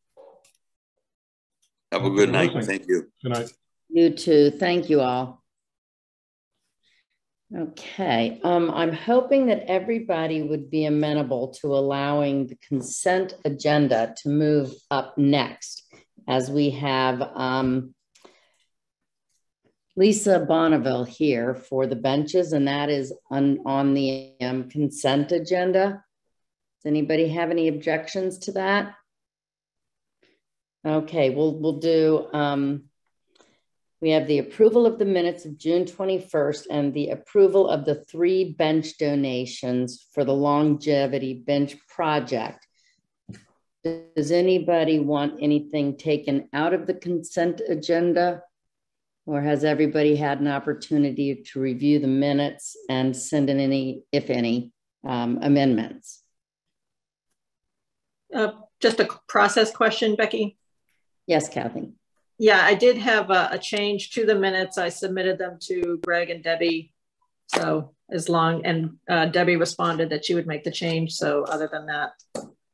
Speaker 16: Have a good night. Thank you.
Speaker 9: Good night.
Speaker 1: You too. Thank you all. Okay, I'm hoping that everybody would be amenable to allowing the consent agenda to move up next, as we have Lisa Bonneville here for the benches, and that is on the consent agenda. Does anybody have any objections to that? Okay, we'll do, we have the approval of the minutes of June 21st and the approval of the 3 bench donations for the longevity bench project. Does anybody want anything taken out of the consent agenda? Or has everybody had an opportunity to review the minutes and send in any, if any, amendments?
Speaker 7: Just a process question, Becky.
Speaker 1: Yes, Kathy.
Speaker 7: Yeah, I did have a change to the minutes. I submitted them to Greg and Debbie. So Debbie responded that she would make the change. So other than that,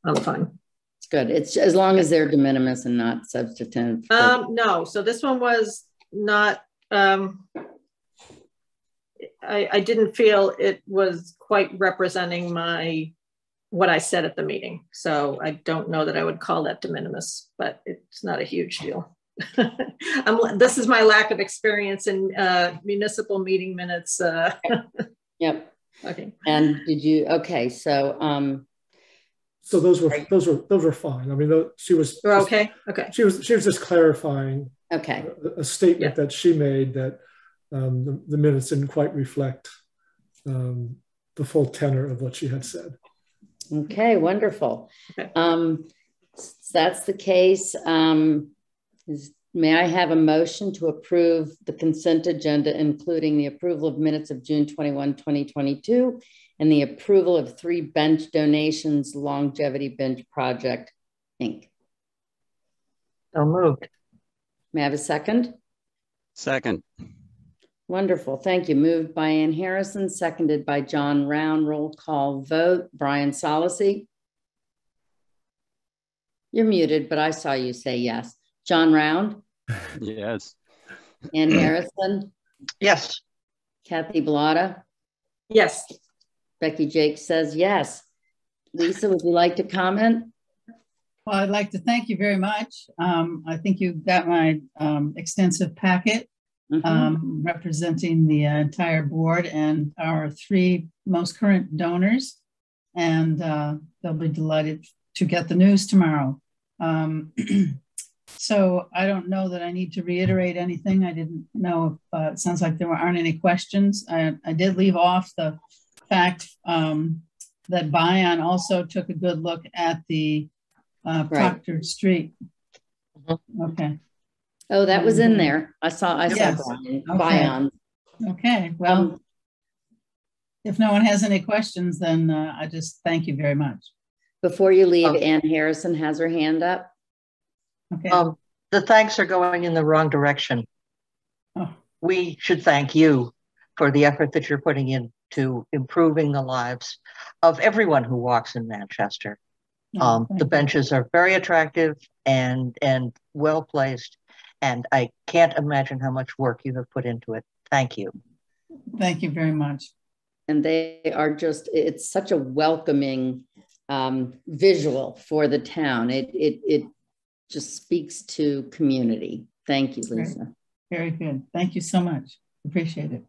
Speaker 7: I'm fine.
Speaker 1: It's good. It's as long as they're de minimis and not substantive.
Speaker 7: No, so this one was not, I didn't feel it was quite representing what I said at the meeting. So I don't know that I would call that de minimis, but it's not a huge deal. This is my lack of experience in municipal meeting minutes.
Speaker 1: Yep.
Speaker 7: Okay.
Speaker 1: And did you? Okay. So
Speaker 2: so those were fine. I mean, she was
Speaker 7: okay. Okay.
Speaker 2: She was just clarifying.
Speaker 1: Okay.
Speaker 2: A statement that she made that the minutes didn't quite reflect the full tenor of what she had said.
Speaker 1: Okay. Wonderful. Okay. So that's the case. May I have a motion to approve the consent agenda, including the approval of minutes of June 21, 2022, and the approval of 3 bench donations, Longevity Bench Project, Inc.
Speaker 5: So moved.
Speaker 1: May I have a second?
Speaker 4: Second.
Speaker 1: Wonderful. Thank you. Moved by Ann Harrison, seconded by John Round. Roll call vote. Brian Solacey. You're muted, but I saw you say yes. John Round?
Speaker 4: Yes.
Speaker 1: Ann Harrison?
Speaker 5: Yes.
Speaker 1: Kathy Bellata?
Speaker 7: Yes.
Speaker 1: Becky Jake says yes. Lisa, would you like to comment?
Speaker 17: Well, I'd like to thank you very much. I think you got my extensive packet representing the entire board and our 3 most current donors, and they'll be delighted to get the news tomorrow. So I don't know that I need to reiterate anything. I didn't know if it sounds like there aren't any questions. I did leave off the fact that Bion also took a good look at the Proctor Street. Okay.
Speaker 1: Oh, that was in there. I saw
Speaker 17: yes.
Speaker 1: Bion.
Speaker 17: Okay. Well, if no one has any questions, then I just thank you very much.
Speaker 1: Before you leave, Ann Harrison has her hand up.
Speaker 17: Okay.
Speaker 5: The thanks are going in the wrong direction.
Speaker 17: Oh.
Speaker 5: We should thank you for the effort that you're putting into improving the lives of everyone who walks in Manchester. The benches are very attractive and well placed, and I can't imagine how much work you have put into it. Thank you.
Speaker 17: Thank you very much.
Speaker 1: And they are just, it's such a welcoming visual for the town. It just speaks to community. Thank you, Lisa.
Speaker 17: Very good. Thank you so much. Appreciate it.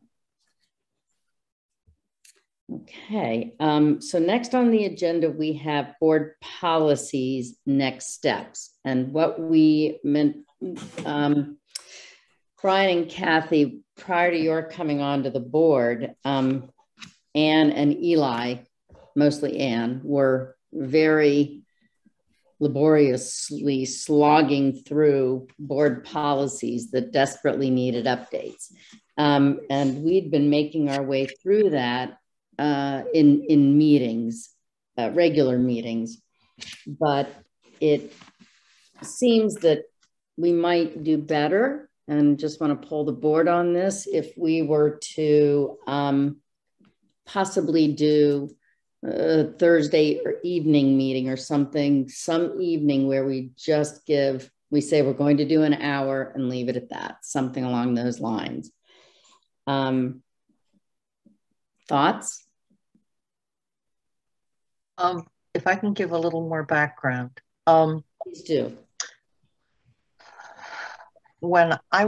Speaker 1: Okay, so next on the agenda, we have board policies, next steps. And what we meant, Brian and Kathy, prior to your coming onto the board, Anne and Eli, mostly Anne, were very laboriously slogging through board policies that desperately needed updates. And we'd been making our way through that in meetings, regular meetings, but it seems that we might do better, and just want to pull the board on this, if we were to possibly do a Thursday or evening meeting or something, some evening where we just we say we're going to do an hour and leave it at that, something along those lines. Thoughts?
Speaker 5: If I can give a little more background.
Speaker 1: Please do.
Speaker 5: When I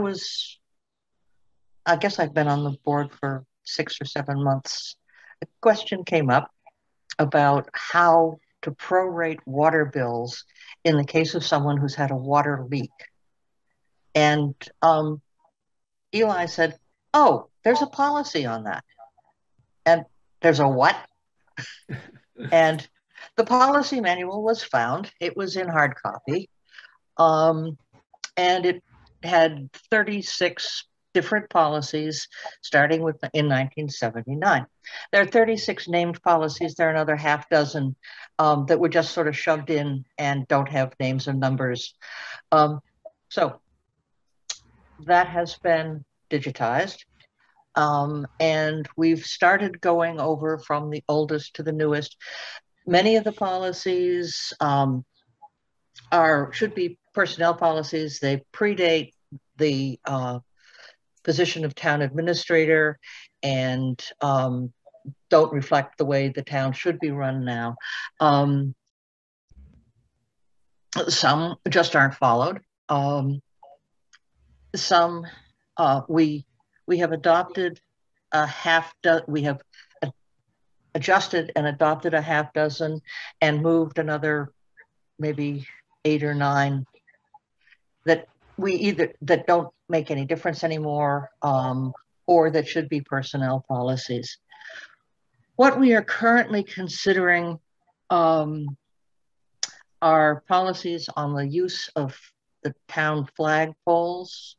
Speaker 5: guess I've been on the board for 6 or 7 months, a question came up about how to prorate water bills in the case of someone who's had a water leak. And Eli said, oh, there's a policy on that. And there's a what? And The policy manual was found. It was in hard copy. And it had 36 different policies starting in 1979. There are 36 named policies. There are another half dozen that were just sort of shoved in and don't have names and numbers. So that has been digitized. And we've started going over from the oldest to the newest. Many of the policies should be personnel policies. They predate the position of town administrator and don't reflect the way the town should be run now. Some just aren't followed. Some we have adopted we have adjusted and adopted a half dozen and moved another maybe 8 or 9 that that don't make any difference anymore, or that should be personnel policies. What we are currently considering are policies on the use of the town flagpoles,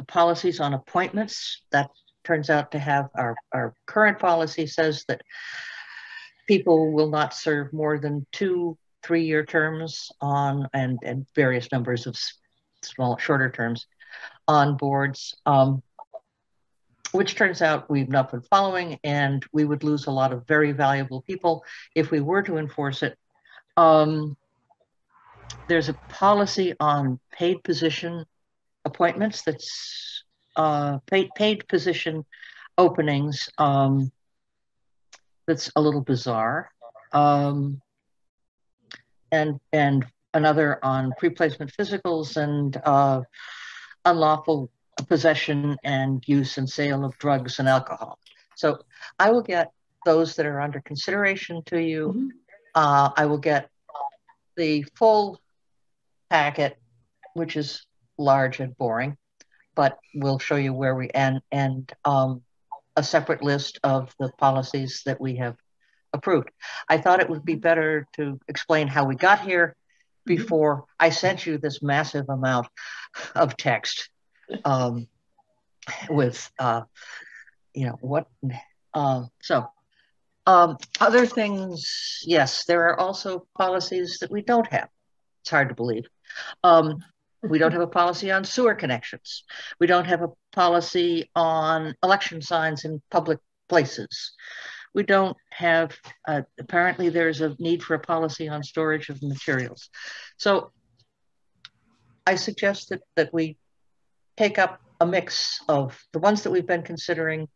Speaker 5: policies on appointments. That turns out to have our current policy says that people will not serve more than 2 3-year terms on and various numbers of shorter terms on boards, which turns out we've not been following, and we would lose a lot of very valuable people if we were to enforce it. There's a policy on paid position appointments that's paid position openings that's a little bizarre. And another on pre-placement physicals and unlawful possession and use and sale of drugs and alcohol. So I will get those that are under consideration to you. I will get the full packet, which is large and boring, but we'll show you where we and a separate list of the policies that we have approved. I thought it would be better to explain how we got here before I sent you this massive amount of text with, what, other things, yes, there are also policies that we don't have. It's hard to believe. We don't have a policy on sewer connections. We don't have a policy on election signs in public places. We don't have, apparently there's a need for a policy on storage of materials. So I suggest that we take up a mix of the ones that we've been considering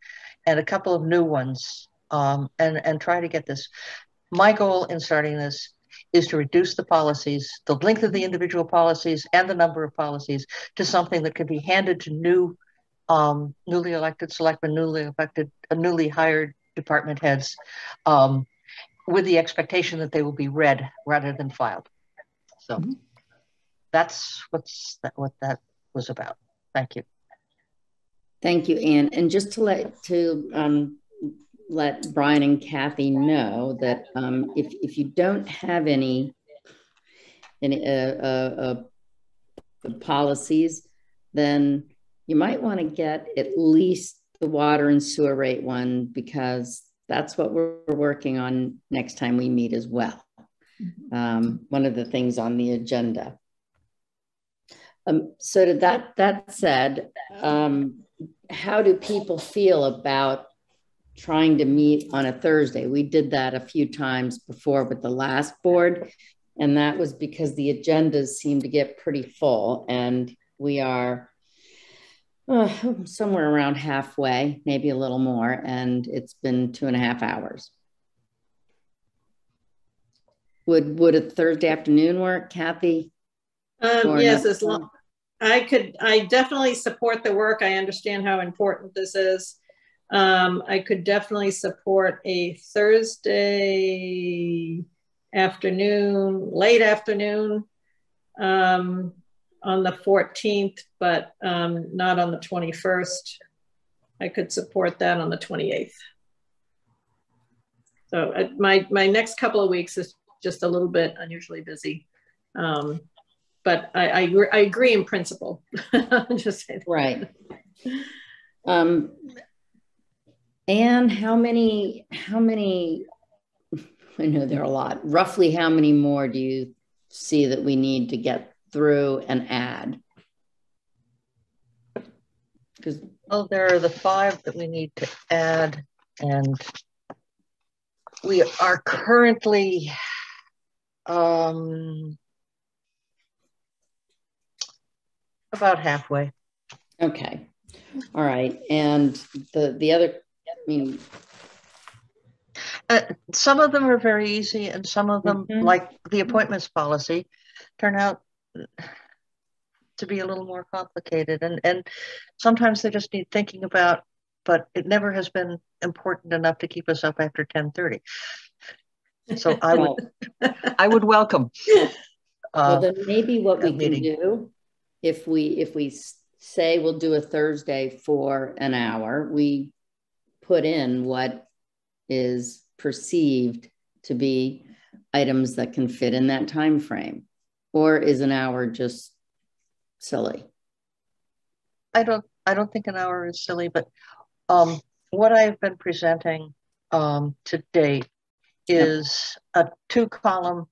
Speaker 5: and a couple of new ones and try to get this. My goal in starting this is to reduce the policies, the length of the individual policies and the number of policies to something that can be handed to newly elected selectmen, newly hired department heads, with the expectation that they will be read rather than filed. So that's what that was about. Thank you.
Speaker 1: Thank you, Anne. And just to let Brian and Kathy know that if you don't have any policies, then you might want to get at least the water and sewer rate one, because that's what we're working on next time we meet as well. One of the things on the agenda. So to that said, how do people feel about trying to meet on a Thursday? We did that a few times before with the last board, and that was because the agendas seem to get pretty full, and we are somewhere around halfway, maybe a little more, and it's been 2.5 hours. Would a Thursday afternoon work, Kathy?
Speaker 7: Yes, as long I definitely support the work. I understand how important this is. I could definitely support a Thursday afternoon, late afternoon, on the 14th, but not on the 21st. I could support that on the 28th. So my next couple of weeks is just a little bit unusually busy. But I agree in principle. Just say that.
Speaker 1: Right. And how many, I know there are a lot, roughly how many more do you see that we need to get through and add?
Speaker 5: Well, there are the 5 that we need to add, and we are currently about halfway.
Speaker 1: Okay. All right. And the other, I mean,
Speaker 5: some of them are very easy, and some of them, like the appointments policy, turn out to be a little more complicated. And sometimes they just need thinking about, but it never has been important enough to keep us up after 10:30. So I would welcome.
Speaker 1: Well, then maybe what we can do, if we say we'll do a Thursday for an hour, we put in what is perceived to be items that can fit in that time frame, or is an hour just silly?
Speaker 5: I don't think an hour is silly, but what I've been presenting to date is a 2-column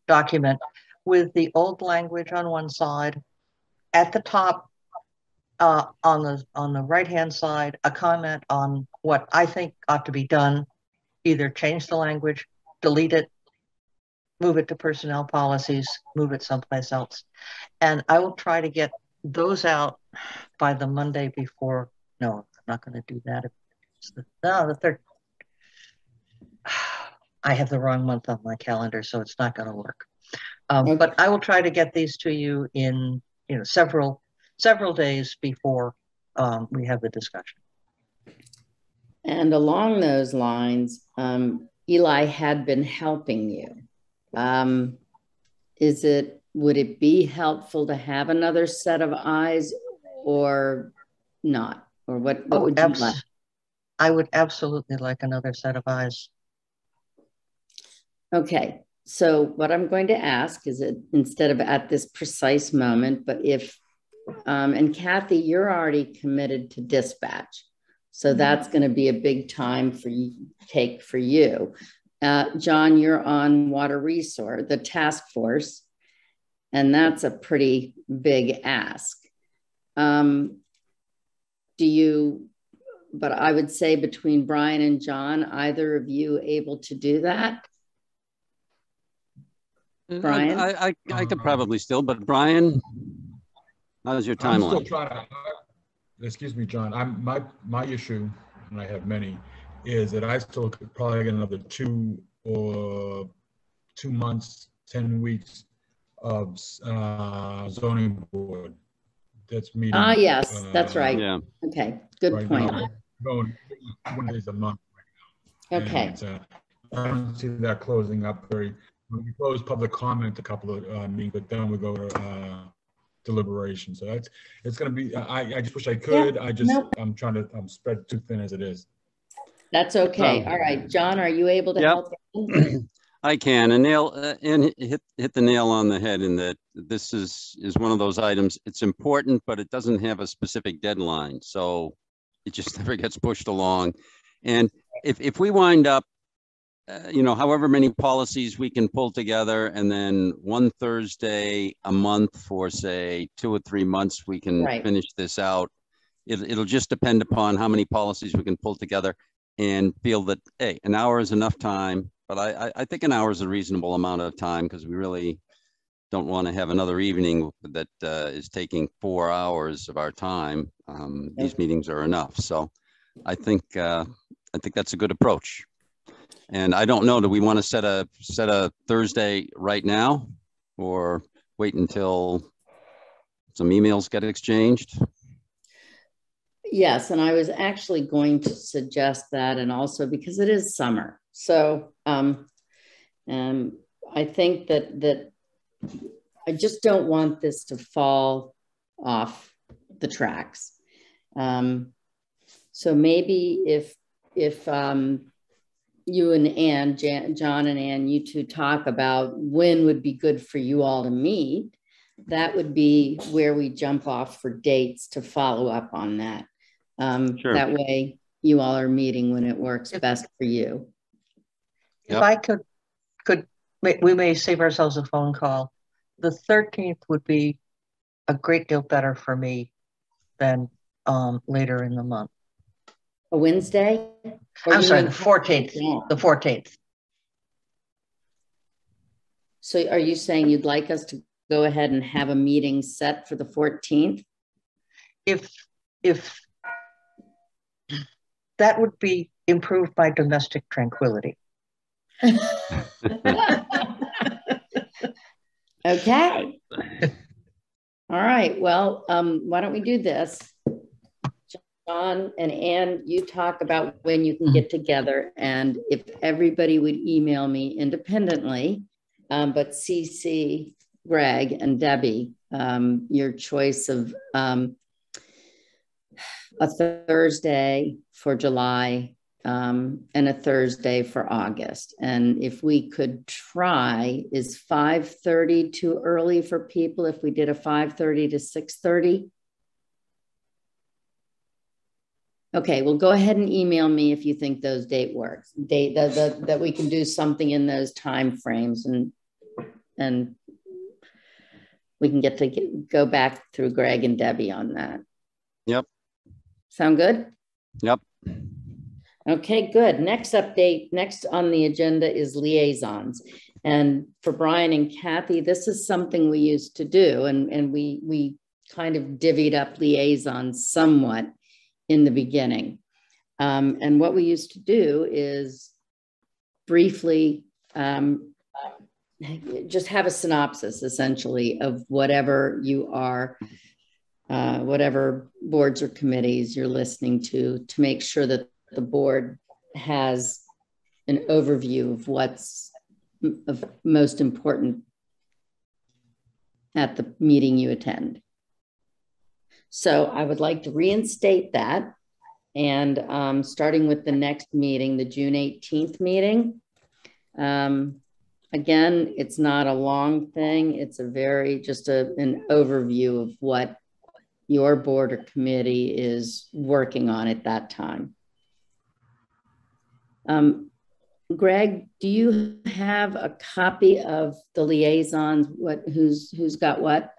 Speaker 5: document with the old language on one side, at the top on the right hand side, a comment on what I think ought to be done, either change the language, delete it, move it to personnel policies, move it someplace else. And I will try to get those out by the Monday before. No, I'm not going to do that. The 3rd. I have the wrong month on my calendar, so it's not going to work. Okay. But I will try to get these to you in several days before we have the discussion.
Speaker 1: And along those lines, Eli had been helping you. Would it be helpful to have another set of eyes or not? Or what would you like?
Speaker 5: I would absolutely like another set of eyes.
Speaker 1: Okay, so what I'm going to ask is that instead of at this precise moment, but if, and Kathy, you're already committed to dispatch. So that's going to be a big time for you, for you. John, you're on water resource, the task force, and that's a pretty big ask. But I would say between Brian and John, either of you able to do that? Brian?
Speaker 4: I could probably still, but Brian, how's your timeline?
Speaker 8: I'm still trying to, excuse me, John, my issue, and I have many, is that I still could probably get another 2 months, 10 weeks of zoning board. That's meeting.
Speaker 1: Yes, that's right. Yeah. Okay, good
Speaker 8: right
Speaker 1: point.
Speaker 8: Now, going 1 day a month right now.
Speaker 1: Okay.
Speaker 8: And I don't see that closing up very. We close public comment a couple of meetings, but then we go to deliberation. So it's going to be. I just wish I could. Yeah, I'm trying to. I'm spread too thin as it is.
Speaker 1: That's okay. All right, John, are you able to help?
Speaker 4: I can, and hit the nail on the head in that this is one of those items. It's important, but it doesn't have a specific deadline, so it just never gets pushed along. And if we wind up, however many policies we can pull together, and then one Thursday a month for say 2 or 3 months, we can finish this out. It'll just depend upon how many policies we can pull together and feel that, hey, an hour is enough time. But I think an hour is a reasonable amount of time because we really don't want to have another evening that is taking 4 hours of our time. These meetings are enough. So I think that's a good approach. And I don't know, do we want to set a Thursday right now or wait until some emails get exchanged?
Speaker 1: Yes, and I was actually going to suggest that, and also because it is summer. So I think that I just don't want this to fall off the tracks. So maybe if you and Ann, John and Ann, you two talk about when would be good for you all to meet, that would be where we jump off for dates to follow up on that.
Speaker 4: Sure.
Speaker 1: That way you all are meeting when it works best for you.
Speaker 5: If I could, we may save ourselves a phone call. The 13th would be a great deal better for me than later in the month.
Speaker 1: A Wednesday?
Speaker 5: I'm sorry, the 14th. The 14th.
Speaker 1: So are you saying you'd like us to go ahead and have a meeting set for the 14th?
Speaker 5: If that would be improved by domestic tranquility.
Speaker 1: Okay. All right. Well, why don't we do this? John and Ann, you talk about when you can get together, and if everybody would email me independently, but CC Greg and Debbie, your choice of a Thursday for July and a Thursday for August. And if we could try, is 5:30 too early for people if we did a 5:30 to 6:30? Okay, well, go ahead and email me if you think those date works. That we can do something in those time frames, and we can get to go back through Greg and Debbie on that.
Speaker 4: Yep.
Speaker 1: Sound good?
Speaker 4: Yep.
Speaker 1: Okay, good. Next on the agenda is liaisons. And for Brian and Kathy, this is something we used to do, and we kind of divvied up liaisons somewhat in the beginning. And what we used to do is briefly just have a synopsis, essentially, of whatever you are, whatever boards or committees you're listening to make sure that the board has an overview of what's most important at the meeting you attend. So I would like to reinstate that, and starting with the next meeting, the June 18th meeting. Again, it's not a long thing. It's just an overview of what your board or committee is working on at that time. Greg, do you have a copy of the liaisons? Who's got what?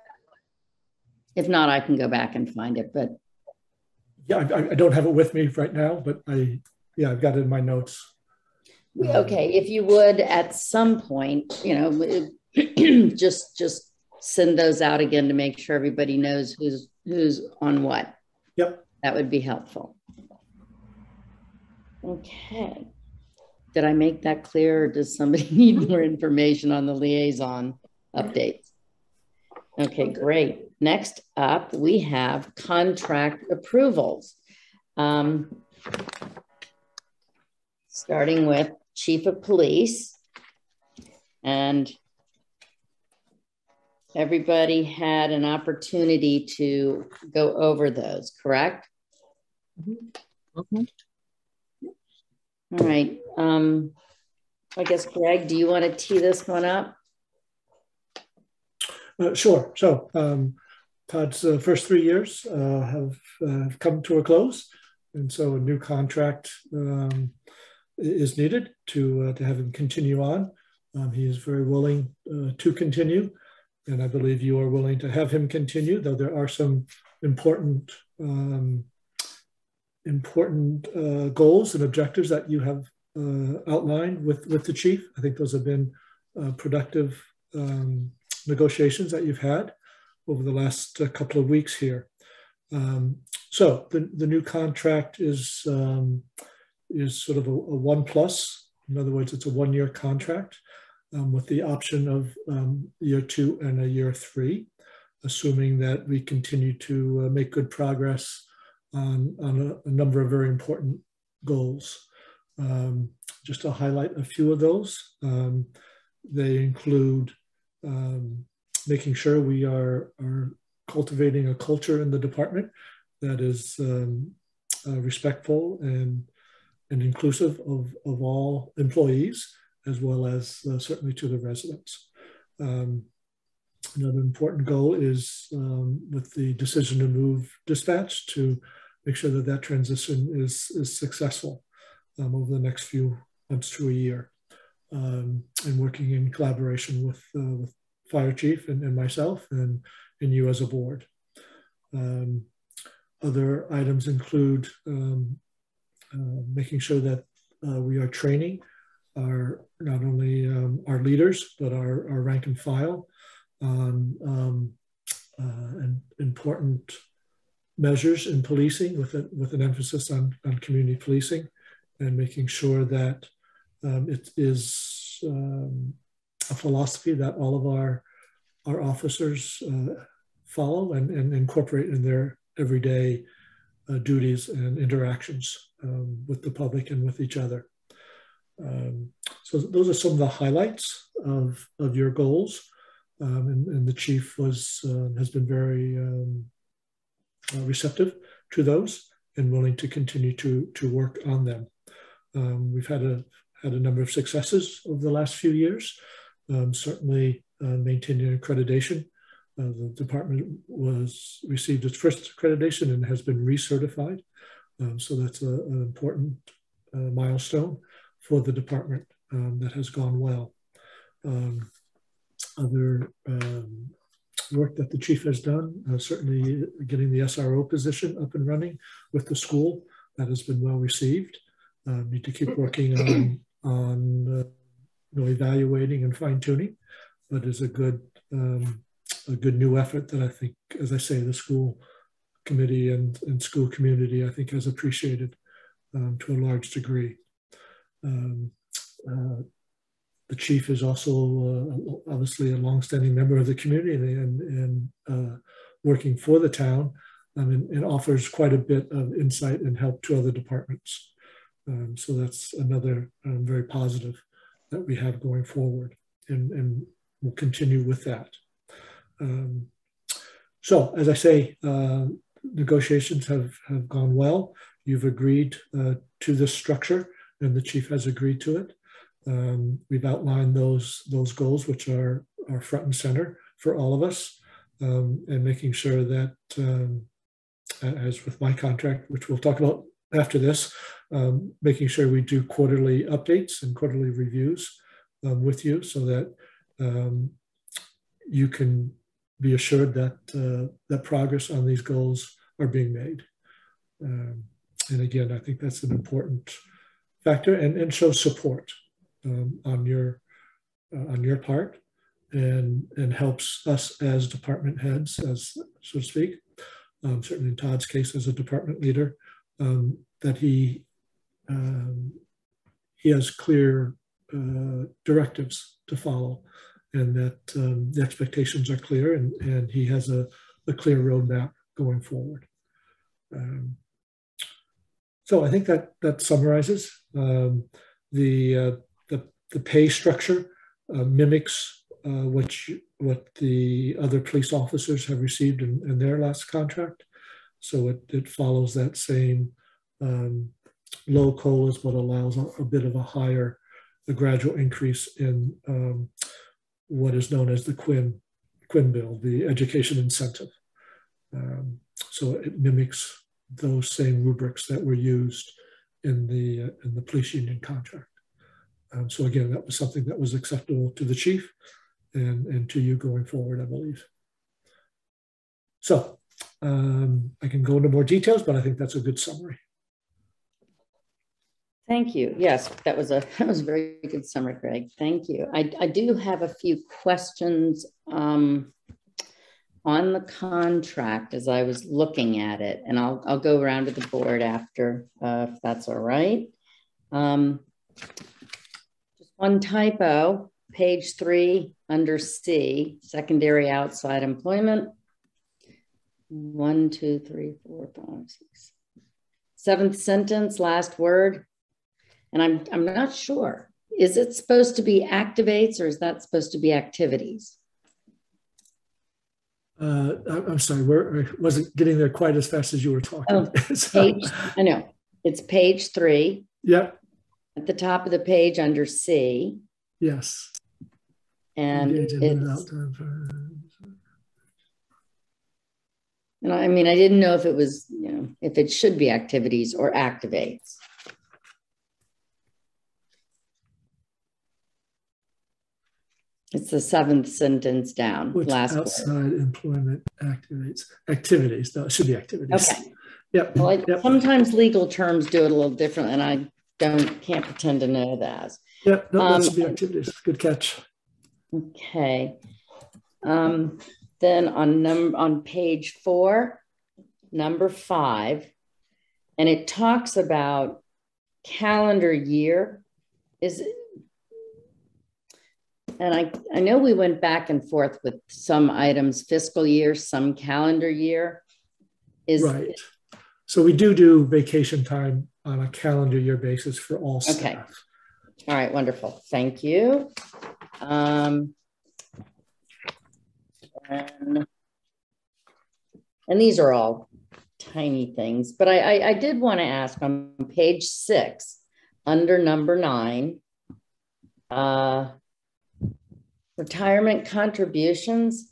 Speaker 1: If not, I can go back and find it, but.
Speaker 2: Yeah, I don't have it with me right now, but I've got it in my notes.
Speaker 1: Okay, if you would at some point, just send those out again to make sure everybody knows who's on what.
Speaker 2: Yep.
Speaker 1: That would be helpful. Okay. Did I make that clear, or does somebody need more information on the liaison updates? Okay, great. Next up, we have contract approvals. Starting with Chief of Police. And everybody had an opportunity to go over those, correct?
Speaker 5: Mm-hmm.
Speaker 1: All right. I guess, Greg, do you want to tee this one up?
Speaker 2: Sure. So Todd's first 3 years have come to a close. And so a new contract is needed to have him continue on. He is very willing to continue. And I believe you are willing to have him continue, though there are some important goals and objectives that you have outlined with the chief. I think those have been productive negotiations that you've had over the last couple of weeks here. So the new contract is sort of a 1+. In other words, it's a 1-year contract with the option of year 2 and a year 3, assuming that we continue to make good progress on a number of very important goals. Just to highlight a few of those, they include making sure we are cultivating a culture in the department that is respectful and inclusive of all employees, as well as certainly to the residents. Another important goal is with the decision to move dispatch to make sure that that transition is successful over the next few months to a year, and working in collaboration with Fire Chief and myself and you as a board. Other items include making sure that we are training not only our leaders, but our rank and file on important measures in policing with an emphasis on community policing, and making sure that it is a philosophy that all of our officers follow and incorporate in their everyday duties and interactions with the public and with each other. So those are some of the highlights of your goals, and the chief has been very receptive to those and willing to continue to work on them. We've had a number of successes over the last few years. Certainly maintaining accreditation. The department received its first accreditation and has been recertified. So that's an important milestone for the department that has gone well. Other work that the chief has done, certainly getting the SRO position up and running with the school, that has been well received. Need to keep working on evaluating and fine tuning, but is a good new effort that I think, as I say, the school committee and school community, I think, has appreciated to a large degree. The chief is also obviously a longstanding member of the community and working for the town, and offers quite a bit of insight and help to other departments. So that's another very positive that we have going forward, and we'll continue with that. So as I say, negotiations have gone well. You've agreed to this structure, and the chief has agreed to it. We've outlined those goals, which are front and center for all of us, and making sure that, as with my contract, which we'll talk about after this, making sure we do quarterly updates and quarterly reviews with you, so that you can be assured that that progress on these goals are being made. And again, I think that's an important factor, and shows support on your part, and helps us as department heads, as so to speak. Certainly in Todd's case as a department leader, that he has clear directives to follow, and that the expectations are clear, and he has a clear roadmap going forward. So I think that summarizes. The pay structure mimics what the other police officers have received in their last contract. So it follows that same low COLAs, but allows a bit of a gradual increase in what is known as the Quinn bill, the education incentive. So it mimics those same rubrics that were used in the police union contract. So again, that was something that was acceptable to the chief and to you going forward, I believe. So I can go into more details, but I think that's a good summary.
Speaker 1: Thank you. Yes, that was a very good summary, Greg. Thank you. I do have a few questions on the contract as I was looking at it, and I'll go around to the board after, if that's all right. Just one typo, page 3 under C, secondary outside employment. 1, 2, 3, 4, 5, 6. 7th sentence, last word. And I'm not sure. Is it supposed to be activates, or is that supposed to be activities?
Speaker 2: I'm sorry, I wasn't getting there quite as fast as you were talking.
Speaker 1: Oh, page, I know. It's page 3.
Speaker 2: Yep.
Speaker 1: At the top of the page under C.
Speaker 2: Yes.
Speaker 1: And I mean, I didn't know if it was, if it should be activities or activates. It's the 7th sentence down.
Speaker 2: Which
Speaker 1: last
Speaker 2: outside
Speaker 1: word.
Speaker 2: employment activities. No, it should be activities.
Speaker 1: Okay.
Speaker 2: Yep.
Speaker 1: Well,
Speaker 2: yep.
Speaker 1: Sometimes legal terms do it a little different, and I can't pretend to know that.
Speaker 2: Yep. No, that should be activities. Good catch.
Speaker 1: Okay. Then on page 4, number 5, and it talks about calendar year. And I know we went back and forth with some items, fiscal year, some calendar year.
Speaker 2: Right. So we do vacation time on a calendar year basis for all staff.
Speaker 1: Okay. All right, wonderful. Thank you. And these are all tiny things, but I did want to ask on page 6, under number 9, retirement contributions.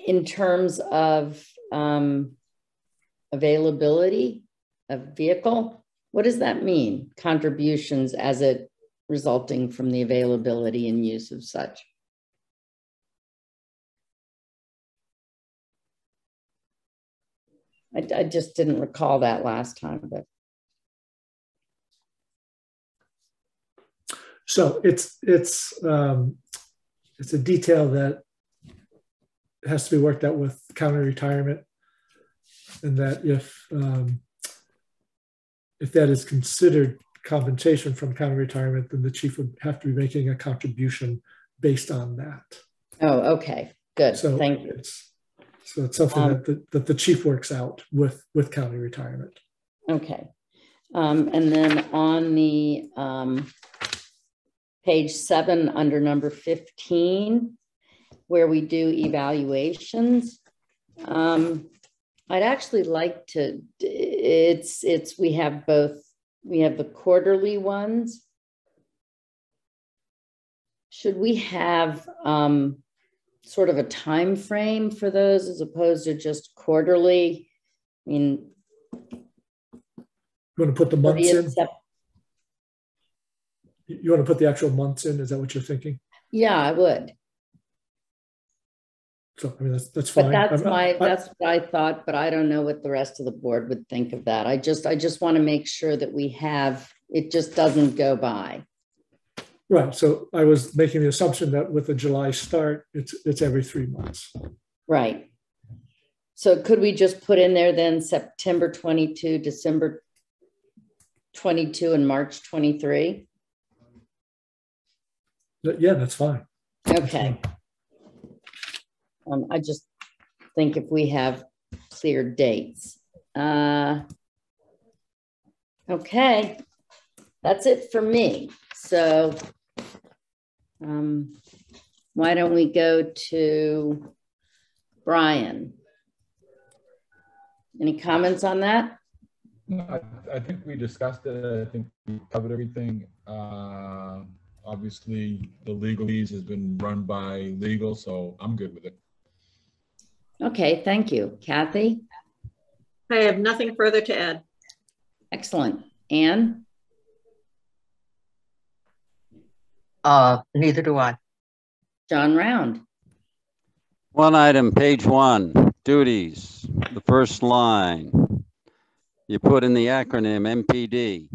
Speaker 1: In terms of availability of vehicle, what does that mean? Contributions as it resulting from the availability and use of such. I just didn't recall that last time, but.
Speaker 2: So it's a detail that has to be worked out with county retirement, and that if that is considered compensation from county retirement, then the chief would have to be making a contribution based on that.
Speaker 1: Oh, okay, good.
Speaker 2: So
Speaker 1: thank you.
Speaker 2: So it's something that the chief works out with county retirement.
Speaker 1: Okay, and then on the page 7 under number 15, where we do evaluations, I'd actually like to, we have the quarterly ones. Should we have sort of a time frame for those as opposed to just quarterly? I mean,
Speaker 2: you want to put the months in? You want to put the actual months in? Is that what you're thinking?
Speaker 1: Yeah, I would.
Speaker 2: So I mean that's fine.
Speaker 1: But that's what I thought, but I don't know what the rest of the board would think of that. I just want to make sure that we have, it just doesn't go by.
Speaker 2: Right. So I was making the assumption that with the July start, it's every 3 months.
Speaker 1: Right. So could we just put in there then September 22, December 22, and March 23?
Speaker 2: Yeah, that's fine.
Speaker 1: Okay. I just think if we have clear dates. Okay, that's it for me. So why don't we go to Brian? Any comments on that?
Speaker 8: No, I think we discussed it. I think we covered everything. Obviously, the legalese has been run by legal, so I'm good with it.
Speaker 1: Okay, thank you. Kathy?
Speaker 7: I have nothing further to add.
Speaker 1: Excellent. Anne?
Speaker 5: Neither do I.
Speaker 1: John Round?
Speaker 4: One item, page 1, duties, the first line. You put in the acronym MPD.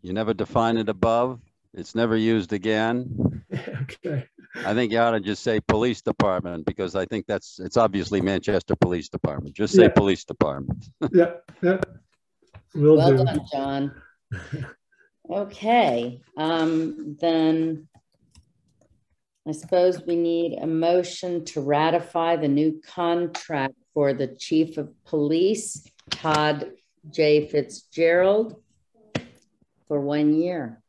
Speaker 4: You never define it above. It's never used again.
Speaker 2: Okay.
Speaker 4: I think you ought to just say police department, because I think it's obviously Manchester Police Department. Just say police department.
Speaker 2: Yeah. Well
Speaker 1: done, John. Okay. Then I suppose we need a motion to ratify the new contract for the Chief of Police, Todd J. Fitzgerald, for 1 year.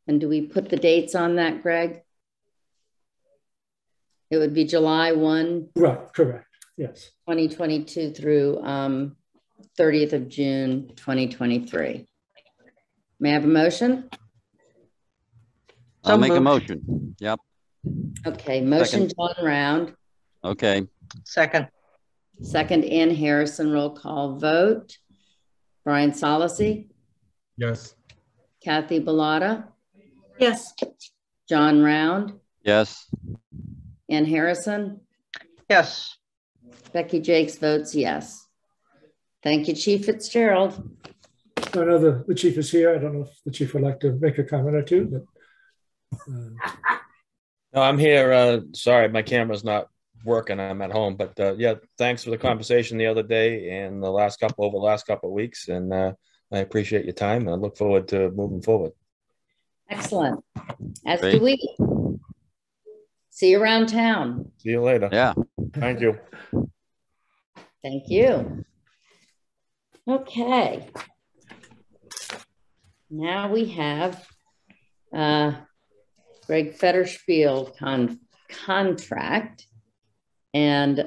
Speaker 1: And do we put the dates on that, Greg? It would be July 1.
Speaker 2: Right, correct. Yes.
Speaker 1: 2022 through 30th of June, 2023. May I have a motion?
Speaker 4: I'll make a motion. Yep.
Speaker 1: Okay, motion,
Speaker 4: Second.
Speaker 1: John Round.
Speaker 4: Okay.
Speaker 5: Second.
Speaker 1: Second, Ann Harrison, roll call vote. Brian Solacey.
Speaker 8: Yes.
Speaker 1: Kathy Bellata.
Speaker 7: Yes.
Speaker 1: John Round.
Speaker 4: Yes.
Speaker 1: Ann Harrison.
Speaker 5: Yes.
Speaker 1: Becky Jakes votes yes. Thank you, Chief Fitzgerald.
Speaker 2: I know the chief is here. I don't know if the chief would like to make a comment or two, but.
Speaker 18: No, I'm here. Sorry, my camera's not working. I'm at home, but yeah, thanks for the conversation the other day and over the last couple of weeks. And I appreciate your time. I look forward to moving forward.
Speaker 1: Excellent. As
Speaker 18: Great.
Speaker 1: do we. See you around town.
Speaker 18: See you later.
Speaker 4: Yeah.
Speaker 18: Thank you.
Speaker 1: Thank you. Okay. Now we have Greg Fetterspiel contract. And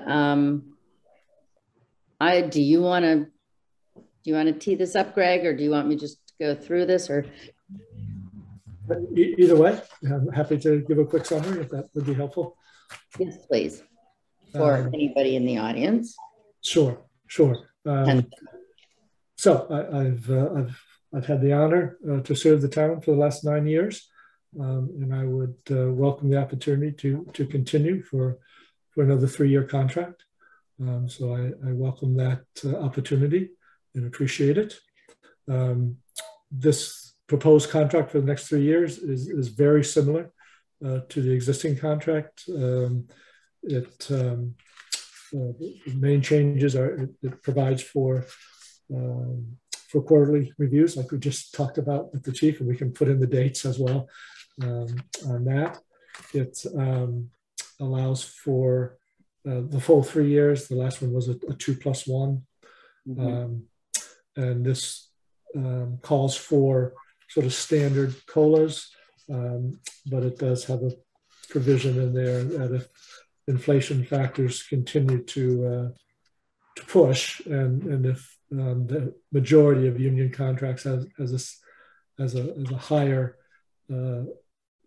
Speaker 1: do you want to tee this up, Greg, or do you want me just to go through this, or?
Speaker 2: Either way, I'm happy to give a quick summary if that would be helpful.
Speaker 1: Yes, please. For anybody in the audience.
Speaker 2: Sure. So I've had the honor to serve the town for the last 9 years, and I would welcome the opportunity to continue for another 3-year contract. So I welcome that opportunity and appreciate it. This proposed contract for the next 3 years is very similar to the existing contract. The main changes are it provides for quarterly reviews, like we just talked about with the chief, and we can put in the dates as well on that. It allows for the full 3 years. The last one was a 2+1, and this calls for sort of standard COLAs, but it does have a provision in there that if inflation factors continue to push, and if the majority of union contracts has a higher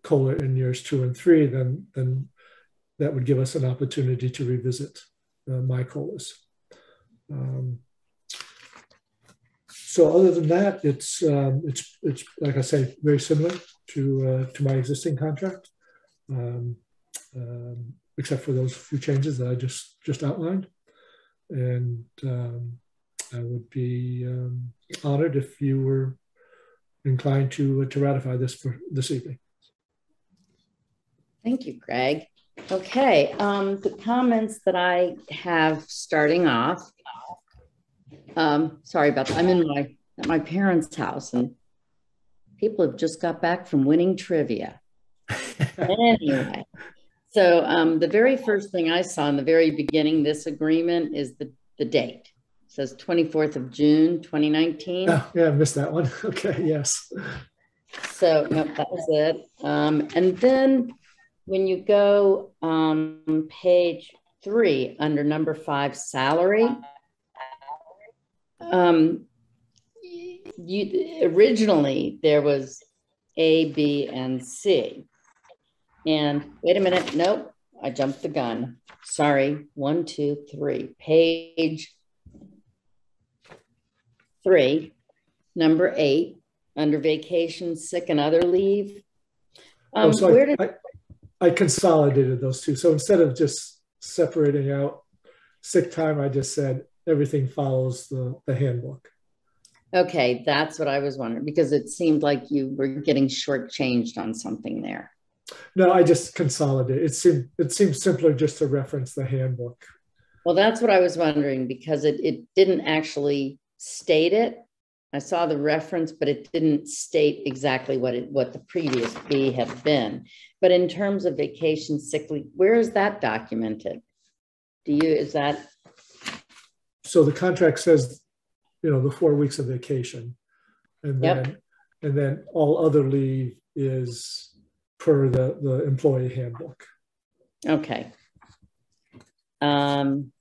Speaker 2: COLA in years 2 and 3, then that would give us an opportunity to revisit my COLAs. So other than that, it's like I say, very similar to my existing contract, except for those few changes that I just outlined. And I would be honored if you were inclined to ratify this for this evening.
Speaker 1: Thank you, Greg. Okay, the comments that I have starting off. Sorry about that. I'm at my parents' house, and people have just got back from winning trivia. Anyway, so the very first thing I saw in the very beginning, this agreement, is the date. It says 24th of June, 2019.
Speaker 2: Oh, yeah, I missed that one. Okay, yes.
Speaker 1: So, nope, that was it. And then when you go page 3 under number 5, salary, originally there was A, B, and C. And wait a minute, nope, I jumped the gun. Sorry, 1, 2, 3. Page 3, number 8, under vacation, sick, and other leave.
Speaker 2: So I consolidated those two. So instead of just separating out sick time, I just said everything follows the handbook.
Speaker 1: Okay, that's what I was wondering, because it seemed like you were getting shortchanged on something there.
Speaker 2: No, I just consolidated. It seemed simpler just to reference the handbook.
Speaker 1: Well, that's what I was wondering, because it didn't actually state it. I saw the reference, but it didn't state exactly what the previous B had been. But in terms of vacation, sick leave, where is that documented? Is that?
Speaker 2: So the contract says, the 4 weeks of vacation, and then all other leave is per the employee handbook.
Speaker 1: Okay. Then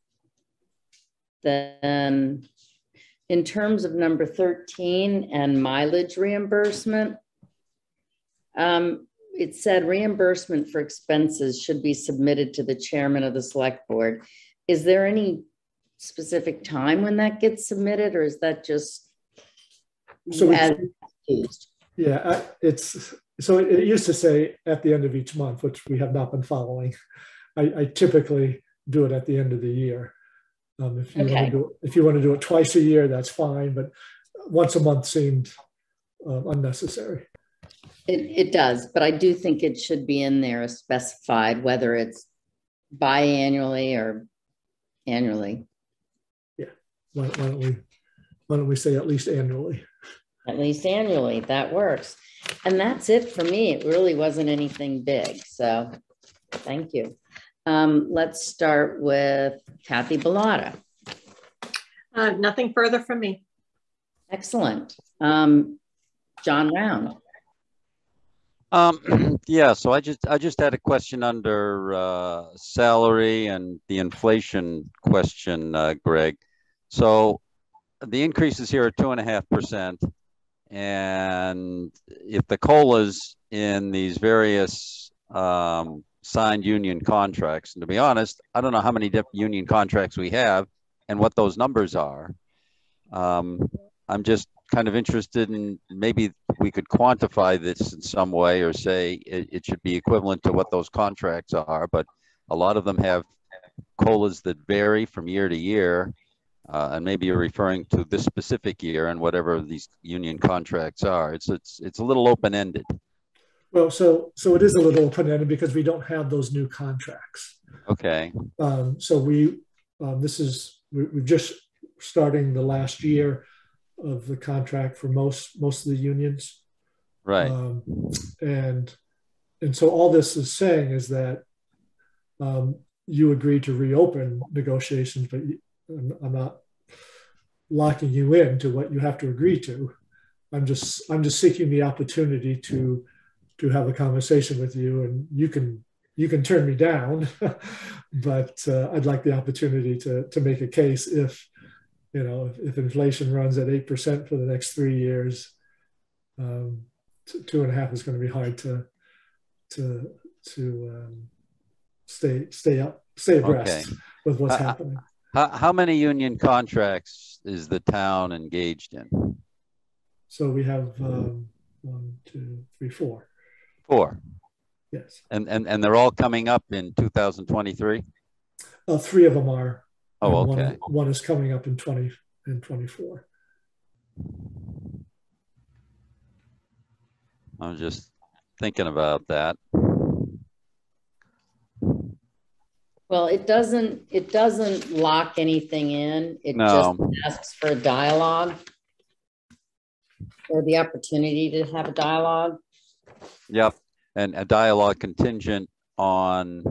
Speaker 1: in terms of number 13 and mileage reimbursement, it said reimbursement for expenses should be submitted to the chairman of the select board. Is there any specific time when that gets submitted, or is that just
Speaker 2: so
Speaker 1: as
Speaker 2: used? Yeah, it used to say at the end of each month, which we have not been following. I typically do it at the end of the year. If you want to do it twice a year, that's fine, but once a month seemed unnecessary.
Speaker 1: It does, but I do think it should be in there specified, whether it's biannually or annually.
Speaker 2: Yeah, why don't we say at least annually?
Speaker 1: At least annually, that works. And that's it for me. It really wasn't anything big, so thank you. Let's start with Kathy Bellata.
Speaker 7: Nothing further from me.
Speaker 1: Excellent. John Round.
Speaker 4: Yeah, so I just had a question under salary and the inflation question, Greg. So the increases here are 2.5%, and if the COLAs in these various signed union contracts, and to be honest, I don't know how many different union contracts we have and what those numbers are. I'm just kind of interested in maybe we could quantify this in some way, or say it should be equivalent to what those contracts are, but a lot of them have COLAs that vary from year to year, and maybe you're referring to this specific year and whatever these union contracts are. It's a little open-ended.
Speaker 2: Well, so it is a little open-ended because we don't have those new contracts.
Speaker 4: Okay.
Speaker 2: So we're just starting the last year of the contract for most of the unions.
Speaker 4: Right.
Speaker 2: And so all this is saying is that you agreed to reopen negotiations, but I'm not locking you into what you have to agree to. I'm just seeking the opportunity to have a conversation with you, and you can turn me down, but I'd like the opportunity to make a case if inflation runs at 8% for the next 3 years, 2.5 is going to be hard to stay abreast with what's happening.
Speaker 4: How many union contracts is the town engaged in?
Speaker 2: So we have 1, 2, 3, 4.
Speaker 4: 4.
Speaker 2: Yes.
Speaker 4: And they're all coming up in 2023?
Speaker 2: 3 of them are.
Speaker 4: Oh, okay.
Speaker 2: One is coming up in 24.
Speaker 4: I'm just thinking about that.
Speaker 1: Well, it doesn't lock anything in. It just asks for a dialogue, or the opportunity to have a dialogue.
Speaker 4: Yep, and a dialogue contingent on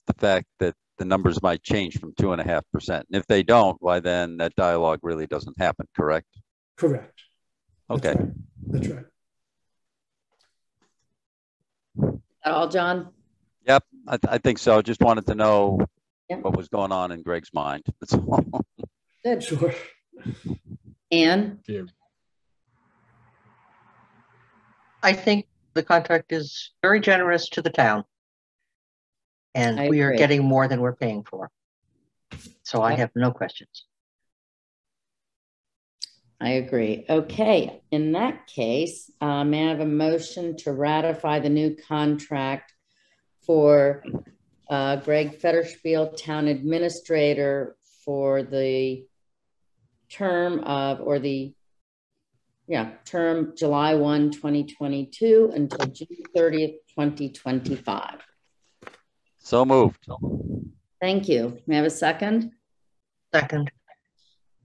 Speaker 4: the fact that the numbers might change from 2.5%. And if they don't, why then that dialogue really doesn't happen, correct?
Speaker 2: Correct.
Speaker 4: Okay.
Speaker 2: That's right.
Speaker 1: That all, John?
Speaker 4: Yep, I think so. Just wanted to know what was going on in Greg's mind. That's all.
Speaker 1: Good.
Speaker 2: Sure.
Speaker 1: Anne?
Speaker 8: Yeah.
Speaker 5: I think the contract is very generous to the town. And we are getting more than we're paying for. So I have no questions.
Speaker 1: I agree. Okay, in that case, may I have a motion to ratify the new contract for Greg Fetterspiel, Town Administrator, for the term of, term July 1, 2022 until June 30th, 2025.
Speaker 4: So moved.
Speaker 1: Thank you. May I have a second?
Speaker 5: Second.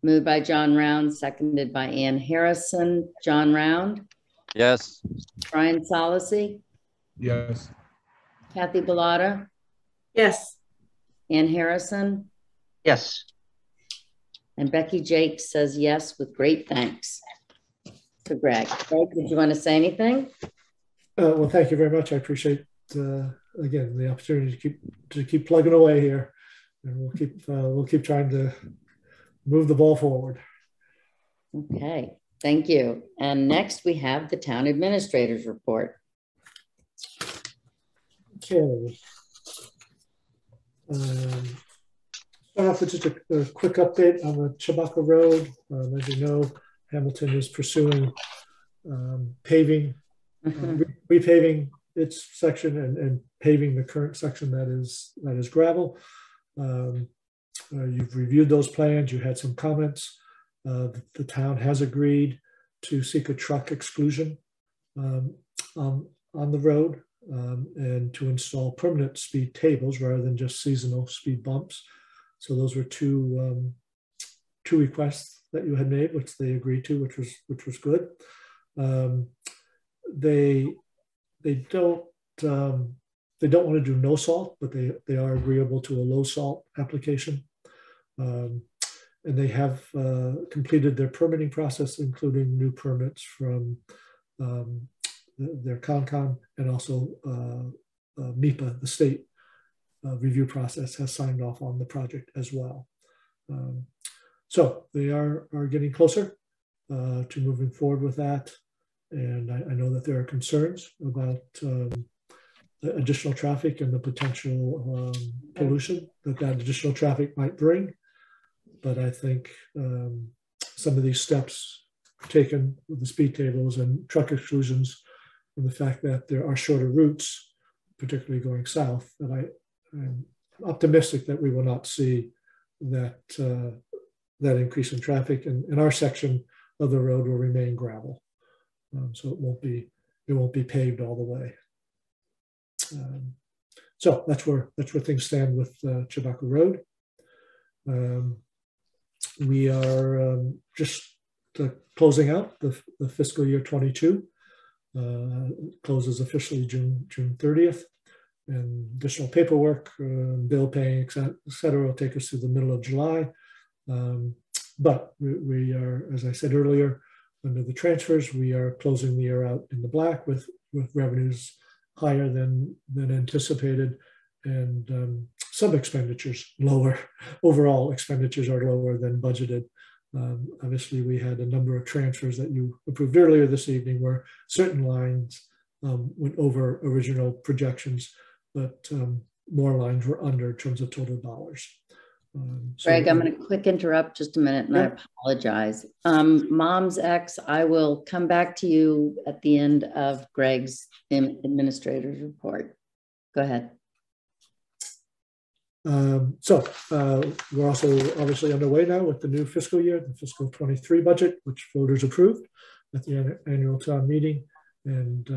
Speaker 1: Moved by John Round, seconded by Ann Harrison. John Round?
Speaker 4: Yes.
Speaker 1: Brian Solacey?
Speaker 8: Yes.
Speaker 1: Kathy Bellata?
Speaker 7: Yes.
Speaker 1: Ann Harrison?
Speaker 5: Yes.
Speaker 1: And Becky Jakes says yes with great thanks to Greg. Greg, did you want to say anything?
Speaker 2: Well, thank you very much. I appreciate again the opportunity to keep plugging away here, and we'll keep trying to move the ball forward.
Speaker 1: Okay, thank you. And next we have the town administrator's report.
Speaker 2: Okay. Start off with just a quick update on the Chewbacca Road. As you know, Hamilton is pursuing paving, repaving its section and paving the current section that is gravel. You've reviewed those plans. You had some comments. The town has agreed to seek a truck exclusion on the road and to install permanent speed tables rather than just seasonal speed bumps. So those were two requests that you had made, which they agreed to, which was good. They don't want to do no salt, but they are agreeable to a low salt application. And they have completed their permitting process, including new permits from their CONCON, and also MIPA, the state review process, has signed off on the project as well. So they are getting closer to moving forward with that. And I know that there are concerns about additional traffic and the potential pollution that additional traffic might bring. But I think some of these steps taken with the speed tables and truck exclusions, and the fact that there are shorter routes, particularly going south, that I'm optimistic that we will not see that increase in traffic, and our section of the road will remain gravel. So it won't be paved all the way. So that's where things stand with Chewbacca Road. We are just closing out the fiscal year 22. Closes officially June 30th, and additional paperwork, bill paying, et cetera, will take us through the middle of July. But we are, as I said earlier, under the transfers, we are closing the year out in the black with revenues higher than anticipated, and some expenditures lower. Overall expenditures are lower than budgeted. Obviously, we had a number of transfers that you approved earlier this evening where certain lines went over original projections, but more lines were under in terms of total dollars.
Speaker 1: Greg, I'm going to quick interrupt just a minute, and I apologize. Mom's X, I will come back to you at the end of Greg's administrator's report. Go ahead.
Speaker 2: We're also obviously underway now with the new fiscal year, the fiscal 23 budget, which voters approved at the annual town meeting. And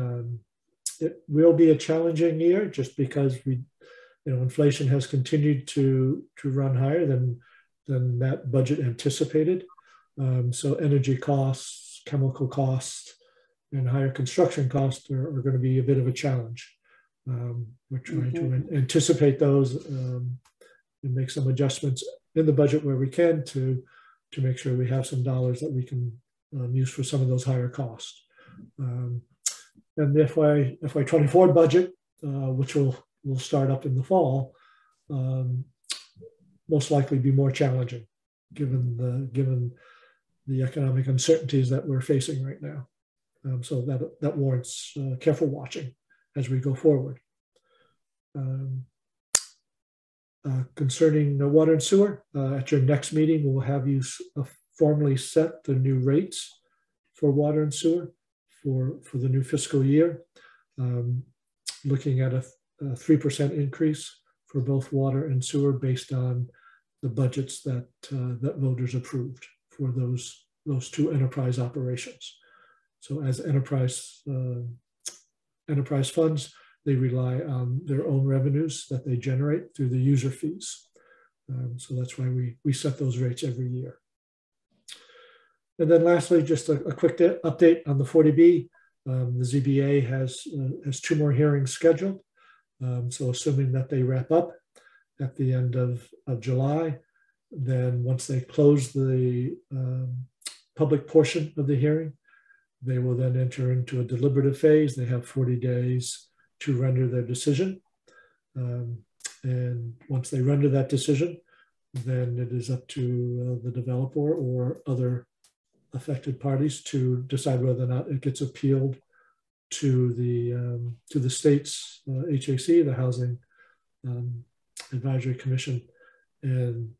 Speaker 2: it will be a challenging year just because inflation has continued to run higher than that budget anticipated. So energy costs, chemical costs, and higher construction costs are going to be a bit of a challenge. We're trying to anticipate those and make some adjustments in the budget where we can to make sure we have some dollars that we can use for some of those higher costs. And the FY24 budget, which will start up in the fall, most likely be more challenging given the economic uncertainties that we're facing right now. So that warrants careful watching as we go forward. Concerning the water and sewer, at your next meeting, we'll have you formally set the new rates for water and sewer for the new fiscal year, looking at a 3% increase for both water and sewer based on the budgets that voters approved for those two enterprise operations. So as enterprise funds, they rely on their own revenues that they generate through the user fees. So that's why we set those rates every year. And then lastly, just a quick update on the 40B. The ZBA has 2 more hearings scheduled. So assuming that they wrap up at the end of July, then once they close the public portion of the hearing, They will then enter into a deliberative phase. They have 40 days to render their decision. And once they render that decision, then it is up to the developer or other affected parties to decide whether or not it gets appealed to the state's HAC, the Housing Advisory Commission. And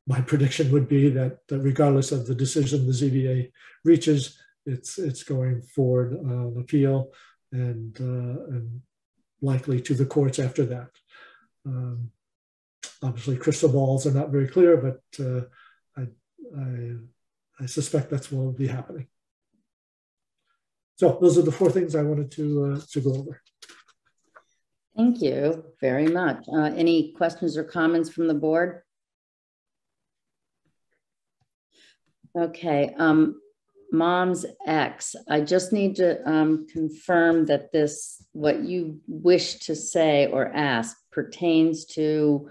Speaker 2: my prediction would be that regardless of the decision the ZBA reaches, it's going forward on appeal and likely to the courts after that. Obviously, crystal balls are not very clear, but I suspect that's what will be happening. So those are the four things I wanted to go over.
Speaker 1: Thank you very much. Any questions or comments from the board? Okay, Mom's X, I just need to confirm that what you wish to say or ask pertains to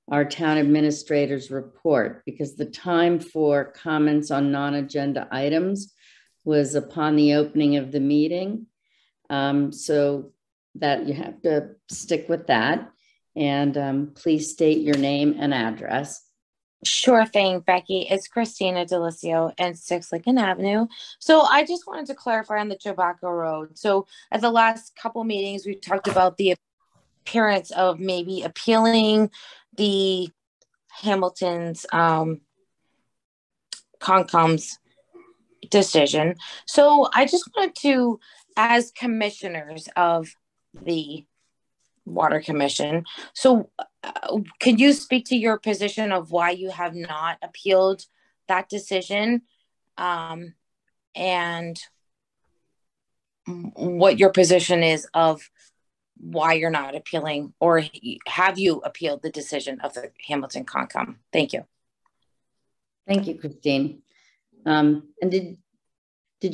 Speaker 1: our town administrator's report, because the time for comments on non-agenda items was upon the opening of the meeting. So that you have to stick with that. And please state your name and address.
Speaker 19: Sure thing, Becky. It's Christina Delisio and 6 Lincoln Avenue. So I just wanted to clarify on the Tobacco Road. So at the last couple meetings, we talked about the appearance of maybe appealing the Hamilton's Concom's decision. So I just wanted to, as commissioners of the Water Commission, so could you speak to your position of why you have not appealed that decision, and what your position is of why you're not appealing, or have you appealed the decision of the Hamilton Concom? Thank you.
Speaker 1: Thank you, Christine. And did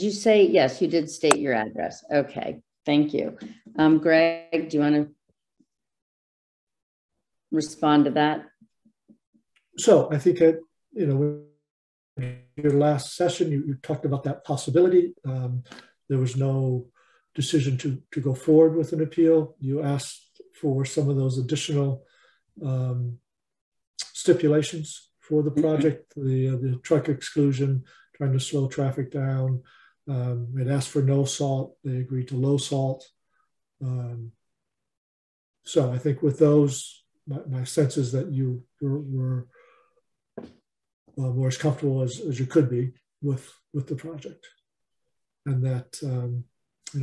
Speaker 1: you say, yes, you did state your address. Okay, thank you. Greg, do you want to respond to that?
Speaker 2: So I think that, your last session, you talked about that possibility. There was no decision to go forward with an appeal. You asked for some of those additional stipulations for the project, the truck exclusion, trying to slow traffic down. It asked for no salt. They agreed to low salt. So I think with those, my sense is that you were as comfortable as you could be with the project, and that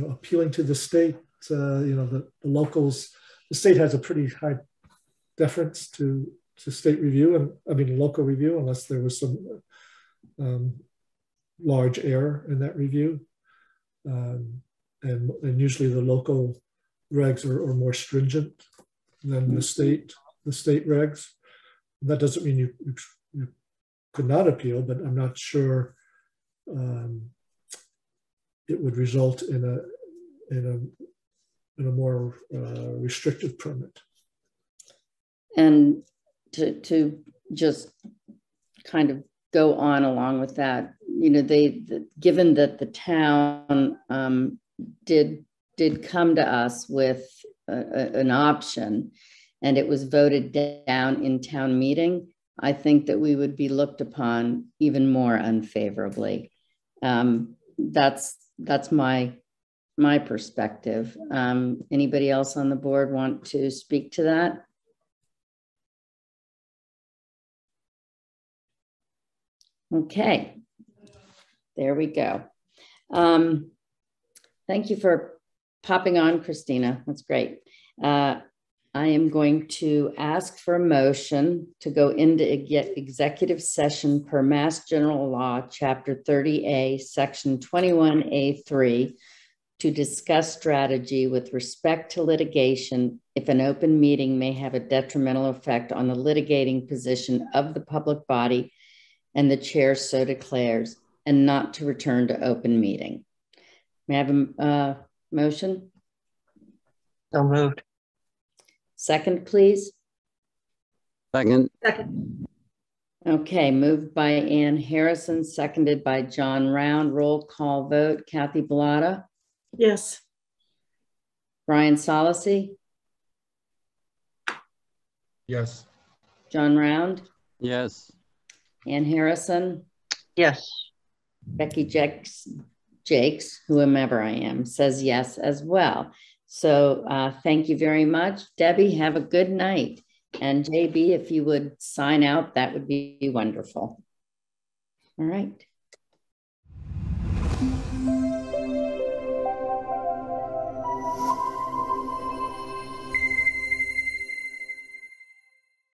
Speaker 2: appealing to the state, the locals, the state has a pretty high deference to state review, and I mean local review, unless there was some large error in that review, and usually the local regs are more stringent than the state regs. That doesn't mean you could not appeal, but I'm not sure it would result in a more restrictive permit.
Speaker 1: And to just kind of go on along with that, given that the town did come to us with an option, and it was voted down in town meeting, I think that we would be looked upon even more unfavorably. That's my perspective. Anybody else on the board want to speak to that? Okay, there we go. Thank you for popping on, Christina. That's great. I am going to ask for a motion to go into executive session per Mass General Law, Chapter 30A, Section 21A3, to discuss strategy with respect to litigation if an open meeting may have a detrimental effect on the litigating position of the public body and the chair so declares, and not to return to open meeting. May I have a motion?
Speaker 5: So moved.
Speaker 1: Second, please.
Speaker 4: Second.
Speaker 7: Second.
Speaker 1: Okay, moved by Ann Harrison, seconded by John Round. Roll call vote. Kathy Bellata.
Speaker 7: Yes.
Speaker 1: Brian Solacey.
Speaker 8: Yes.
Speaker 1: John Round.
Speaker 4: Yes.
Speaker 1: Ann Harrison.
Speaker 5: Yes.
Speaker 1: Becky Jakes, whomever I am, says yes as well. So thank you very much. Debbie, have a good night. And JB, if you would sign out, that would be wonderful. All right.